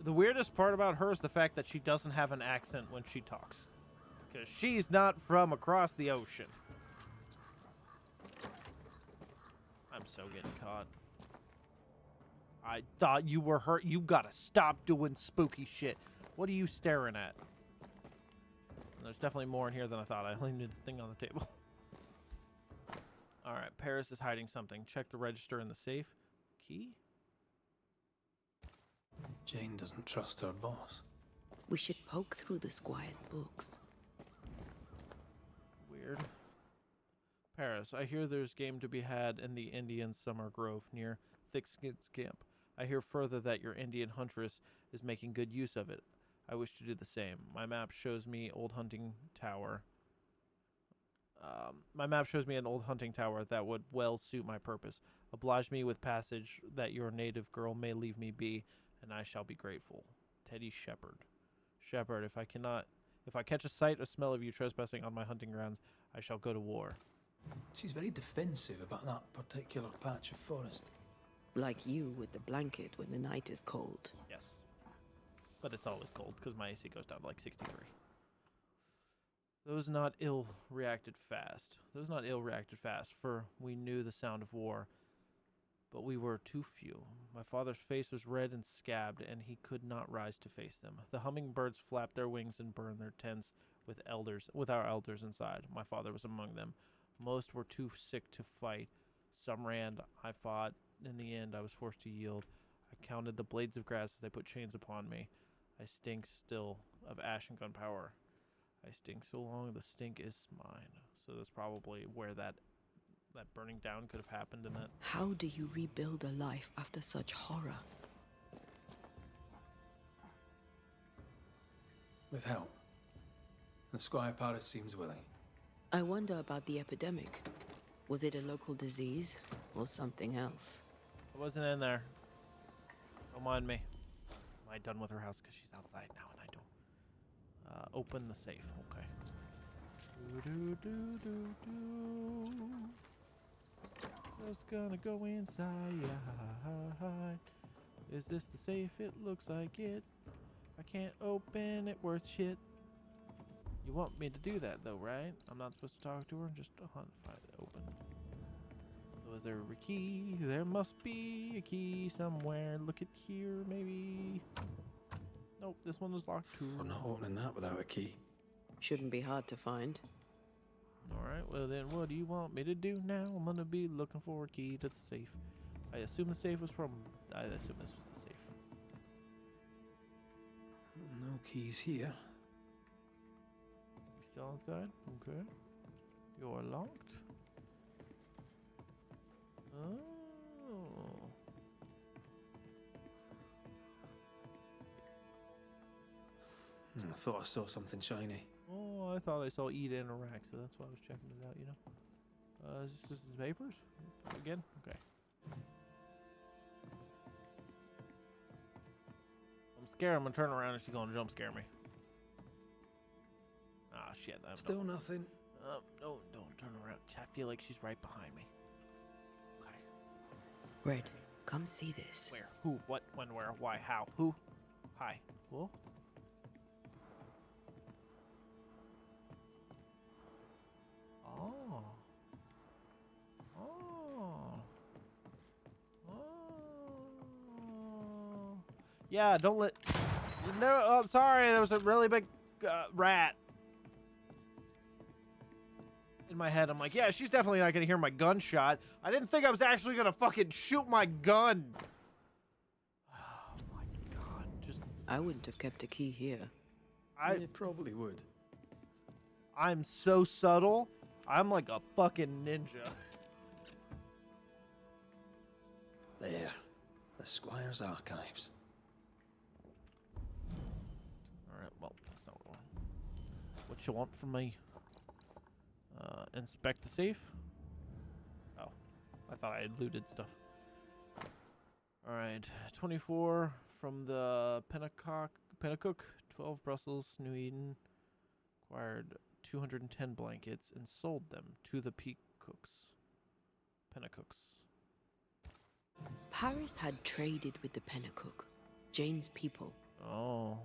The weirdest part about her is the fact that she doesn't have an accent when she talks. Because she's not from across the ocean. I'm so getting caught. I thought you were hurt. You gotta stop doing spooky shit. What are you staring at? There's definitely more in here than I thought. I only need the thing on the table. Alright, Paris is hiding something. Check the register in the safe. Key? Jane doesn't trust her boss. We should poke through the squire's books. Weird. Paris, I hear there's game to be had in the Indian Summer Grove near Thickskin's camp. I hear further that your Indian huntress is making good use of it. I wish to do the same. My map shows me old hunting tower. An old hunting tower that would well suit my purpose. Oblige me with passage that your native girl may leave me be, and I shall be grateful. Teddy Shepherd. Shepherd, if I catch a sight or smell of you trespassing on my hunting grounds, I shall go to war. She's very defensive about that particular patch of forest. Like you with the blanket when the night is cold. Yes. But it's always cold because my AC goes down to like 63. Those not ill reacted fast. Those not ill reacted fast, for we knew the sound of war. But we were too few. My father's face was red and scabbed, and he could not rise to face them. The hummingbirds flapped their wings and burned their tents with our elders inside. My father was among them. Most were too sick to fight. Some ran. I fought. In the end, I was forced to yield. I counted the blades of grass as they put chains upon me. I stink still of ash and gunpowder. I stink so long, the stink is mine. So that's probably where that burning down could have happened in that. How do you rebuild a life after such horror? With help. And Squire Paris seems willing. I wonder about the epidemic. Was it a local disease or something else? I wasn't in there. Don't mind me. Am I done with her house? Because she's outside now and I don't. Open the safe. Okay. Just gonna go inside. Is this the safe? It looks like it. I can't open it worth shit. You want me to do that though, right? I'm not supposed to talk to her, just find it open. So is there a key? There must be a key somewhere. Look at here, maybe. Nope, this one was locked too. I'm not opening that without a key. Shouldn't be hard to find. Alright, well then what do you want me to do now? I'm gonna be looking for a key to the safe. I assume the safe was from... I assume this was the safe. No keys here. You still outside? Okay. You're locked? Oh. I thought I saw something shiny. Oh, I thought I saw Eda in a rack, so that's why I was checking it out, you know? Is this the papers? Again? Okay. I'm scared. I'm gonna turn around and she's gonna jump scare me. Ah, shit. Still nothing. Don't turn around. I feel like she's right behind me. Okay. Red, come see this. Where? Who? What? When? Where? Why? How? Who? Hi. Whoa. Oh. Oh. Oh. Yeah, don't let... No, oh, sorry, there was a really big rat. In my head, I'm like, yeah, she's definitely not gonna hear my gunshot. I didn't think I was actually gonna fucking shoot my gun. Oh my god, just... I wouldn't have kept a key here. You probably would. I'm so subtle. I'm like a fucking ninja. There. The Squire's archives. Alright, well, that's not what I want. What you want from me? Inspect the safe? Oh. I thought I had looted stuff. Alright. 24 from the Pennacook, 12 Brussels, New Eden. Acquired 210 blankets and sold them to the Pennacooks. Paris had traded with the Pennacook, Jane's people. Oh.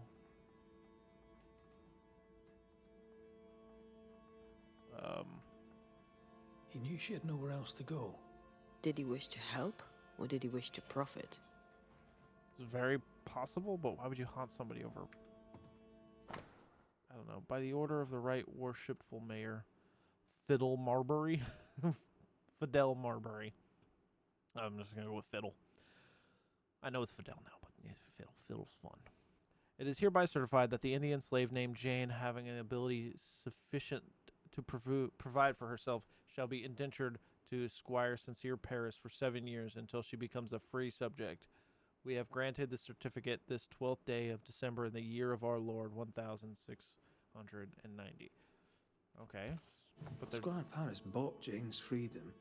He knew she had nowhere else to go. Did he wish to help, or did he wish to profit? It's very possible, but why would you haunt somebody over... I don't know. By the order of the right worshipful mayor, Fiddle Marbury. Fidel Marbury. I'm just going to go with Fiddle. I know it's Fidel now, but it's Fiddle. Fiddle's fun. It is hereby certified that the Indian slave named Jane, having an ability sufficient to provide for herself, shall be indentured to Squire Sincere Paris for 7 years until she becomes a free subject. We have granted the certificate this 12th day of December in the year of our Lord, 1690. Okay. But Squire Paris bought Jane's freedom,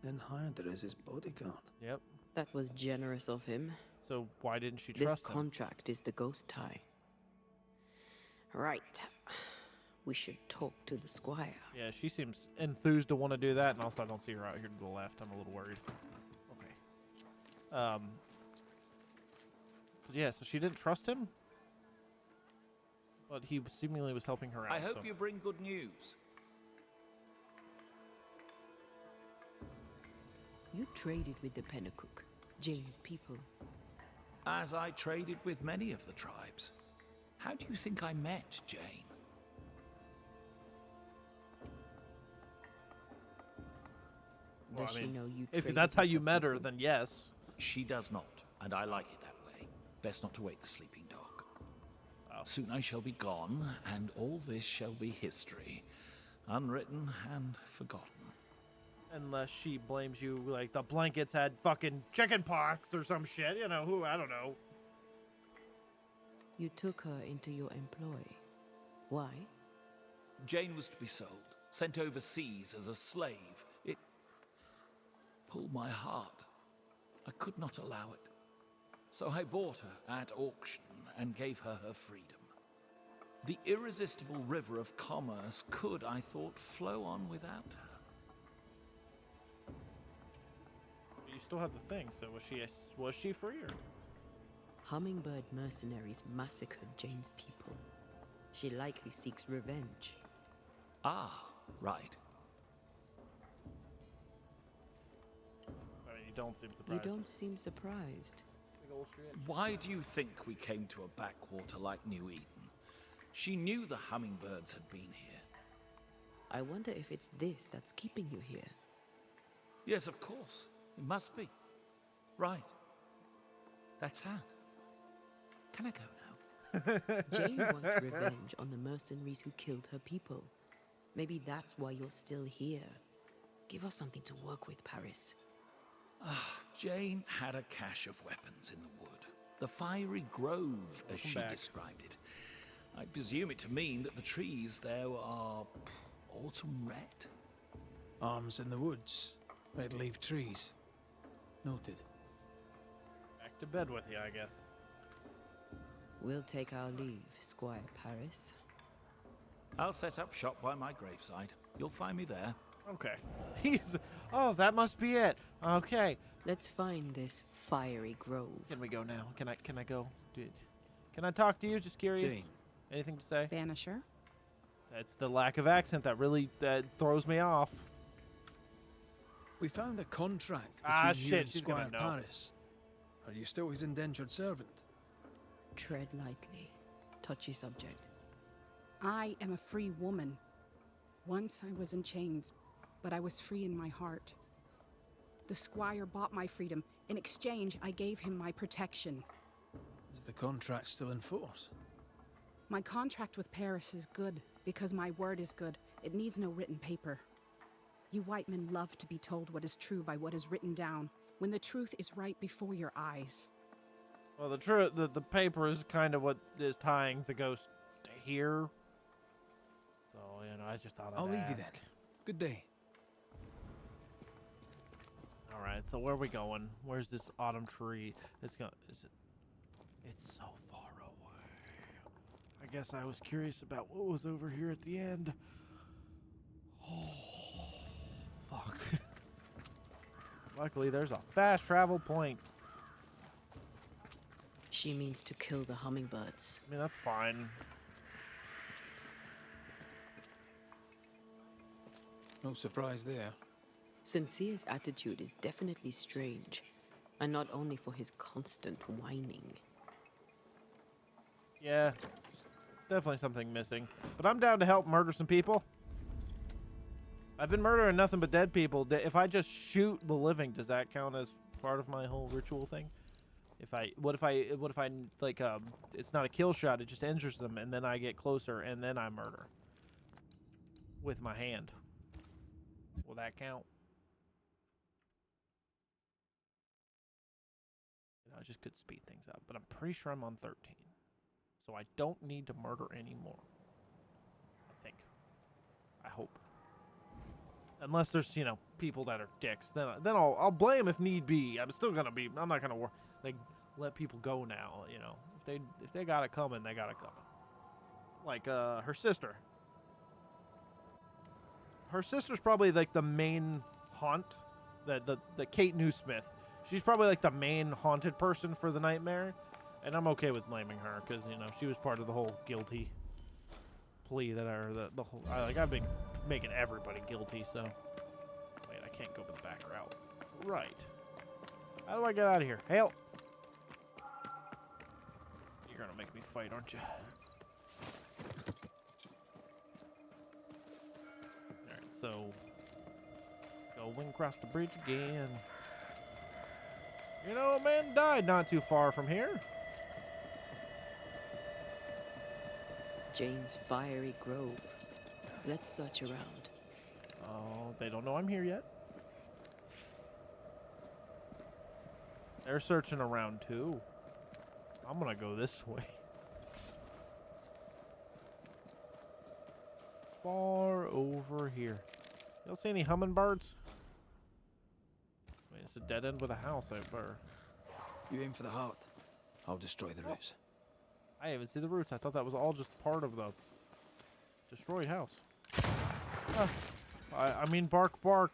then hired her as his bodyguard. Yep. That was generous of him. So why didn't she This trust him? contract is the ghost tie. Right. We should talk to the Squire. Yeah, she seems enthused to want to do that, and also I don't see her out here to the left. I'm a little worried. Okay. Yeah, so she didn't trust him? But he seemingly was helping her out. I hope so. you bring good news. You traded with the Pennacook, Jane's people. As I traded with many of the tribes. How do you think I met Jane? Well, Does I mean, she know you if traded that's how with you her met her, people? then yes. She does not, and I like it that way. Best not to wake the sleeping dog. Soon I shall be gone, and all this shall be history. Unwritten and forgotten. Unless she blames you, like the blankets had fucking chicken pox or some shit. You know, who, I don't know. You took her into your employ. Why? Jane was to be sold, sent overseas as a slave. It pulled my heart. I could not allow it. So I bought her at auction and gave her her freedom. The irresistible river of commerce could, I thought, flow on without her. You still have the thing, so was she free or? Hummingbird mercenaries massacred Jane's people. She likely seeks revenge. Ah, right. I mean, you don't seem surprised. You don't seem surprised. Why do you think we came to a backwater like New Eden? She knew the hummingbirds had been here. I wonder if it's this that's keeping you here. Yes, of course. It must be. Right. That's sad. Can I go now? Jane wants revenge on the mercenaries who killed her people. Maybe that's why you're still here. Give us something to work with, Paris. Jane had a cache of weapons in the wood. The fiery grove, as she described it. I presume it to mean that the trees there are autumn red. Arms in the woods. Red leaf trees. Noted. Back to bed with you, I guess. We'll take our leave, Squire Paris. I'll set up shop by my graveside. You'll find me there. Okay. Oh, that must be it. Okay. Let's find this fiery grove. Can we go now? Can I go? Dude. Can I talk to you? Just curious. Jane. Anything to say? Banisher? That's the lack of accent that really throws me off. We found a contract between Ah, you shit, and she's Squire gonna know. Paris. Are you still his indentured servant? Tread lightly. Touchy subject. I am a free woman. Once I was in chains, but I was free in my heart. The squire bought my freedom. In exchange, I gave him my protection. Is the contract still in force? My contract with Paris is good, because my word is good. It needs no written paper. You white men love to be told what is true by what is written down, when the truth is right before your eyes. Well, the paper is kind of what is tying the ghost here. So, I just thought I'd I'll leave you ask. then. Good day. All right, so where are we going? Where's this autumn tree? It's so far away. I guess I was curious about what was over here at the end. Oh, fuck. Luckily, there's a fast travel point. She means to kill the hummingbirds. I mean, that's fine. No surprise there. Sincere's attitude is definitely strange, and not only for his constant whining. Yeah, definitely something missing. But I'm down to help murder some people. I've been murdering nothing but dead people. If I just shoot the living, does that count as part of my whole ritual thing? What if I like it's not a kill shot, it just injures them, and then I get closer and then I murder with my hand. Will that count? I just could speed things up, but I'm pretty sure I'm on 13. So I don't need to murder anymore. I think. I hope. Unless there's, people that are dicks, then I'll blame if need be. I'm not gonna let people go now, If they got it coming, they got it coming. Like her sister. Her sister's probably like the main haunt, the Kate Newsmith. She's probably like the main haunted person for the nightmare, and I'm okay with blaming her because she was part of the whole guilty plea that the whole I've been making everybody guilty. So wait, I can't go the back route. Right. How do I get out of here? Help! You're gonna make me fight, aren't you? Alright, so going across the bridge again. You know, a man died not too far from here. Jane's Fiery Grove. Let's search around. Oh, they don't know I'm here yet. They're searching around too. I'm gonna go this way. Far over here. You don't see any hummingbirds? Wait, it's a dead end with a house out there. You aim for the heart. I'll destroy the roots. I haven't seen the roots. I thought that was all just part of the destroyed house. I mean, bark, bark.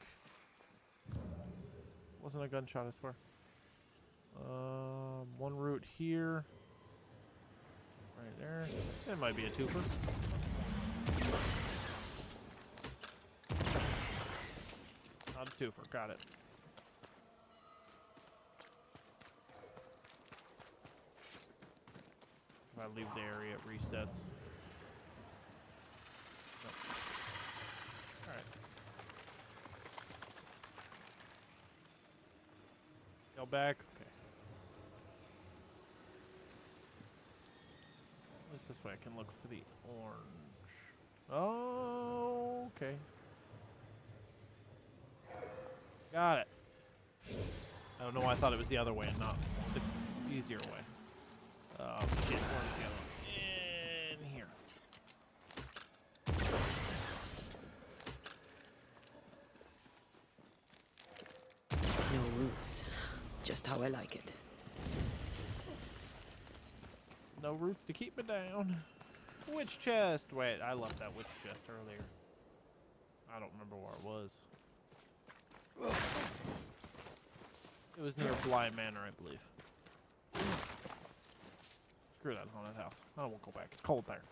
Wasn't a gunshot, I swear. One root here. Right there. That might be a twofer. Not a twofer. Got it. If I leave the area, it resets. No. Alright. Go back. Okay. What's this way? I can look for the orange. Oh, okay. Got it. I don't know why I thought it was the other way and not the easier way. Shit, where's the other one? In here. No roots. Just how I like it. No roots to keep me down. Witch chest. Wait, I left that witch chest earlier. I don't remember where it was. It was near Bly Manor, I believe. Screw that haunted house. I won't go back. It's cold there.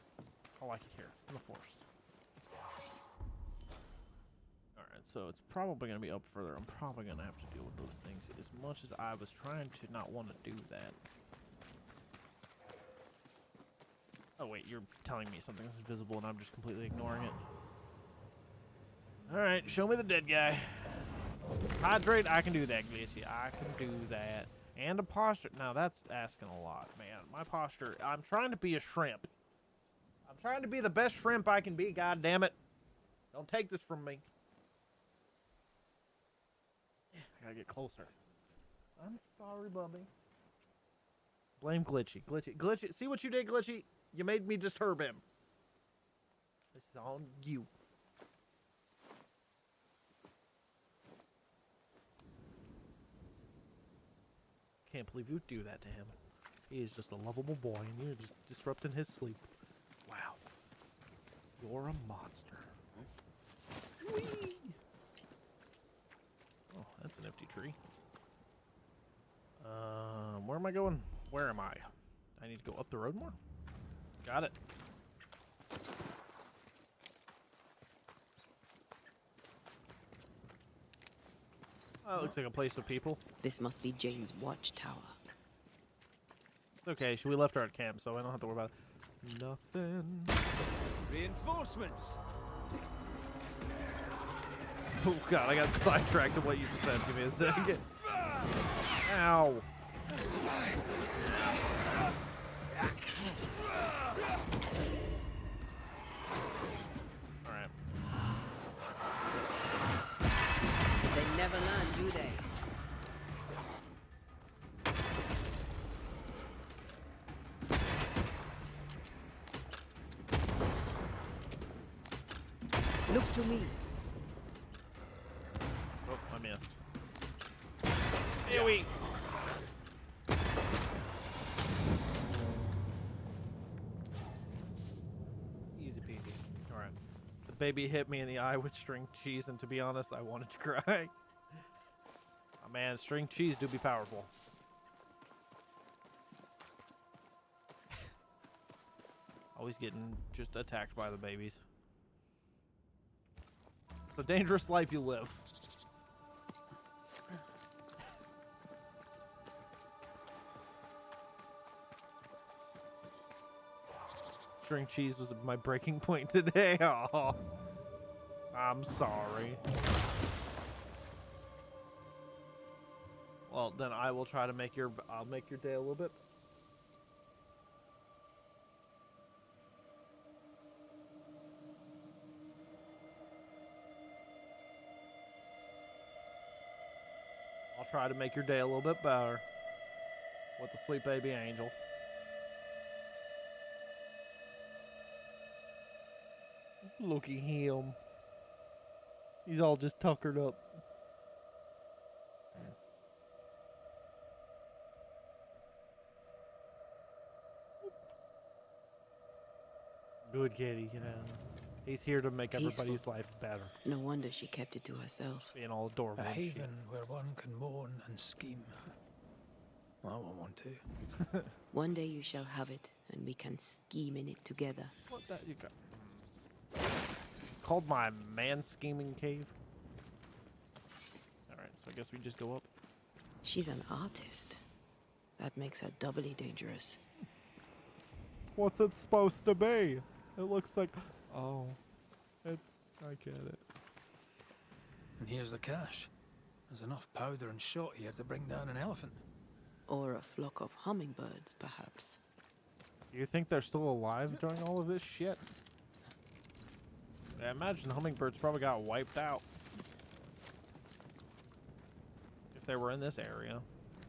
I like it here in the forest. Alright, so it's probably going to be up further. I'm probably going to have to deal with those things as much as I was trying to not want to do that. Oh wait, you're telling me something's invisible and I'm just completely ignoring it. Alright, show me the dead guy. Hydrate, I can do that, Glitchy. I can do that. And a posture. Now that's asking a lot, man. My posture, I'm trying to be a shrimp. I'm trying to be the best shrimp I can be, god damn it. Don't take this from me. I gotta get closer. I'm sorry, Bubby. Blame Glitchy. Glitchy. See what you did, Glitchy? You made me disturb him. This is on you. Can't believe you would do that to him. He is just a lovable boy, and you're just disrupting his sleep. Wow. You're a monster. Whee! Oh, that's an empty tree. Where am I going? Where am I? I need to go up the road more? Got it. Oh, that looks like a place of people. This must be Jane's watchtower. It's okay, we left her at camp, so I don't have to worry about it. Nothing. Reinforcements! Oh god, I got sidetracked to what you just said. Give me a second. Ow. Alright. They never learn, do they? Look to me. Oh, I missed. Here we. Easy peasy. All right. The baby hit me in the eye with string cheese, and to be honest, I wanted to cry. Oh, man, string cheese do be powerful. Always getting just attacked by the babies. It's a dangerous life you live. String cheese was my breaking point today. Oh, I'm sorry. Well, then I will try to make I'll make your day a little bit. I'll try to make your day a little bit better with the sweet baby angel. Look at him. He's all just tuckered up. Good kitty, you know. He's here to make everybody's life better. No wonder she kept it to herself. Being all adorable. A haven where one can moan and scheme. Well, I won't want to. One day you shall have it, and we can scheme in it together. What that you got? It's called my man-scheming cave. Alright, so I guess we just go up. She's an artist. That makes her doubly dangerous. What's it supposed to be? It looks like... Oh. I get it. And here's the cash. There's enough powder and shot here to bring down an elephant. Or a flock of hummingbirds, perhaps. You think they're still alive during all of this shit? I imagine the hummingbirds probably got wiped out. If they were in this area.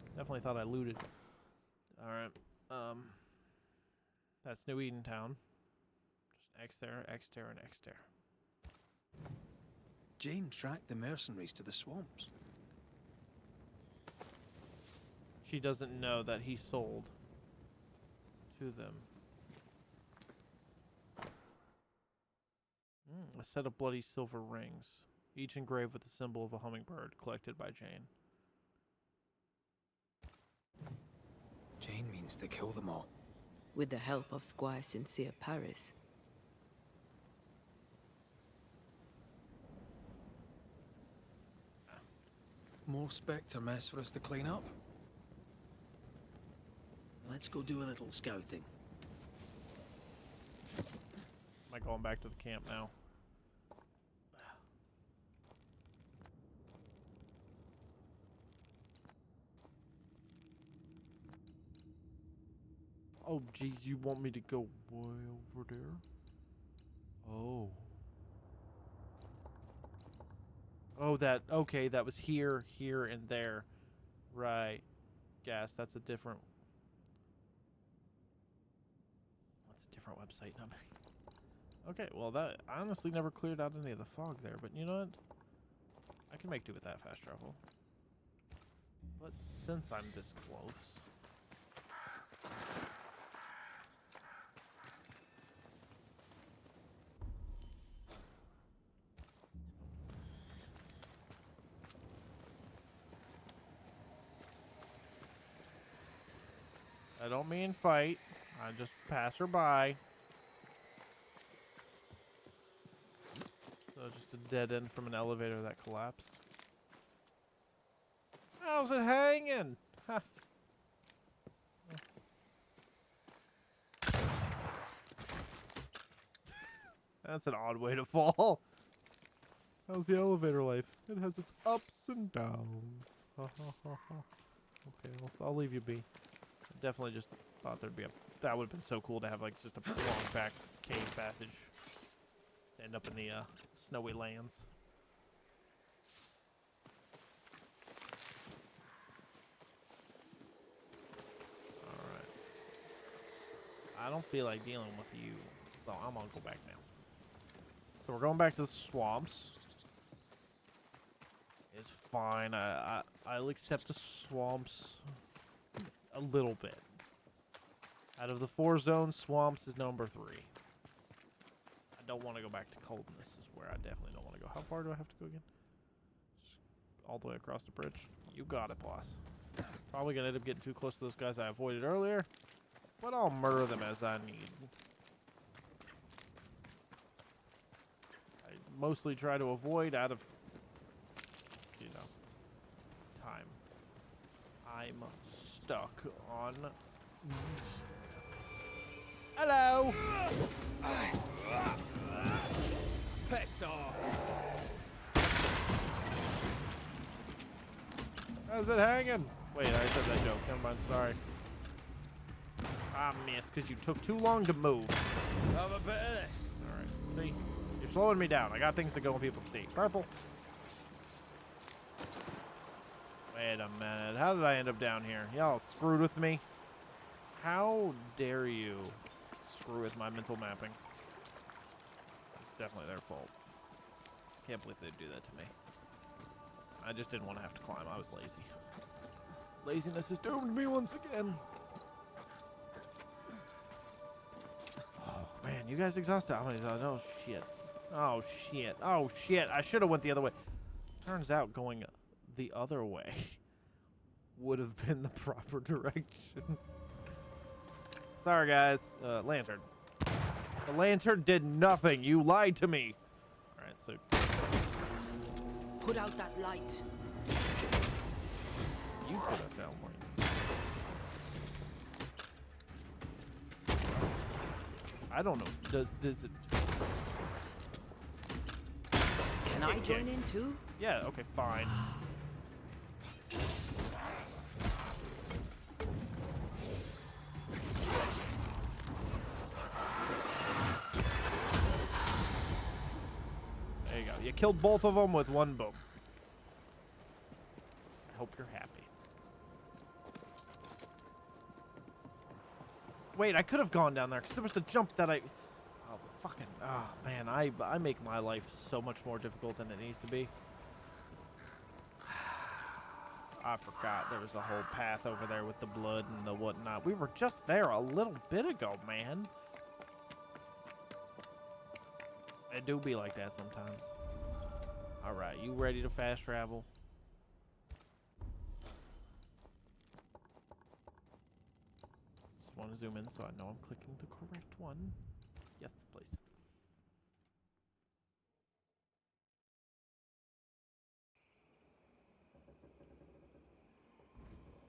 Definitely thought I looted. Alright. That's New Edentown. Just X there, X there, and X there. Jane tracked the mercenaries to the swamps. She doesn't know that he sold to them. A set of bloody silver rings, each engraved with the symbol of a hummingbird, collected by Jane. Jane means to kill them all. With the help of Squire Sincere Paris. More Spectre mess for us to clean up. Let's go do a little scouting. Am I going back to the camp now? Oh, geez, you want me to go way over there? Oh. Oh, okay, that was here, here, and there. Right. Guess that's a different... That's a different website. Okay, well, that I honestly never cleared out any of the fog there, but you know what? I can make do with that fast travel. But since I'm this close... I don't mean fight. I just pass her by. So just a dead end from an elevator that collapsed. How's it hanging? Ha. That's an odd way to fall. How's the elevator life? It has its ups and downs. Okay, I'll leave you be. Definitely just thought there'd be that would have been so cool to have like just a long back cave passage to end up in the snowy lands. Alright. I don't feel like dealing with you, so I'm gonna go back now. So we're going back to the swamps. It's fine. I'll accept the swamps a little bit. Out of the 4 zones, swamps is number 3. I don't want to go back to coldness is where I definitely don't want to go. How far do I have to go again? Just all the way across the bridge. You got it, boss. Probably gonna end up getting too close to those guys I avoided earlier, but I'll murder them as I need. mostly try to avoid out of, you know, time. I'm stuck on... Hello! Piss off! How's it hanging? Wait, I said that joke. Never mind, sorry. I missed because you took too long to move. Have a bit of this. Alright, see? You're slowing me down. I got things to go and people to see. Purple. Wait a minute. How did I end up down here? Y'all screwed with me? How dare you screw with my mental mapping? It's definitely their fault. Can't believe they'd do that to me. I just didn't want to have to climb. I was lazy. Laziness has doomed me once again. Oh, man. You guys exhausted? How many times? Oh, shit. Oh, shit. Oh, shit. I should have went the other way. Turns out going the other way would have been the proper direction. Sorry, guys. Lantern. The lantern did nothing. You lied to me. All right, so... Put out that light. You put up that light. I don't know. Does it... Can I join in too? Yeah, okay, fine. There you go. You killed both of them with one boom. I hope you're happy. Wait, I could have gone down there because there was the jump that I... Oh, fucking... Oh, man, I make my life so much more difficult than it needs to be. I forgot there was a whole path over there with the blood and the whatnot. We were just there a little bit ago, man. It do be like that sometimes. All right, you ready to fast travel? Just want to zoom in so I know I'm clicking the correct one. Yes, please.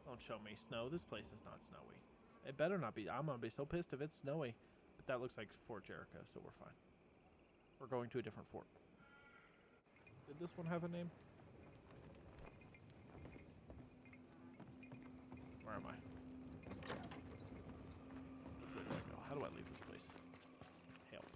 Don't show me snow. This place is not snowy. It better not be. I'm gonna be so pissed if it's snowy. But that looks like Fort Jericho, so we're fine. We're going to a different fort. Did this one have a name? Where am I? Which way do I go? How do I leave this place? Help.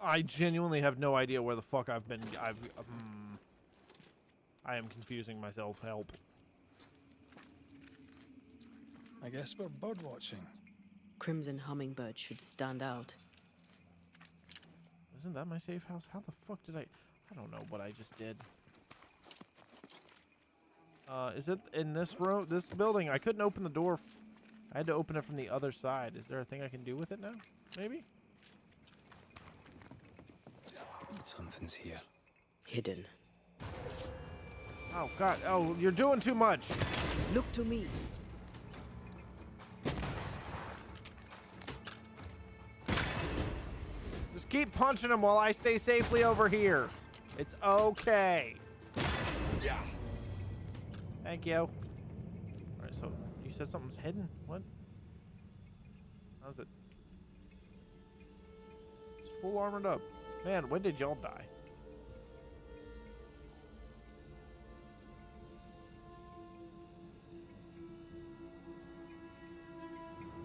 I genuinely have no idea where the fuck I've been. I am confusing myself. Help. I guess we're bird watching. Crimson hummingbird should stand out. Isn't that my safe house? How the fuck did I don't know what I just did. Is it in this room, this building? I couldn't open the door. I had to open it from the other side. Is there a thing I can do with it now? Maybe? Something's here. Hidden. Oh, God. Oh, you're doing too much. Look to me. Just keep punching him while I stay safely over here. It's okay. Yeah. Thank you. All right, so you said something's hidden. What? How's it? It's full armored up. Man, when did y'all die?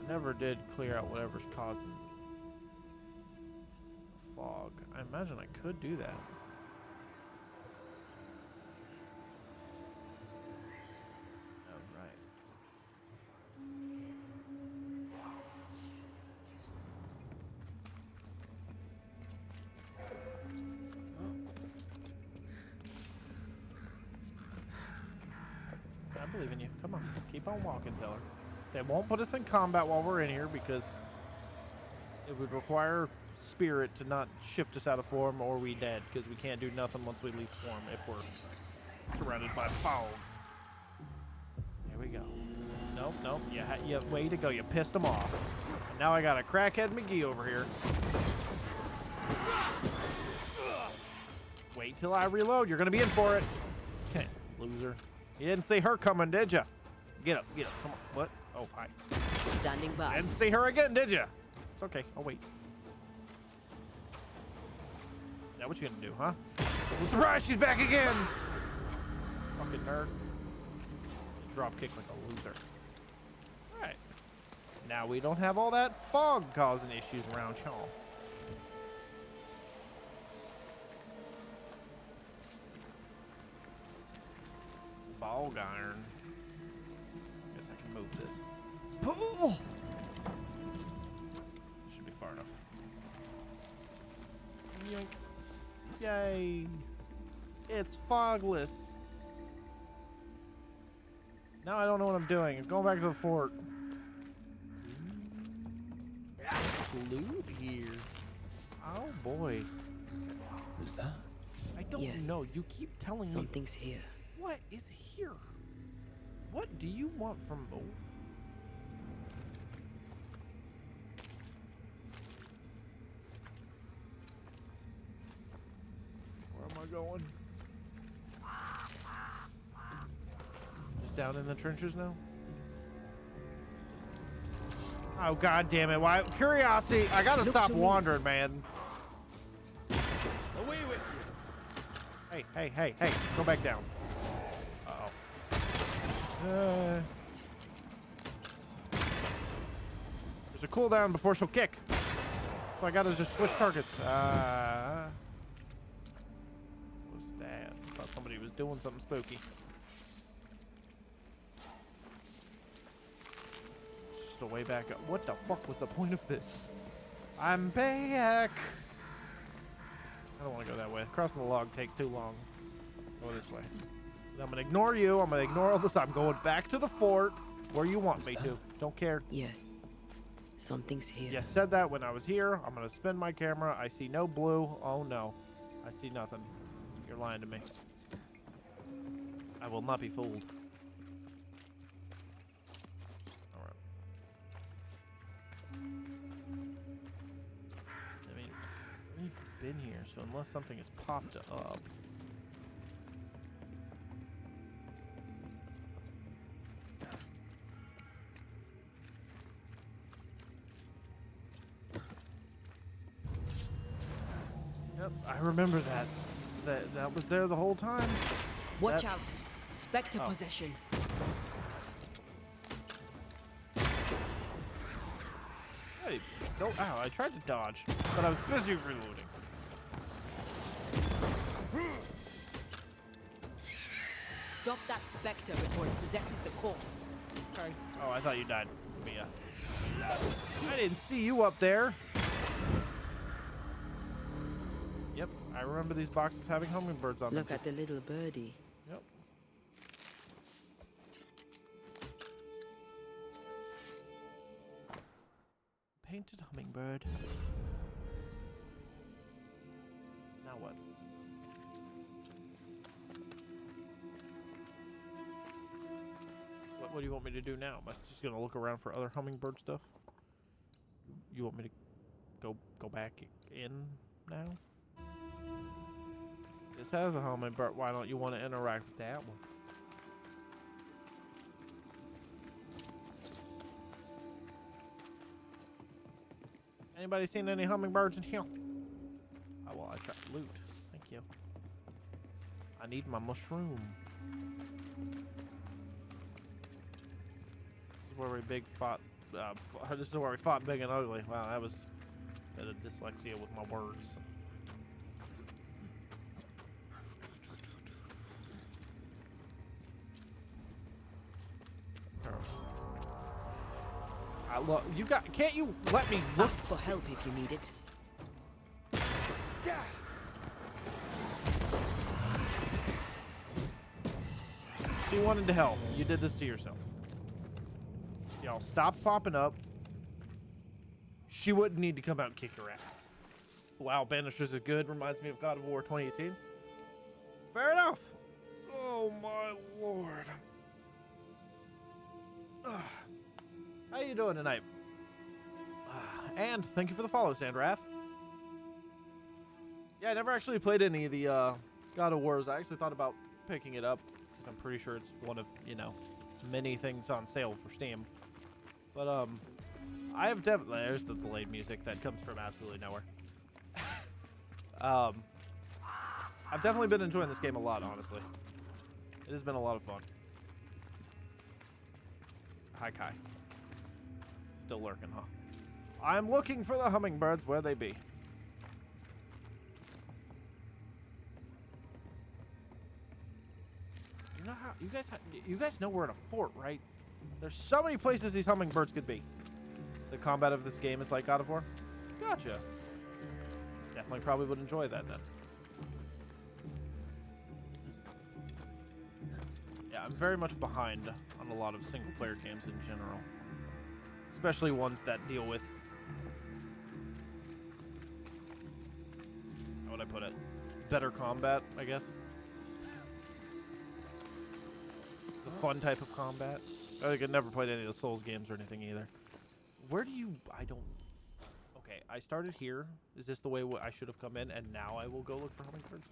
I never did clear out whatever's causing fog. I imagine I could do that. I believe in you. Come on. Keep on walking, Teller. They won't put us in combat while we're in here because it would require spirit to not shift us out of form or we dead because we can't do nothing once we leave form if we're surrounded by fog. we go. Nope, nope. You way to go. You pissed him off. And now I got a crackhead McGee over here. Wait till I reload. You're gonna be in for it. Okay, loser. You didn't see her coming, did you? Get up, get up. Come on. What? Oh, hi. Standing by. Didn't see her again, did you? It's okay. I'll wait. Now what you gonna do, huh? Surprise! She's back again. Fucking nerd. Drop kick like a loser. All right. Now we don't have all that fog causing issues around y'all. Ball iron. Guess I can move this. Pull! Should be far enough. Yoink. Yay. It's fogless. Now I don't know what I'm doing. I'm going back to the fort. Loot here. Oh boy. Who's that? I don't know. You keep telling me. Something's here. What is here? What do you want from... Oh. Where am I going? Just down in the trenches now? Oh, god damn it. Why? Curiosity. I gotta stop wandering, man. Away with you. Hey. Go back down. Uh-oh. There's a cooldown before she'll kick. So I gotta just switch targets. What's that? I thought somebody was doing something spooky. Just a way back up. What the fuck was the point of this? I'm back. I don't want to go that way. Crossing the log takes too long. Go this way. I'm gonna ignore you. I'm gonna ignore all this. I'm going back to the fort where you want me to. Don't care. Yes. Something's here. You said that when I was here. I'm gonna spin my camera. I see no blue. Oh no. I see nothing. You're lying to me. I will not be fooled. Alright. I mean, we've been here, so unless something has popped up. Yep, I remember that was there the whole time. Watch out. Spectre possession. Hey, don't. Ow, I tried to dodge, but I was busy reloading. Stop that spectre before it possesses the corpse. Okay. Oh, I thought you died, Mia. I didn't see you up there. Yep, I remember these boxes having hummingbirds on them. Look at the little birdie. Yep. Painted hummingbird. Now what? What do you want me to do now? Am I just gonna look around for other hummingbird stuff? You want me to go back in now? This has a hummingbird. Why don't you want to interact with that one? Anybody seen any hummingbirds in here? Oh, well, I tried to loot. Thank you. I need my mushroom. This is where we fought. This is where we fought big and ugly. Wow, that was a bit of dyslexia with my words. You got. Can't you let me look? Ask for help if you need it. She wanted to help. You did this to yourself. Y'all stop popping up. She wouldn't need to come out and kick your ass. Wow, Banishers is good. Reminds me of God of War 2018. Fair enough. Oh my lord. you doing tonight? And thank you for the follow, Sandrath. Yeah, I never actually played any of the God of Wars. I actually thought about picking it up because I'm pretty sure it's one of, you know, many things on sale for Steam. But I have definitely, there's the delayed music that comes from absolutely nowhere. I've definitely been enjoying this game a lot, honestly. It has been a lot of fun. Hi, Kai. Still lurking, huh? I'm looking for the hummingbirds. Where they be? You know how you guys know we're in a fort, right? There's so many places these hummingbirds could be. The combat of this game is like God of War. Gotcha. Definitely probably would enjoy that then. Yeah, I'm very much behind on a lot of single-player games in general. Especially ones that deal with... how would I put it? Better combat, I guess. The fun type of combat. I think I've never played any of the Souls games or anything either. Where do you... I don't... Okay, I started here. Is this the way I should have come in, and now I will go look for hummingbirds?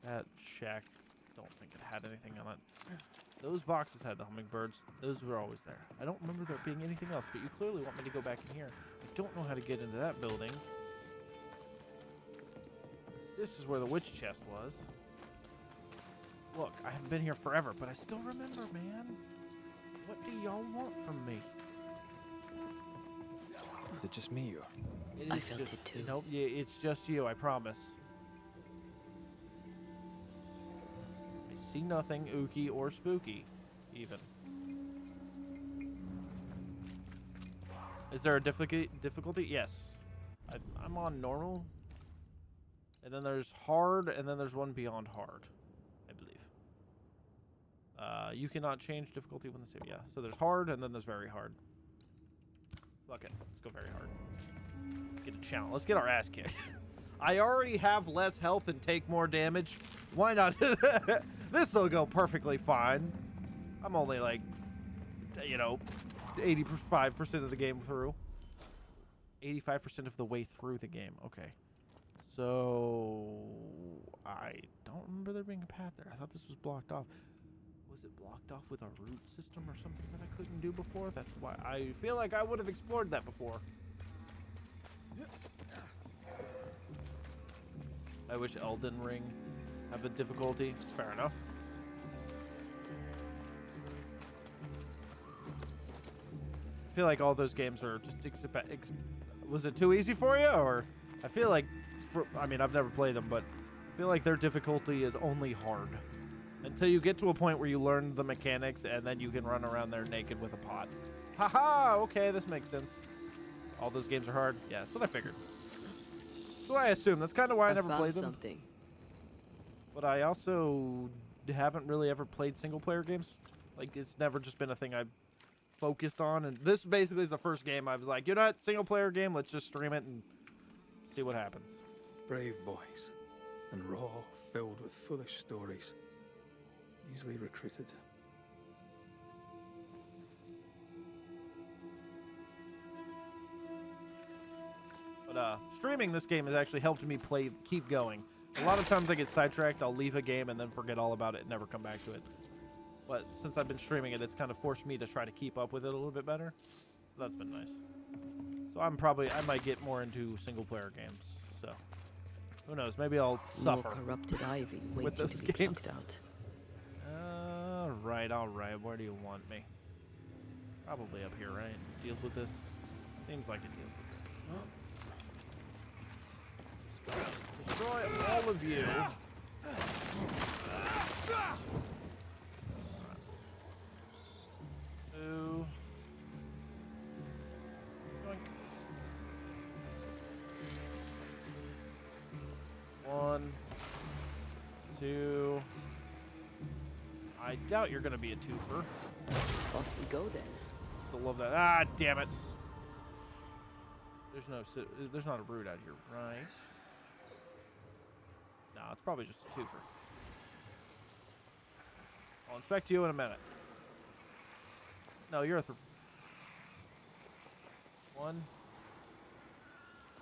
That shack, don't think it had anything on it. Those boxes had the hummingbirds. Those were always there. I don't remember there being anything else, but you clearly want me to go back in here. I don't know how to get into that building. This is where the witch chest was. Look, I haven't been here forever, but I still remember, man. What do y'all want from me? Is it just me or? I felt it too. Nope, yeah, it's just you, I promise. I see nothing ooky or spooky, even. Is there a difficulty? Yes. I'm on normal. And then there's hard, and then there's one beyond hard, I believe. You cannot change difficulty when the save. Yeah, so there's hard, and then there's very hard. Fuck it. Let's go very hard. Let's get a challenge. Let's get our ass kicked. I already have less health and take more damage. Why not? This will go perfectly fine. I'm only like, you know, 85% of the game through. 85% of the way through the game. Okay. So, I don't remember there being a path there. I thought this was blocked off. Was it blocked off with a root system or something that I couldn't do before? That's why I feel like I would have explored that before. I wish Elden Ring have a difficulty. Fair enough. I feel like all those games are just was it too easy for you, or I feel like I mean, I've never played them, but I feel like their difficulty is only hard until you get to a point where you learn the mechanics and then you can run around there naked with a pot. Haha, okay, this makes sense. All those games are hard. Yeah, that's what I figured. That's what I assumed. That's kind of why I never played them. Something. But I also haven't really ever played single-player games. Like, it's never just been a thing I've focused on. And this basically is the first game I was like, you know what, single-player game, let's just stream it and see what happens. Brave boys, and raw, filled with foolish stories. Easily recruited. But streaming this game has actually helped me keep going. A lot of times I get sidetracked, I'll leave a game and then forget all about it and never come back to it. But since I've been streaming it, it's kind of forced me to try to keep up with it a little bit better. So that's been nice. So I might get more into single-player games. So who knows? Maybe I'll suffer More corrupted ivy with waiting those to be games. plucked out. All right. Where do you want me? Probably up here, right? Deals with this. Seems like it deals with this. Destroy all of you. Two. Yoink. One. Two. I doubt you're gonna be a twofer. Off we go then. Still love that. Ah, damn it. There's not a root out here, right? No, it's probably just a twofer. I'll inspect you in a minute. No, you're a 1,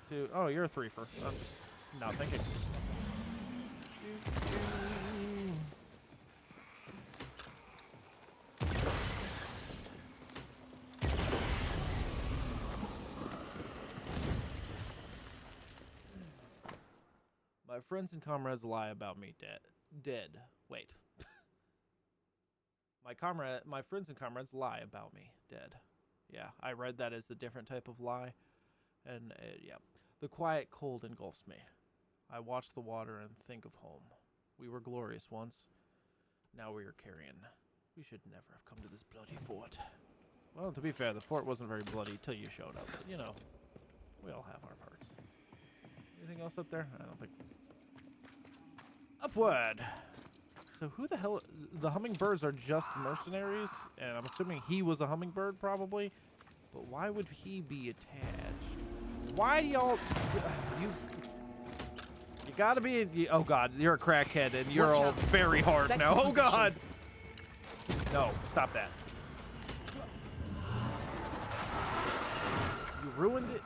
2. Oh, you're a threefer. I'm just not thinking. My friends and comrades lie about me dead. Wait. My friends and comrades lie about me dead. Yeah, I read that as a different type of lie. And yeah, the quiet cold engulfs me. I watch the water and think of home. We were glorious once. Now we are carrion. We should never have come to this bloody fort. Well, to be fair, the fort wasn't very bloody till you showed up. But, you know, we all have our parts. Anything else up there? I don't think. Upward. So who the hell? The hummingbirds are just mercenaries, and I'm assuming he was a hummingbird, probably. But why would he be attached? Why do y'all? You gotta be. Oh God, you're a crackhead, and you're all very hard now. Oh God. No, stop that. You ruined it.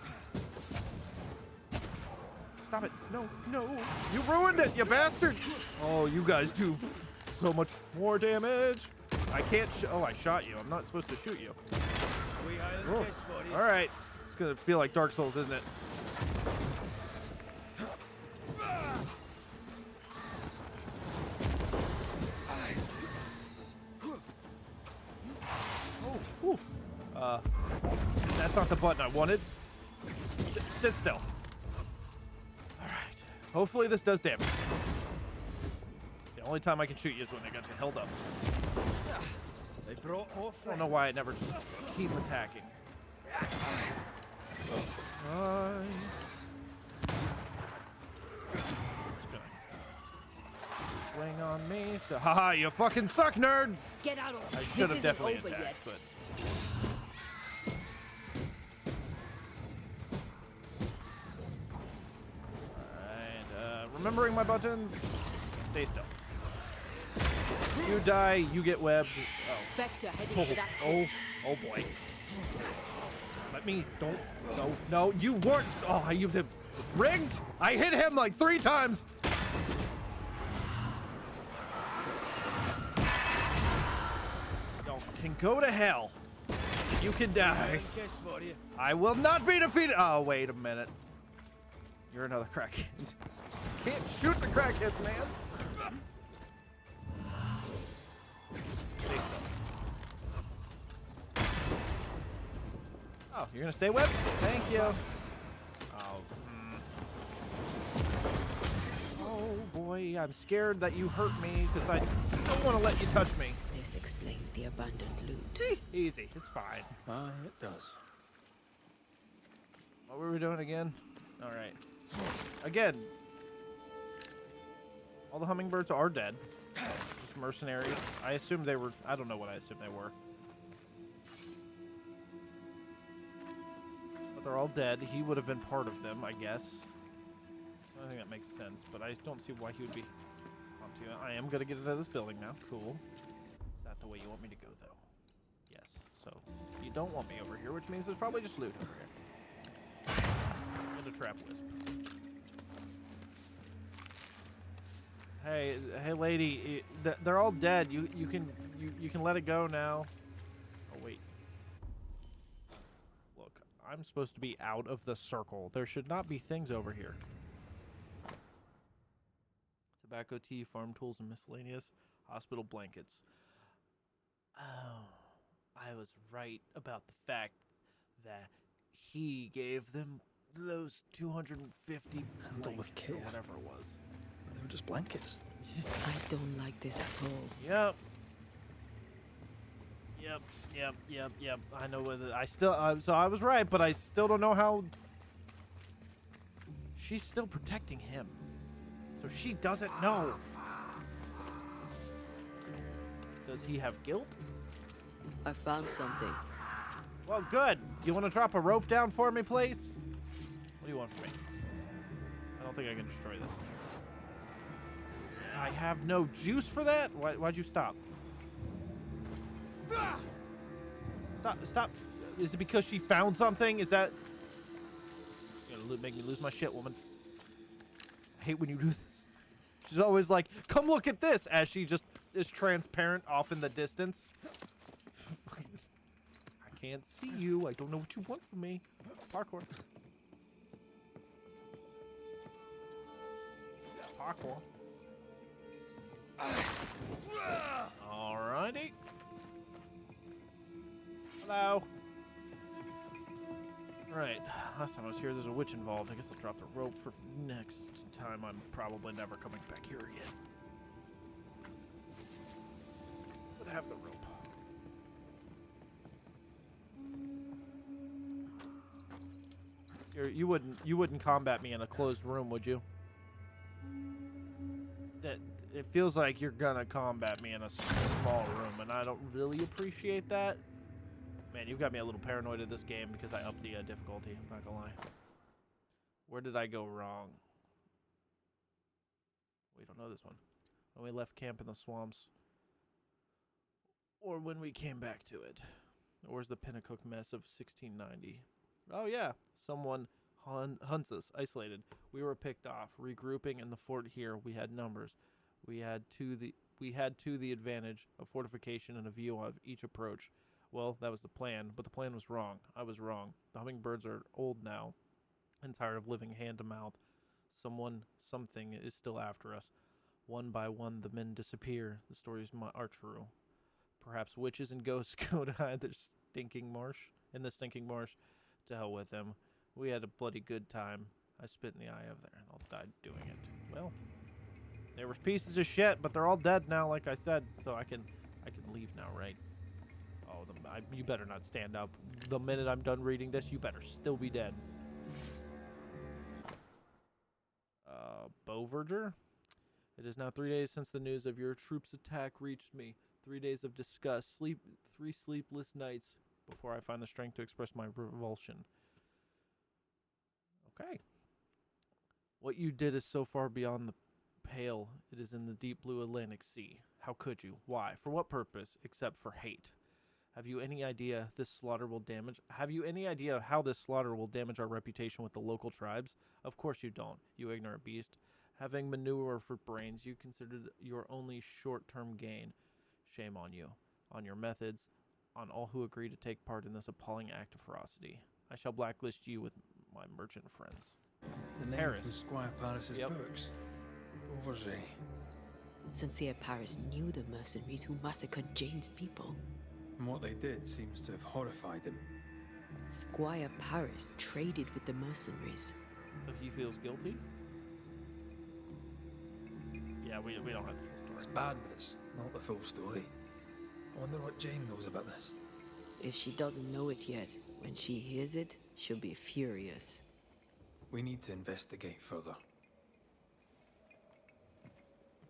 Stop it. No, no. You ruined it, you bastard. Oh, you guys do so much more damage. I can't oh, I shot you. I'm not supposed to shoot you. Oh. All right. It's going to feel like Dark Souls, isn't it? Oh, ooh. That's not the button I wanted. Sit still. Hopefully this does damage. The only time I can shoot you is when I got you held up. They brought more friends. I don't know why I never keep attacking. Swing on me. So, haha, you fucking suck, nerd. Get out of I should have definitely attacked, yet. but. Remembering my buttons. Stay still. You die, you get webbed. Oh. Spectre heading for that Oh boy. Let me, no, you weren't. Oh, you've rigged. I hit him like 3 times. Y'all can go to hell. You can die. I will not be defeated. Oh, wait a minute. You're another crackhead. Can't shoot the crackheads, man. Oh, you're gonna stay whipped? Thank you. Oh. Oh boy, I'm scared that you hurt me because I don't want to let you touch me. This explains the abandoned loot. Easy, it's fine. It does. What were we doing again? All right. Again, all the hummingbirds are dead. Just mercenaries. I assumed they were. I don't know what I assumed they were. But they're all dead. He would have been part of them, I guess. I think that makes sense, but I don't see why he would be onto you. I am going to get into this building now. Cool. Is that the way you want me to go, though? Yes. So, you don't want me over here, which means there's probably just loot over here. And a trap wisp. Hey, lady, they're all dead. You can let it go now. Oh wait. Look, I'm supposed to be out of the circle. There should not be things over here. Tobacco, tea, farm tools, and miscellaneous hospital blankets. Oh, I was right about the fact that he gave them those 250 Handled with care. or whatever it was. They were just blankets. I don't like this at all. Yep. I know whether I still. So I was right, but I still don't know how. She's still protecting him, so she doesn't know. Does he have guilt? I found something. Well, good. You want to drop a rope down for me, please? What do you want from me? I don't think I can destroy this. I have no juice for that? Why'd you stop? Stop. Is it because she found something? Is that... You're gonna make me lose my shit, woman. I hate when you do this. She's always like, come look at this, as she just is transparent off in the distance. I can't see you. I don't know what you want from me. Parkour. Parkour. Alrighty. Hello. Right. Last time I was here, there's a witch involved. I guess I'll drop the rope for next time. I'm probably never coming back here again. Would have the rope. You wouldn't combat me in a closed room, would you? That it feels like you're gonna combat me in a small room, and I don't really appreciate that. Man, you've got me a little paranoid of this game because I upped the difficulty. I'm not gonna lie. Where did I go wrong? We don't know this one. When we left camp in the swamps, or when we came back to it. Where's the Pinnacook mess of 1690? Oh yeah, someone hunts us, isolated. We were picked off, regrouping in the fort here. We had numbers. We had to the advantage of fortification and a view of each approach. Well, that was the plan, but the plan was wrong. I was wrong. The hummingbirds are old now and tired of living hand to mouth. Something is still after us. One by one, the men disappear. The stories are true. Perhaps witches and ghosts go to hide in the stinking marsh. To hell with them. We had a bloody good time. I spit in the eye of there, and I'll die doing it. Well, there were pieces of shit, but they're all dead now, like I said, so I can leave now, right? Oh, you better not stand up. The minute I'm done reading this, you better still be dead. Beauverger? It is now 3 days since the news of your troops' attack reached me. 3 days of disgust, 3 sleepless nights before I find the strength to express my revulsion. Okay. What you did is so far beyond the pale. It is in the deep blue Atlantic Sea. How could you? Why? For what purpose? Except for hate. Have you any idea how this slaughter will damage our reputation with the local tribes? Of course you don't, you ignorant beast. Having manure for brains, you considered your only short-term gain. Shame on you, on your methods, on all who agree to take part in this appalling act of ferocity. I shall blacklist you with my merchant friends. The name Paris. from Squire Paris's books. Beauverger. Sincere Paris knew the mercenaries who massacred Jane's people. And what they did seems to have horrified him. Squire Paris traded with the mercenaries. So he feels guilty? Yeah, we don't have the full story. It's bad, but it's not the full story. I wonder what Jane knows about this. If she doesn't know it yet, when she hears it, she'll be furious. We need to investigate further.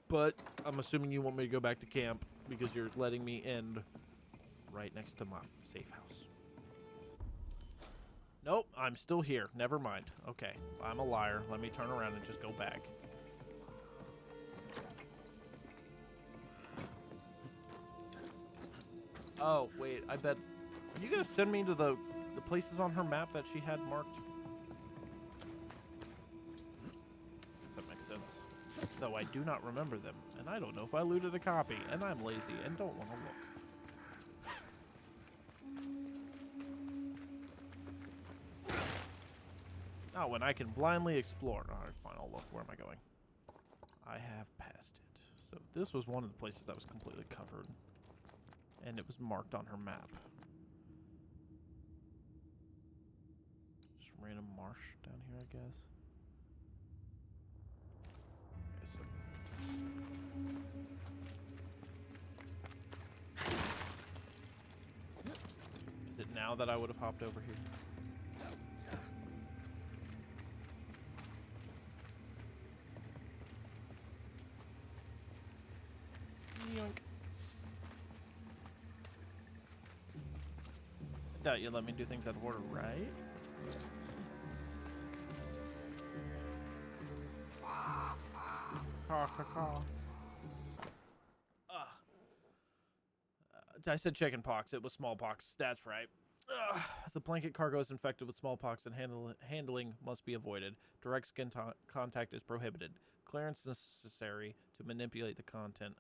But I'm assuming you want me to go back to camp because you're letting me end right next to my safe house. Nope, I'm still here. Never mind. Okay, I'm a liar. Let me turn around and just go back. Oh, wait, I bet... Are you gonna send me to the places on her map that she had marked? Does that make sense? Though I do not remember them, and I don't know if I looted a copy, and I'm lazy and don't want to look. Not when I can blindly explore. Alright, fine, I'll look. Where am I going? I have passed it. So this was one of the places that was completely covered. And it was marked on her map. Just random marsh down here, I guess. Okay, so. Is it now that I would have hopped over here? Yoink. I doubt you let me do things out of order, right? Caw, caw, caw. I said chicken pox. It was smallpox. That's right. The blanket cargo is infected with smallpox and handling must be avoided. Direct skin contact is prohibited. Clearance necessary to manipulate the content.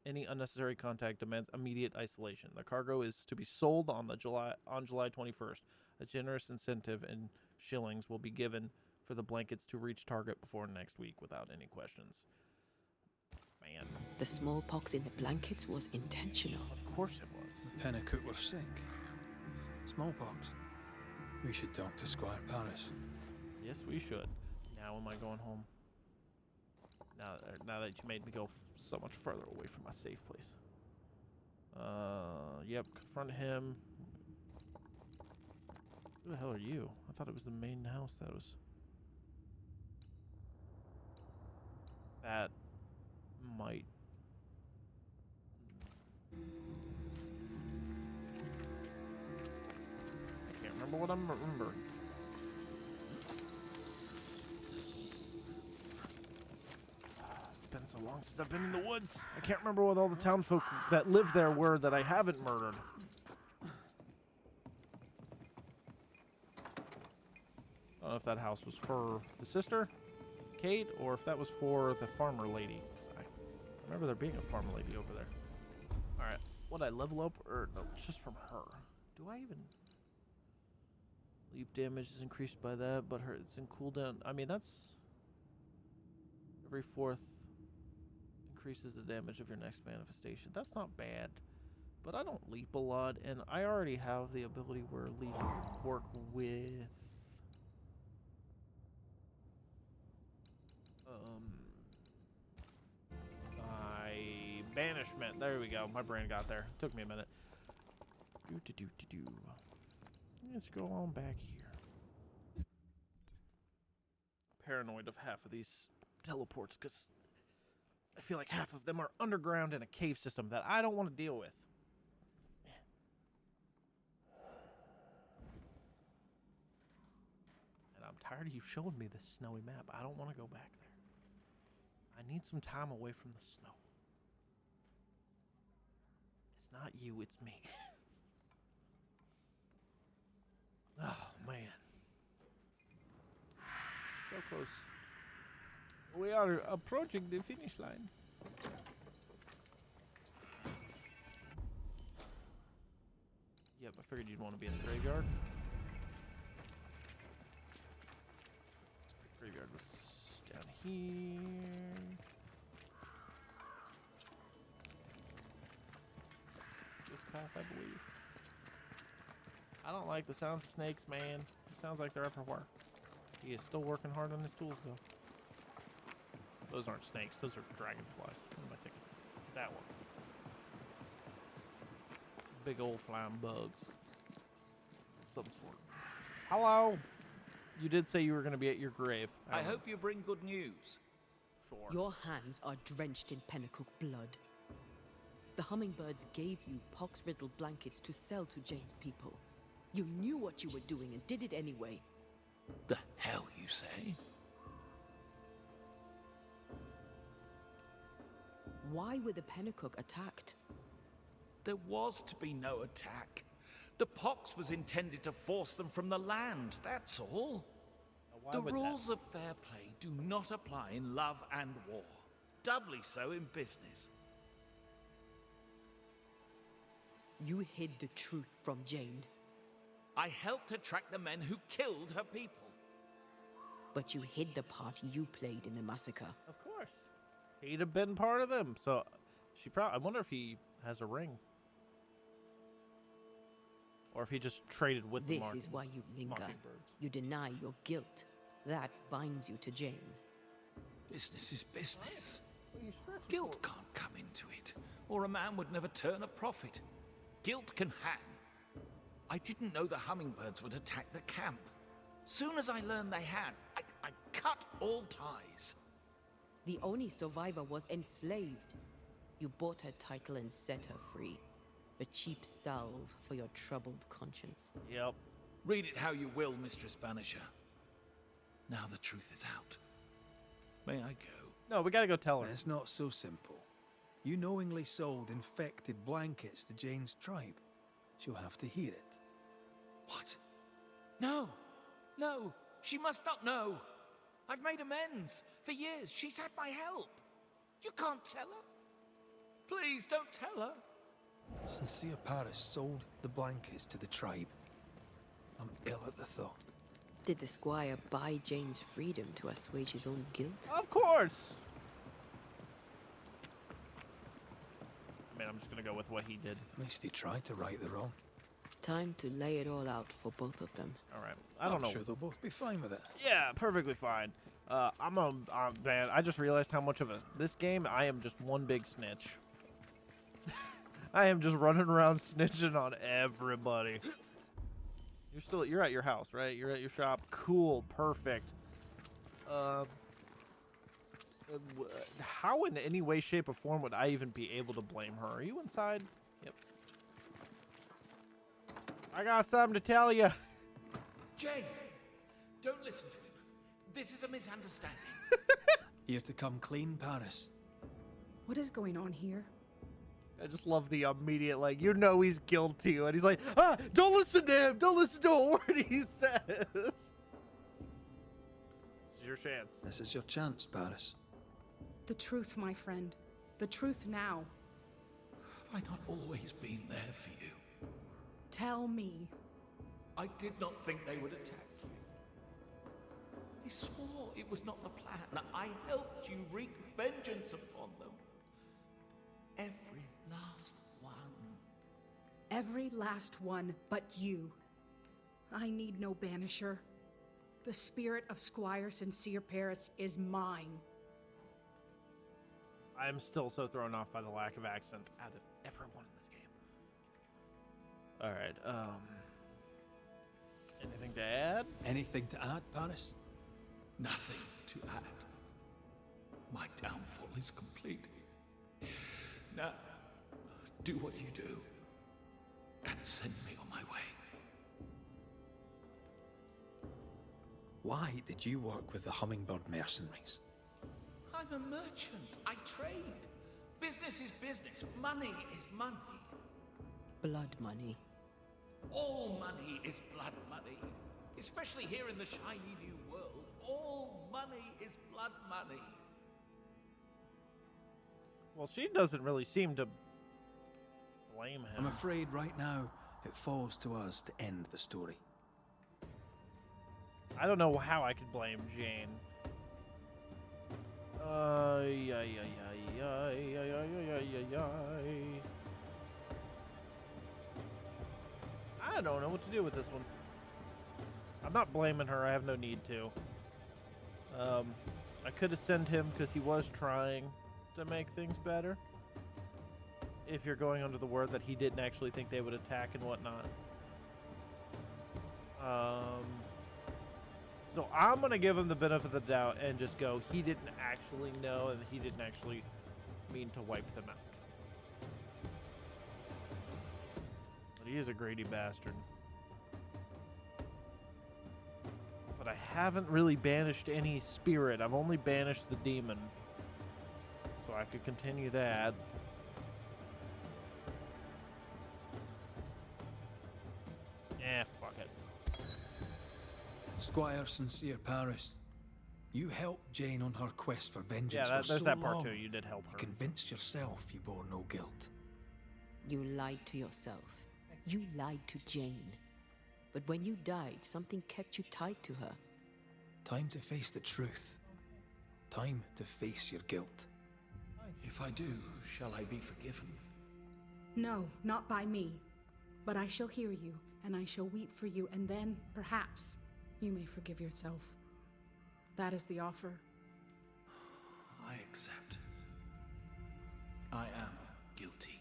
Any unnecessary contact demands immediate isolation. The cargo is to be sold on July 21st. A generous incentive in shillings will be given for the blankets to reach target before next week without any questions. Man. The smallpox in the blankets was intentional. Of course it was. Pennicook were sick. Smallpox. We should talk to Squire Paris. Yes, we should. Now am I going home? Now that you made me go so much further away from my safe place. Yep, confront him. Who the hell are you? I thought it was the main house that was... That might... I can't remember what I'm remembering. It's been so long since I've been in the woods. I can't remember what all the townsfolk that live there were that I haven't murdered. I don't know if that house was for the sister, Kate, or if that was for the farmer lady. I remember there being a farmer lady over there. Alright, would I level up, or no, just from her? Do I even... Leap damage is increased by that, but it's in cooldown. I mean, that's... Every 4th increases the damage of your next manifestation. That's not bad, but I don't leap a lot, and I already have the ability where leap work with... banishment. There we go. My brain got there. Took me a minute. Let's go on back here. Paranoid of half of these teleports because I feel like half of them are underground in a cave system that I don't want to deal with. And I'm tired of you showing me this snowy map. I don't want to go back there. I need some time away from the snow. It's not you, it's me. Oh, man. So close. We are approaching the finish line. Yep, I figured you'd want to be in the graveyard. The graveyard was down here. Path, I believe. I don't like the sounds of snakes, man. It sounds like they're everywhere. He is still working hard on his tools, though. Those aren't snakes. Those are dragonflies. What am I thinking? That one. Big old flying bugs. Some sort. Hello. You did say you were going to be at your grave. I hope you bring good news. Sure. Your hands are drenched in Pennicook blood. The hummingbirds gave you pox-riddled blankets to sell to Jane's people. You knew what you were doing and did it anyway. The hell you say? Why were the Pennicook attacked? There was to be no attack. The pox was intended to force them from the land, that's all. The rules of fair play do not apply in love and war. Doubly so in business. You hid the truth from Jane. I helped her track the men who killed her people. But you hid the part you played in the massacre. Of course. He'd have been part of them. So she probably... I wonder if he has a ring. Or if he just traded with the This is why you linger. You deny your guilt. That binds you to Jane. Business is business. Guilt can't come into it, or a man would never turn a profit. Guilt can hang. I didn't know the hummingbirds would attack the camp. Soon as I learned they had, I cut all ties. The only survivor was enslaved. You bought her title and set her free. A cheap salve for your troubled conscience. Yep. Read it how you will, Mistress Banisher. Now the truth is out. May I go? No, we gotta go tell her. It's not so simple. You knowingly sold infected blankets to Jane's tribe. She'll have to hear it. What? No, no, she must not know. I've made amends. For years, she's had my help. You can't tell her. Please, don't tell her. Sincere Paris sold the blankets to the tribe. I'm ill at the thought. Did the squire buy Jane's freedom to assuage his own guilt? Of course! I mean, I'm just gonna go with what he did. At least he tried to right the wrong. Time to lay it all out for both of them. Alright, I don't know. I'm sure they'll both be fine with it. Yeah, perfectly fine. Man, I just realized how much of this game, I am just one big snitch. I am just running around snitching on everybody. You're at your house, right? You're at your shop. Cool, perfect. How in any way, shape, or form would I even be able to blame her? Are you inside? Yep. I got something to tell you. Jane, don't listen to him. This is a misunderstanding. Here to come clean, Paris. What is going on here? I just love the immediate, like, you know he's guilty. And he's like, don't listen to him. Don't listen to a word he says. This is your chance. This is your chance, Paris. The truth, my friend. The truth now. Have I not always been there for you? Tell me. I did not think they would attack you. I swore it was not the plan. I helped you wreak vengeance upon them. Every last one. Every last one but you. I need no banisher. The spirit of Squire Sincere Paris is mine. I'm still so thrown off by the lack of accent out of everyone in this game. Alright, anything to add? Anything to add, Paris? Nothing to add. My downfall is complete. Now, do what you do, and send me on my way. Why did you work with the Hummingbird mercenaries? I'm a merchant. I trade. Business is business. Money is money. Blood money. All money is blood money. Especially here in the shiny new world. All money is blood money. Well, she doesn't really seem to blame him. I'm afraid right now it falls to us to end the story. I don't know how I could blame Jane. I don't know what to do with this one. I'm not blaming her. I have no need to. I could have sent him because he was trying to make things better. If you're going under the word that he didn't actually think they would attack and whatnot. So I'm going to give him the benefit of the doubt and just go, he didn't actually know and he didn't actually mean to wipe them out. But he is a greedy bastard. But I haven't really banished any spirit. I've only banished the demon. So I could continue that. Fuck it. Squire Sincere Paris, you helped Jane on her quest for vengeance Yeah, for there's so that part long. too. You did help her. You convinced yourself you bore no guilt. You lied to yourself. You lied to Jane. But when you died, something kept you tied to her. Time to face the truth. Time to face your guilt. If I do, shall I be forgiven? No, not by me. But I shall hear you, and I shall weep for you, and then, perhaps, you may forgive yourself. That is the offer. I accept. I am guilty.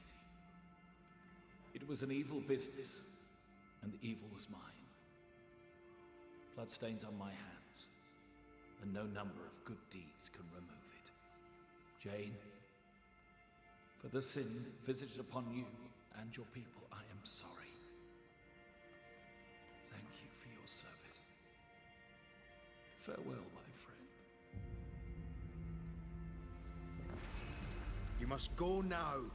It was an evil business, and the evil was mine. Bloodstains on my hands, and no number of good deeds can remove it. Jane, for the sins visited upon you and your people, I am sorry. Thank you for your service. Farewell, my friend. You must go now.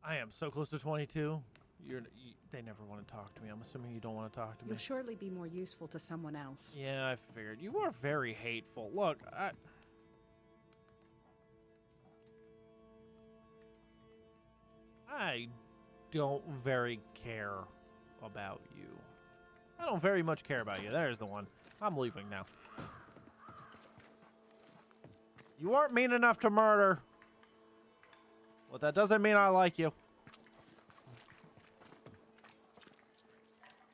I am so close to 22. They never want to talk to me. I'm assuming you don't want to talk to me. You'll surely be more useful to someone else. Yeah, I figured. You are very hateful. Look, I don't very care about you. I don't very much care about you. There's the one. I'm leaving now. You weren't mean enough to murder. But that doesn't mean I like you.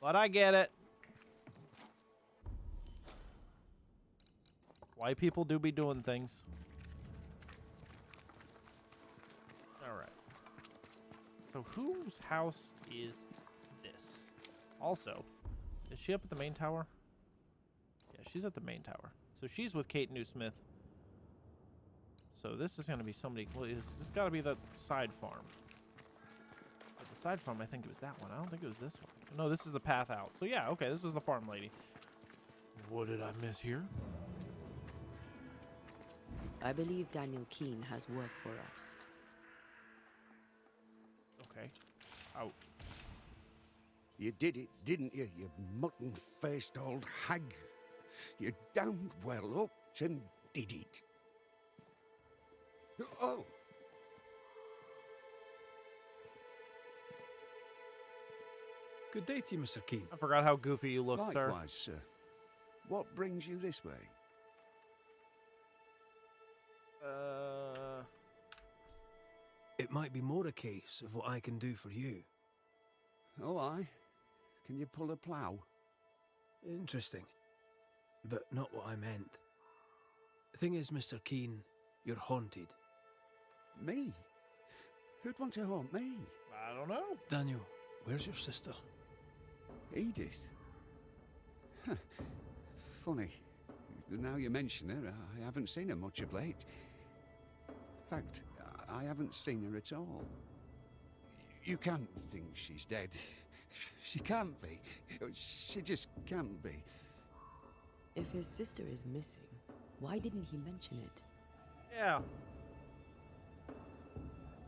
But I get it. White people do be doing things. Alright. So whose house is this? Also, is she up at the main tower? Yeah, she's at the main tower. So she's with Kate Newsmith. So this is going to be somebody... This got to be the side farm. But the side farm, I think it was that one. I don't think it was this one. No, this is the path out. So yeah, okay, this was the farm lady. What did I miss here? I believe Daniel Keene has work for us. Okay. Out. You did it, didn't you, you mutton-faced old hag? You damned well up and did it. Oh! Good day to you, Mr. Keene. I forgot how goofy you look, sir. Likewise, sir. What brings you this way? It might be more a case of what I can do for you. Oh, aye? Can you pull a plough? Interesting. But not what I meant. The thing is, Mr. Keene, you're haunted. Me? Who'd want to haunt me? I don't know. Daniel, where's your sister? Edith? Huh. Funny. Now you mention her, I haven't seen her much of late. In fact, I haven't seen her at all. You can't think she's dead. She can't be. She just can't be. If his sister is missing, why didn't he mention it? Yeah.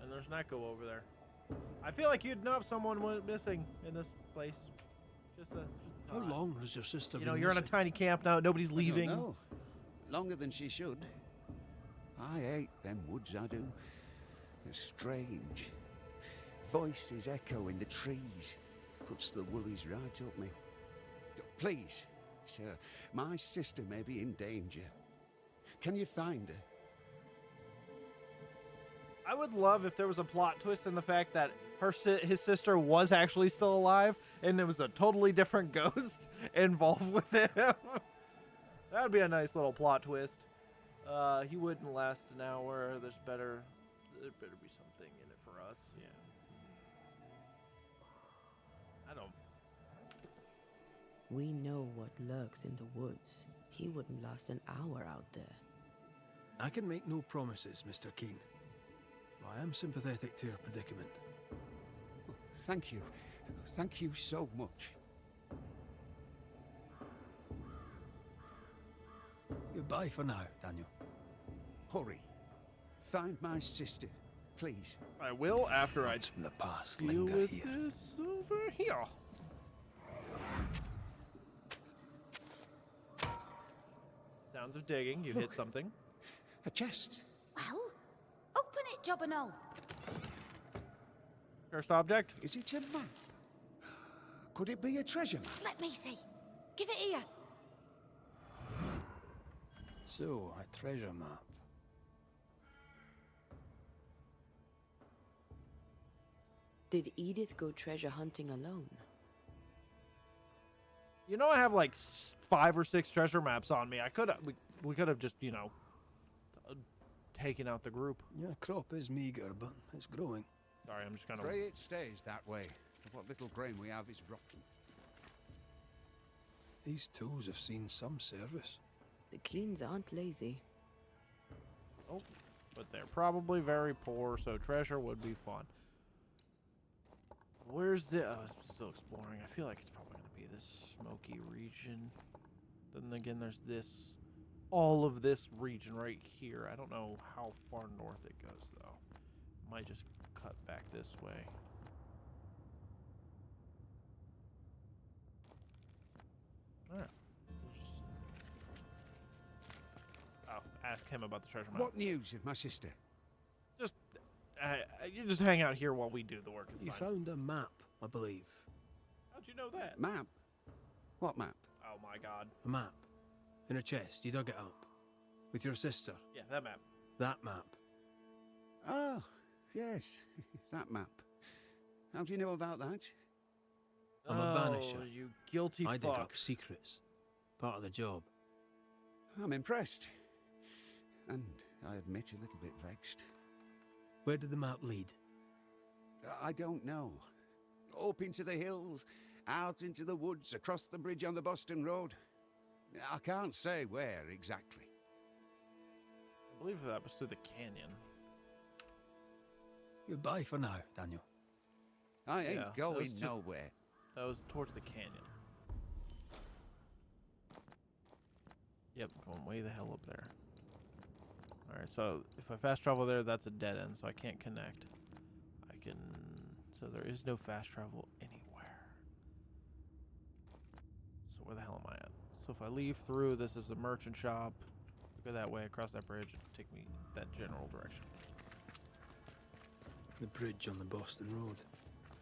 And there's Neko over there. I feel like you'd know if someone went missing in this place. How long has your sister been You know, you're in a missing? tiny camp now. Nobody's leaving. No, longer than she should. I hate them woods, I do. They're strange. Voices echo in the trees. Puts the woolies right up me. Please, sir, my sister may be in danger. Can you find her? I would love if there was a plot twist in the fact that his sister was actually still alive, and it was a totally different ghost involved with him. That would be a nice little plot twist. He wouldn't last an hour. There better be something in it for us. Yeah. I don't. We know what lurks in the woods. He wouldn't last an hour out there. I can make no promises, Mr. Keene. I am sympathetic to your predicament. Thank you. Thank you so much. Goodbye for now, Daniel. Hurry. Find my sister, please. I will after I from the past deal linger with here. this over here. Sounds of digging. You hit something. A chest. Well, open it, Jobberknoll. Cursed object. Is it a map? Could it be a treasure map? Let me see. Give it here. So, a treasure map. Did Edith go treasure hunting alone? You know, I have like 5 or 6 treasure maps on me. We could have just, you know, taken out the group. Your crop is meager, but it's growing. Sorry, I'm just kind of. Pray it stays that way. What little grain we have is rotten. These tools have seen some service. The Keenes aren't lazy. Oh, but they're probably very poor, so treasure would be fun. Where's the... still exploring. I feel like it's probably going to be this smoky region. Then again, there's this... all of this region right here. I don't know how far north it goes, though. Might just cut back this way. Alright. Oh, ask him about the treasure map. What news of my sister? Just, you just hang out here while we do the work. It's You fine. found a map, I believe. How'd you know that? Map? What map? Oh my god. A map. In a chest. You dug it up. With your sister. Yeah, that map. That map. Oh, yes, that map. How do you know about that? I'm a banisher. Oh, you guilty I dig fuck. up secrets. Part of the job. I'm impressed. And I admit a little bit vexed. Where did the map lead? I don't know. Up into the hills, out into the woods, across the bridge on the Boston Road. I can't say where exactly. I believe that was through the canyon. Goodbye for now, Daniel. I ain't Yeah, that going was nowhere. That was towards the canyon. Yep, going way the hell up there. Alright, so if I fast travel there, that's a dead end, so I can't connect. I can... So there is no fast travel anywhere. So where the hell am I at? So if I leave through, this is a merchant shop. Go that way, across that bridge, and take me that general direction. The bridge on the Boston Road.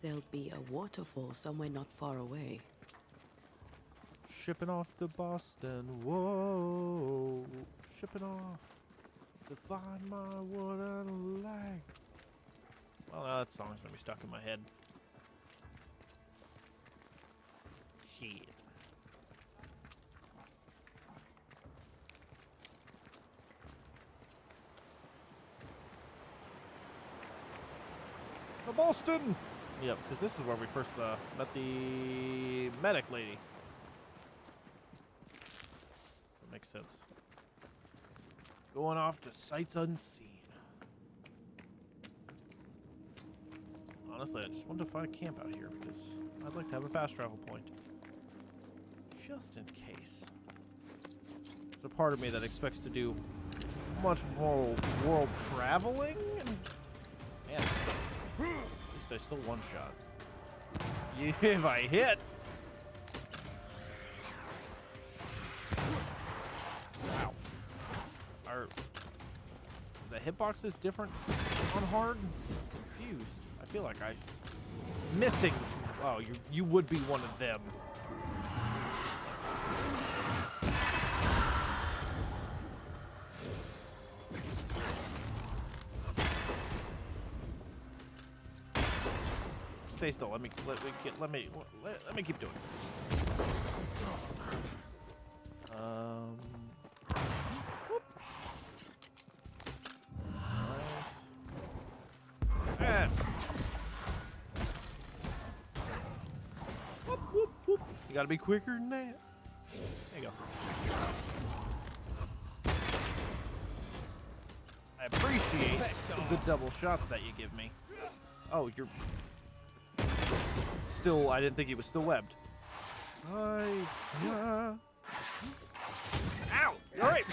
There'll be a waterfall somewhere not far away. Shipping off to Boston, whoa. Shipping off to find my wooden leg. Well, now that song's gonna be stuck in my head. Shit. The Boston! Yep, because this is where we first met the medic lady. That makes sense. Going off to sights unseen. Honestly, I just wanted to find a camp out here because I'd like to have a fast travel point. Just in case. There's a part of me that expects to do much more world traveling. And, man, at least I still one shot. If I hit. Wow. Are the hitboxes different on hard? I'm confused. I feel like I'm missing. Oh, you would be one of them. Stay still. Let me keep doing it. Whoop. And whoop, whoop, whoop. You gotta be quicker than that. There you go. I appreciate the double shots that you give me. Oh, you're still. I didn't think he was still webbed. Ow! Alright!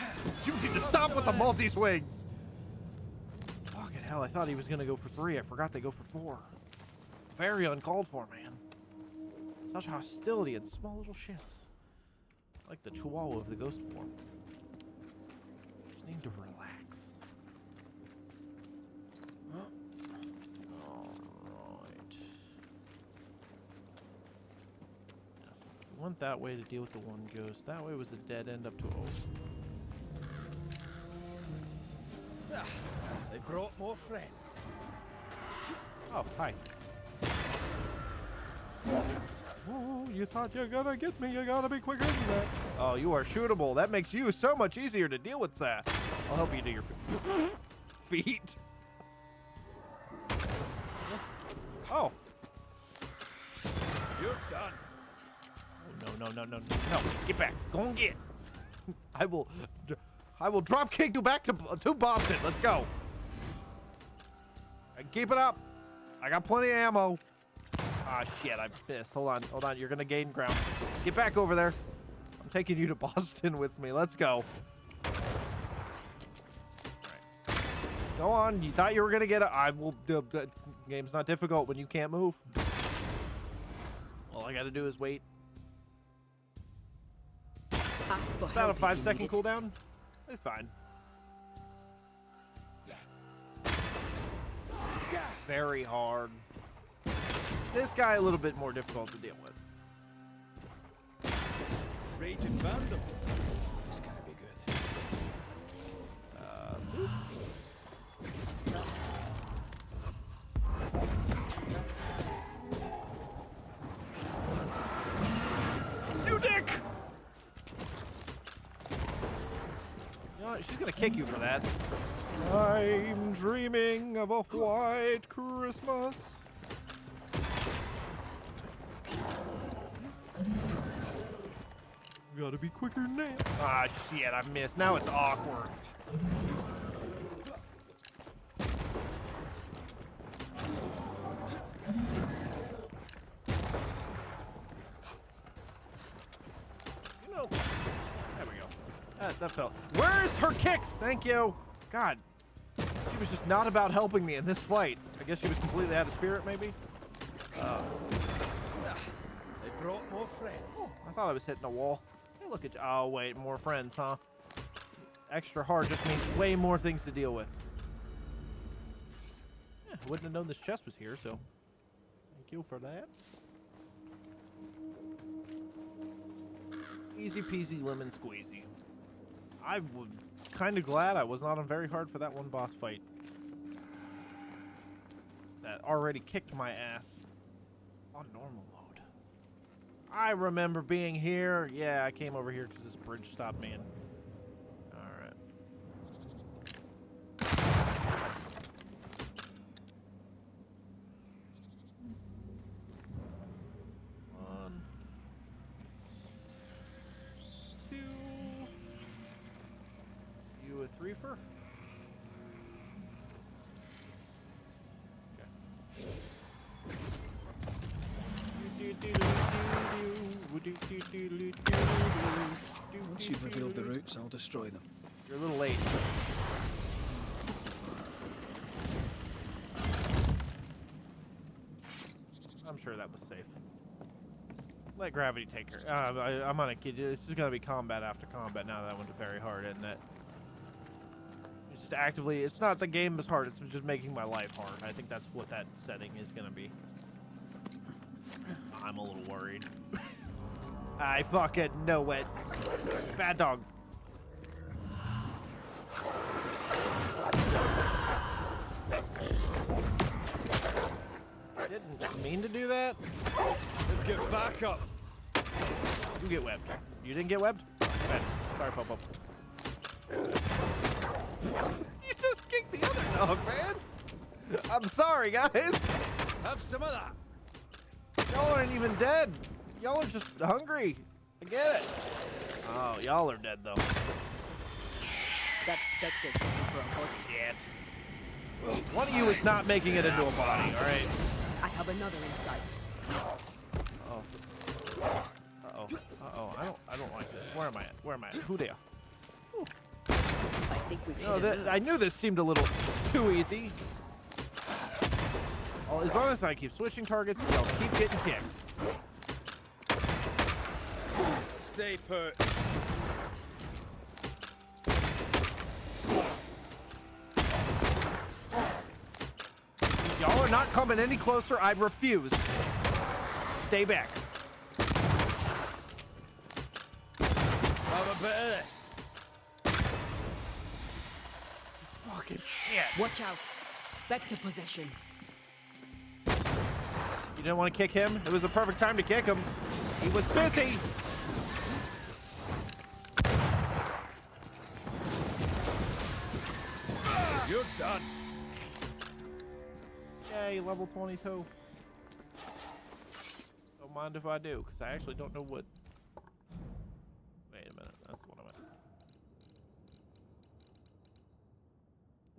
You need to stop with the multi-swings! Fucking hell, I thought he was gonna go for 3. I forgot they go for 4. Very uncalled for, man. Such hostility and small little shits. Like the chihuahua of the ghost form. Just need to relax. Went that way to deal with the one ghost. That way was a dead end up to They brought more friends. Oh, hi. Oh, you thought you're gonna get me. You gotta be quicker than that. Oh, you are shootable. That makes you so much easier to deal with that. I'll help you do your feet. Oh. You're done. No. Get back. Go and get. I will drop kick you back to Boston. Let's go. Keep it up. I got plenty of ammo. Ah, shit. I missed. Hold on. You're going to gain ground. Get back over there. I'm taking you to Boston with me. Let's go. All right. Go on. You thought you were gonna get it. I will. The game's not difficult when you can't move. All I gotta do is wait. About a 5-second cooldown. It's fine. Very hard. This guy a little bit more difficult to deal with. Raging Vandal. This gotta be good. New dick! You know what? She's gonna kick you for that. I'm dreaming of a white Christmas. Gotta be quicker than that. Ah, shit, I missed. Now it's awkward. You know, there we go. That felt. Where's her kicks? Thank you. God, she was just not about helping me in this fight. I guess she was completely out of spirit, maybe? They brought more friends. Oh, I thought I was hitting a wall. Hey, look at you. Oh, wait, more friends, huh? Extra hard just means way more things to deal with. Yeah, I wouldn't have known this chest was here, so thank you for that. Easy peasy lemon squeezy. I was kind of glad I was not on very hard for that one boss fight. That already kicked my ass on normal mode. I remember being here. Yeah, I came over here because this bridge stopped me. Alright. One. Two. You a threefer? Once you've revealed the routes, I'll destroy them. You're a little late. I'm sure that was safe. Let gravity take her. I'm gonna kid you. It's just gonna be combat after combat now that I went to very hard, isn't it? It's just actively. It's not the game is hard. It's just making my life hard. I think that's what that setting is gonna be. I'm a little worried. I fucking know it. Bad dog. Didn't mean to do that. Let's get back up. You get webbed. You didn't get webbed? Bad. Sorry, Popo. You just kicked the other dog, man. I'm sorry, guys. Have some of that. Y'all aren't even dead. Y'all are just hungry. I get it. Oh, y'all are dead, though. That specter's looking for a body. Shit. One of you is not making it into a body, all right? I have another insight. Oh. Uh-oh. Uh-oh. I don't like this. Where am I at? Where am I at? Who there? I think we've hit a nerve. I knew this seemed a little too easy. Well, as long as I keep switching targets, y'all keep getting kicked. Stay put. Y'all are not coming any closer. I refuse. Stay back. Have a bit of this. Fucking shit. Watch out. Spectre possession. You didn't want to kick him? It was the perfect time to kick him. He was busy. You're done. Yay, level 22. Don't mind if I do, because I actually don't know what... Wait a minute, that's what I meant.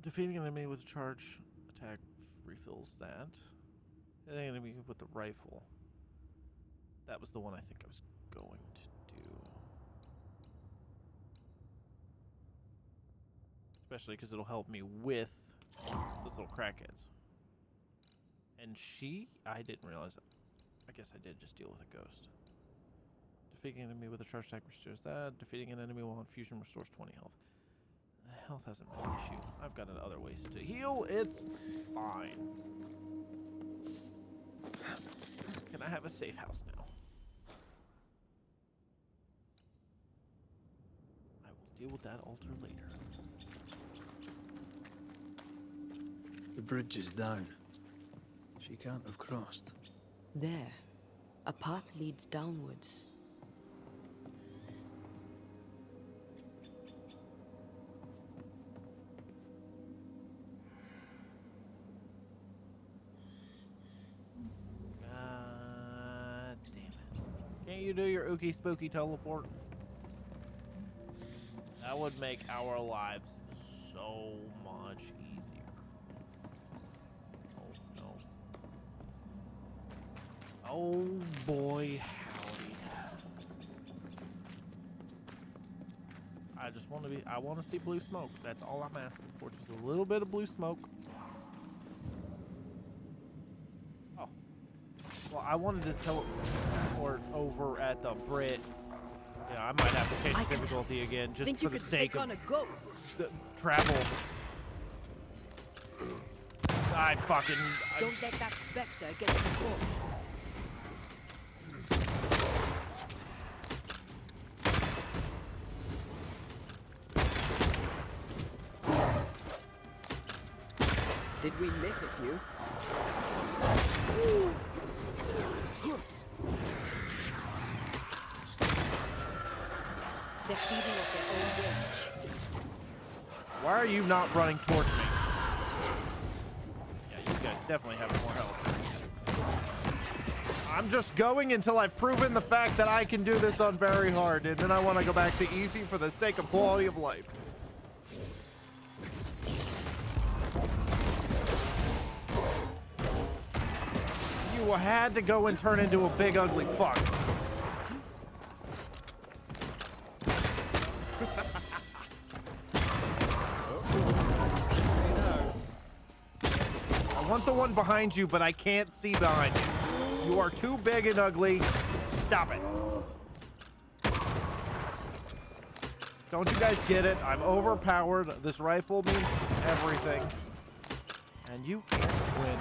Defeating an enemy with a charge attack refills that. Hitting an enemy with the rifle. That was the one I think I was going to do. Especially because it'll help me with Those little crackheads. And I didn't realize it. I guess I did just deal with a ghost. Defeating an enemy with a charge attack restores that. Defeating an enemy while infusion restores 20 health. Health hasn't been an issue. I've got other ways to heal. It's fine. Can I have a safe house now? I will deal with that altar later. The bridge is down. She can't have crossed. There, a path leads downwards. God damn it. Can't you do your ookie spooky teleport? That would make our lives so much easier. Oh no. Oh boy, howdy. I want to see blue smoke. That's all I'm asking for. Just a little bit of blue smoke. Oh. Well, I wanted this teleport over at the Brit. Yeah, I might have to change the difficulty again just for the sake of on a ghost. the travel. Don't let that specter get the corpse. Did we miss a few? They're feeding off their own rage. Why are you not running towards me? Yeah, you guys definitely have more health. I'm just going until I've proven the fact that I can do this on very hard, and then I want to go back to easy for the sake of quality of life. You had to go and turn into a big ugly fuck. I want the one behind you, but I can't see behind you. You are too big and ugly. Stop it. Don't you guys get it? I'm overpowered. This rifle means everything. And you can't win.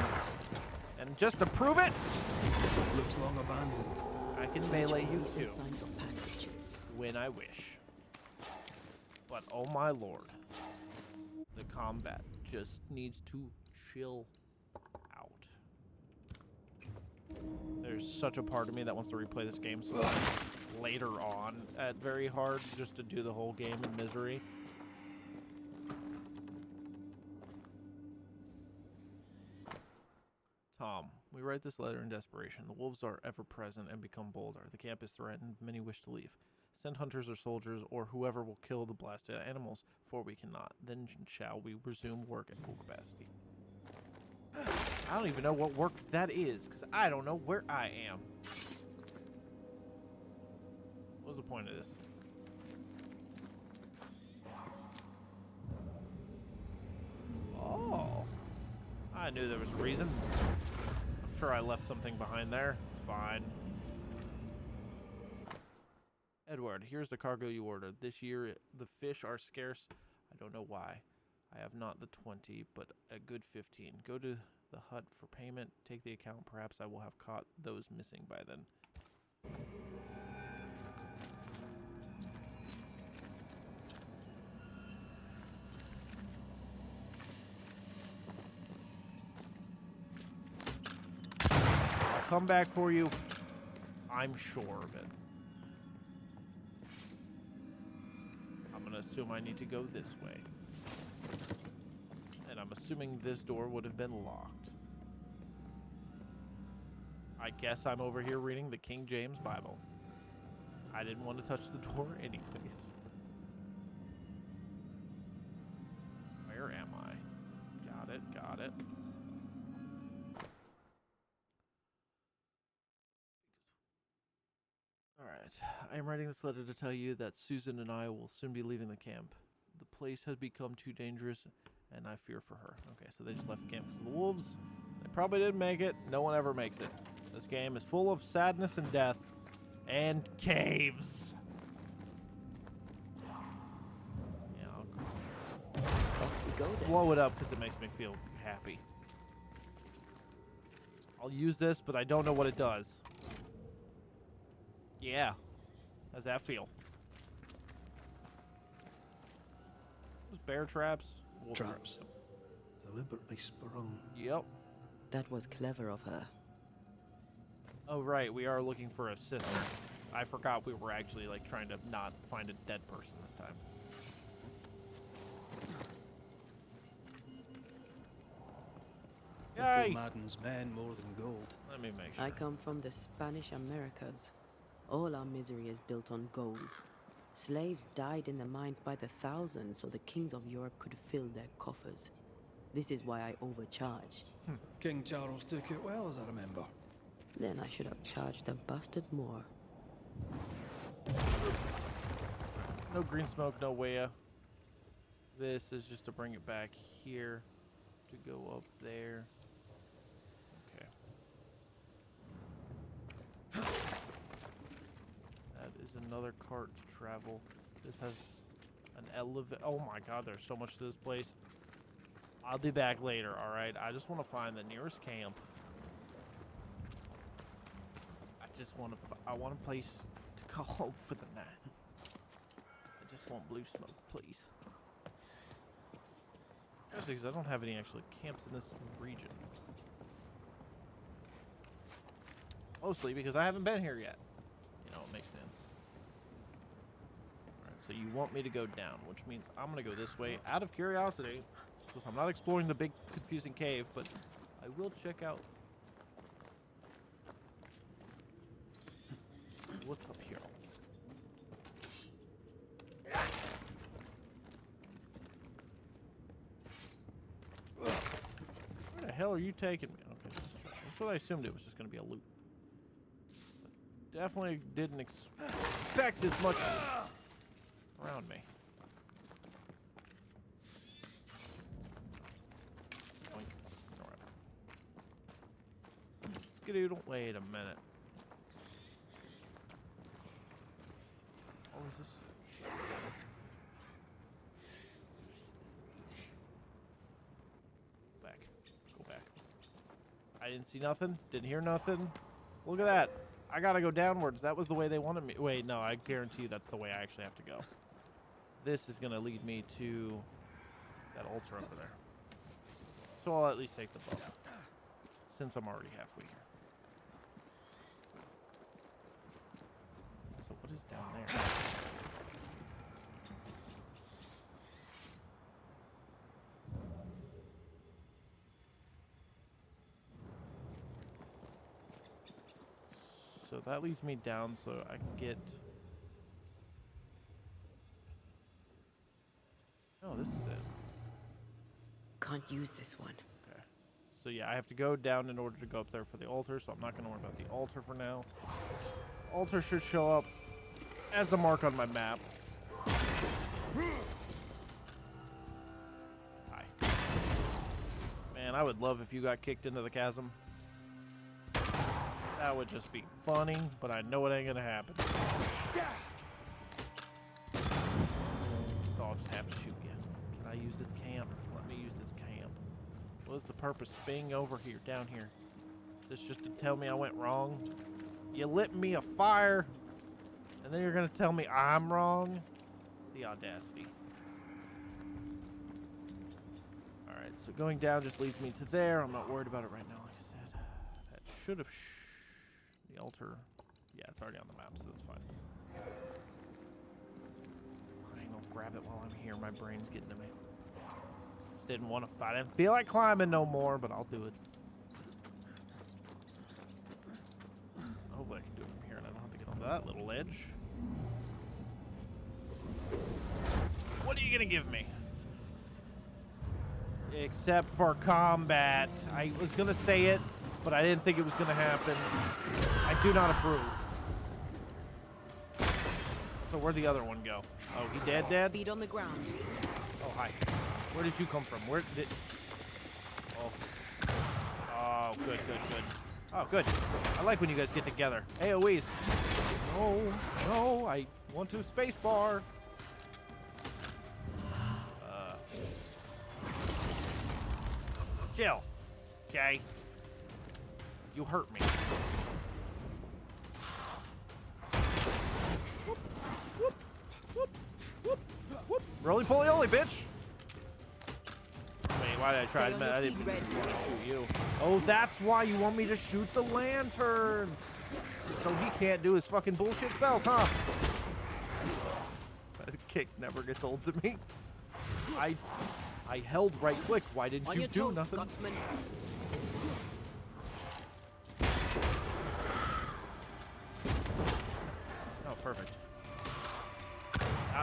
And just to prove it, looks long abandoned. I can melee you too. Signs of passage. When I wish. But oh my lord. The combat just needs to chill out. There's such a part of me that wants to replay this game so that later on at very hard just to do the whole game in misery. Tom, we write this letter in desperation. The wolves are ever present and become bolder. The camp is threatened. Many wish to leave. Send hunters or soldiers or whoever will kill the blasted animals, for we cannot. Then shall we resume work at full capacity. I don't even know what work that is, because I don't know where I am. What's the point of this? Oh. I knew there was a reason. I'm sure I left something behind there. It's fine. Edward, here's the cargo you ordered. This year, the fish are scarce. I don't know why. I have not the 20, but a good 15. Go to the hut for payment. Take the account. Perhaps I will have caught those missing by then. I'll come back for you. I'm sure of it. I'm going to assume I need to go this way. And I'm assuming this door would have been locked. I guess I'm over here reading the King James Bible. I didn't want to touch the door anyways. Where am I? Got it, got it. Alright, I am writing this letter to tell you that Susan and I will soon be leaving the camp. The place has become too dangerous, And I fear for her. Okay, so they just left the camp because of the wolves. They probably didn't make it. No one ever makes it. This game is full of sadness and death. And caves. Yeah, I'll blow it up because it makes me feel happy. I'll use this, but I don't know what it does. Yeah. How's that feel? Those bear traps? Wolf Traps. Deliberately sprung. Yep. That was clever of her. Oh, right. We are looking for a sister. I forgot we were actually, like, trying to not find a dead person this time. Yay! Maddens men more than gold. Let me make sure. I come from the Spanish Americas. All our misery is built on gold. Slaves died in the mines by the thousands so the kings of Europe could fill their coffers. This is why I overcharge. King Charles took it well, as I remember. Then I should have charged the bastard more. No green smoke, no way. This is just to bring it back here to go up there. Okay. That is another cart to travel. This has an elevator. Oh my god, there's so much to this place. I'll be back later, alright? I just want to find the nearest camp. I want a place to go home for the night. I just want blue smoke, please. Especially because I don't have any actual camps in this region. Mostly because I haven't been here yet. You know, it makes sense. Alright, so you want me to go down, which means I'm going to go this way out of curiosity. Because I'm not exploring the big, confusing cave, but I will check out what's up here. Where the hell are you taking me? Okay, that's what I assumed it was just going to be a loop. But definitely didn't expect as much around me. Boink. All right. Skidoodle. Wait a minute. What is this? Back. Go back. I didn't see nothing. Didn't hear nothing. Look at that. I gotta go downwards. That was the way they wanted me. Wait, no. I guarantee you that's the way I actually have to go. This is gonna lead me to that altar over there. So I'll at least take the bow. Since I'm already halfway here. So what is down there? So that leads me down so I can get... Oh, this is it. Can't use this one. Okay. So yeah, I have to go down in order to go up there for the altar, so I'm not going to worry about the altar for now. Altar should show up as a mark on my map. Hi. Man, I would love if you got kicked into the chasm. That would just be funny, but I know it ain't gonna happen. So I'll just have to shoot you. Can I use this camp? Let me use this camp. What is the purpose of being over here, down here? Is this just to tell me I went wrong? You lit me a fire, and then you're gonna tell me I'm wrong? The audacity. Alright, so going down just leads me to there. I'm not worried about it right now, like I said. That should have... The altar... Yeah, it's already on the map, so that's fine. I ain't gonna grab it while I'm here. My brain's getting to me. Just didn't want to fight. I didn't feel like climbing no more, but I'll do it. Hopefully I can do it from here and I don't have to get onto that little ledge. What are you gonna give me? Except for combat. I was gonna say it, but I didn't think it was gonna happen. I do not approve. So where'd the other one go? Oh, he dead? Feet on the ground. Oh, hi. Where did you come from? Where did... Oh. Oh, good. Oh, good. I like when you guys get together. AoEs. No, I want to spacebar. Chill. Okay. You hurt me. Whoop, whoop, whoop, whoop, whoop. Roly-poly-oly, bitch. Wait, why did I try? I didn't want to shoot you. Oh, that's why you want me to shoot the lanterns. So he can't do his fucking bullshit spells, huh? The kick never gets old to me. I held right click. Why didn't you do nothing? Scotsman. Oh, perfect.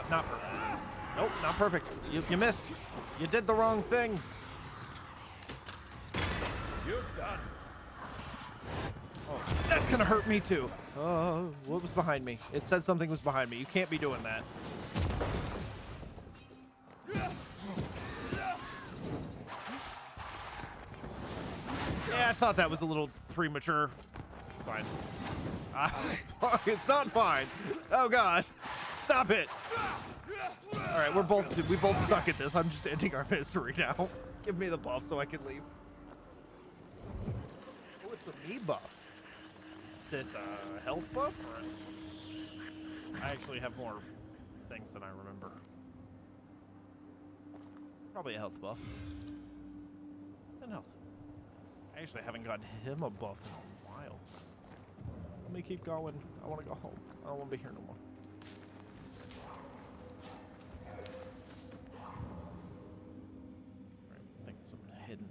Not perfect. Nope, not perfect. You missed. You did the wrong thing. You're done. Oh, that's gonna hurt me too. What was behind me? It said something was behind me. You can't be doing that. Yeah, I thought that was a little premature. Fine. It's not fine. Oh God, stop it. All right, we both suck at this. I'm just ending our misery now. Give me the buff so I can leave. Oh, it's a me buff. Is this a health buff? Or I actually have more things than I remember. Probably a health buff. And health. I actually haven't gotten him a buff in a while. Let me keep going. I want to go home. I don't want to be here no more. Alright, I think it's something hidden.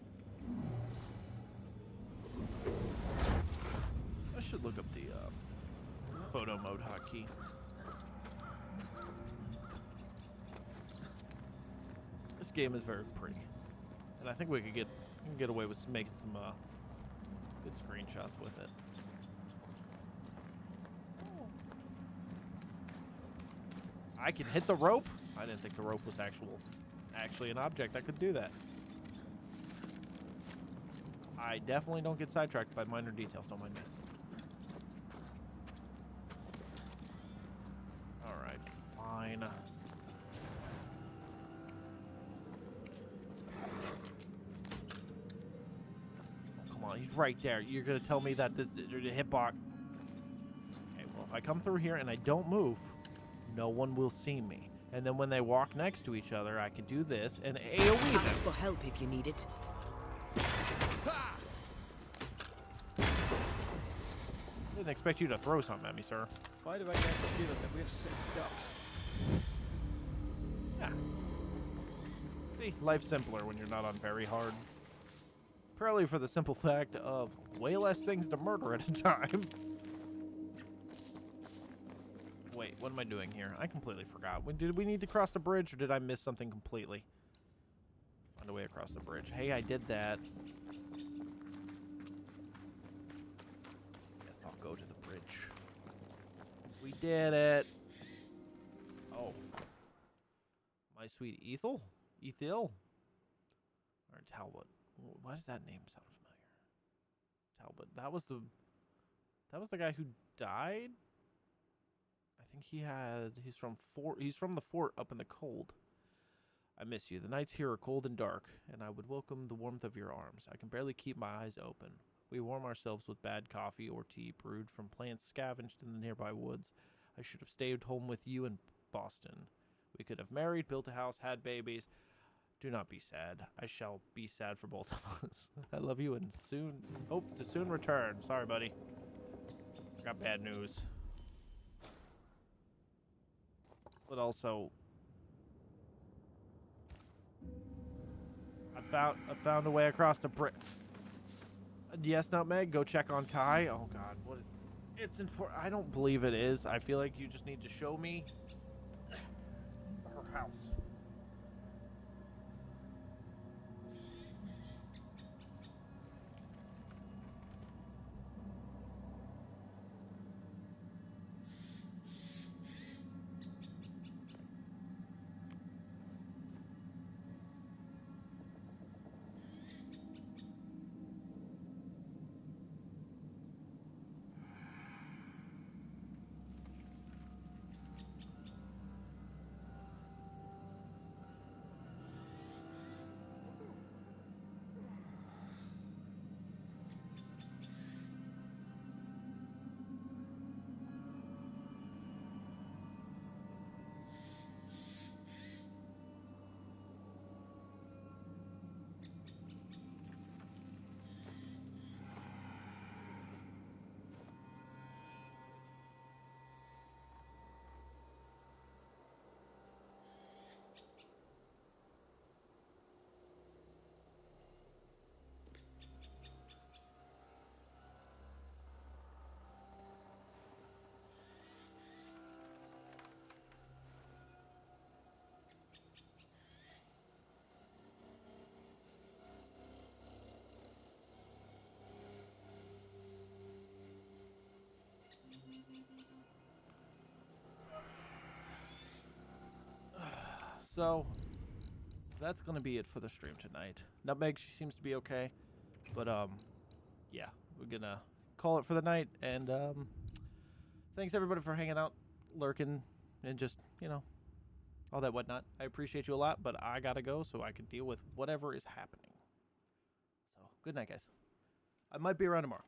I should look up the photo mode hotkey. This game is very pretty, and I think we could get away with making some good screenshots with it. I can hit the rope. I didn't think the rope was actually an object that could do that. I definitely don't get sidetracked by minor details. Don't mind me. All right, fine. He's right there. You're gonna tell me that this hitbox. Okay, well, if I come through here and I don't move, no one will see me. And then when they walk next to each other, I can do this and AoE them. Ask for help if you need it. Didn't expect you to throw something at me, sir. Why do I get the feeling that we're sick ducks? Yeah. See, life's simpler when you're not on very hard. Purely for the simple fact of way less things to murder at a time. Wait, what am I doing here? I completely forgot. Did we need to cross the bridge, or did I miss something completely? Find a way across the bridge. Hey, I did that. Guess I'll go to the bridge. We did it. Oh. My sweet Ethel? Ethel? Or Talbot. Why does that name sound familiar? Talbot. That was the guy who died? I think he's from the fort up in the cold. I miss you. The nights here are cold and dark, and I would welcome the warmth of your arms. I can barely keep my eyes open. We warm ourselves with bad coffee or tea brewed from plants scavenged in the nearby woods. I should have stayed home with you in Boston. We could have married, built a house, had babies. Do not be sad. I shall be sad for both of us. I love you and hope to soon return. Sorry, buddy. Got bad news. But also, I found a way across the bridge. Yes, Nutmeg, go check on Kai. Oh God, what? It's important. I don't believe it is. I feel like you just need to show me her house. So that's gonna be it for the stream tonight. Nutmeg, she seems to be okay, but yeah, we're gonna call it for the night. And thanks everybody for hanging out, lurking, and just, you know, all that whatnot. I appreciate you a lot, but I gotta go so I can deal with whatever is happening. So good night, guys. I might be around tomorrow.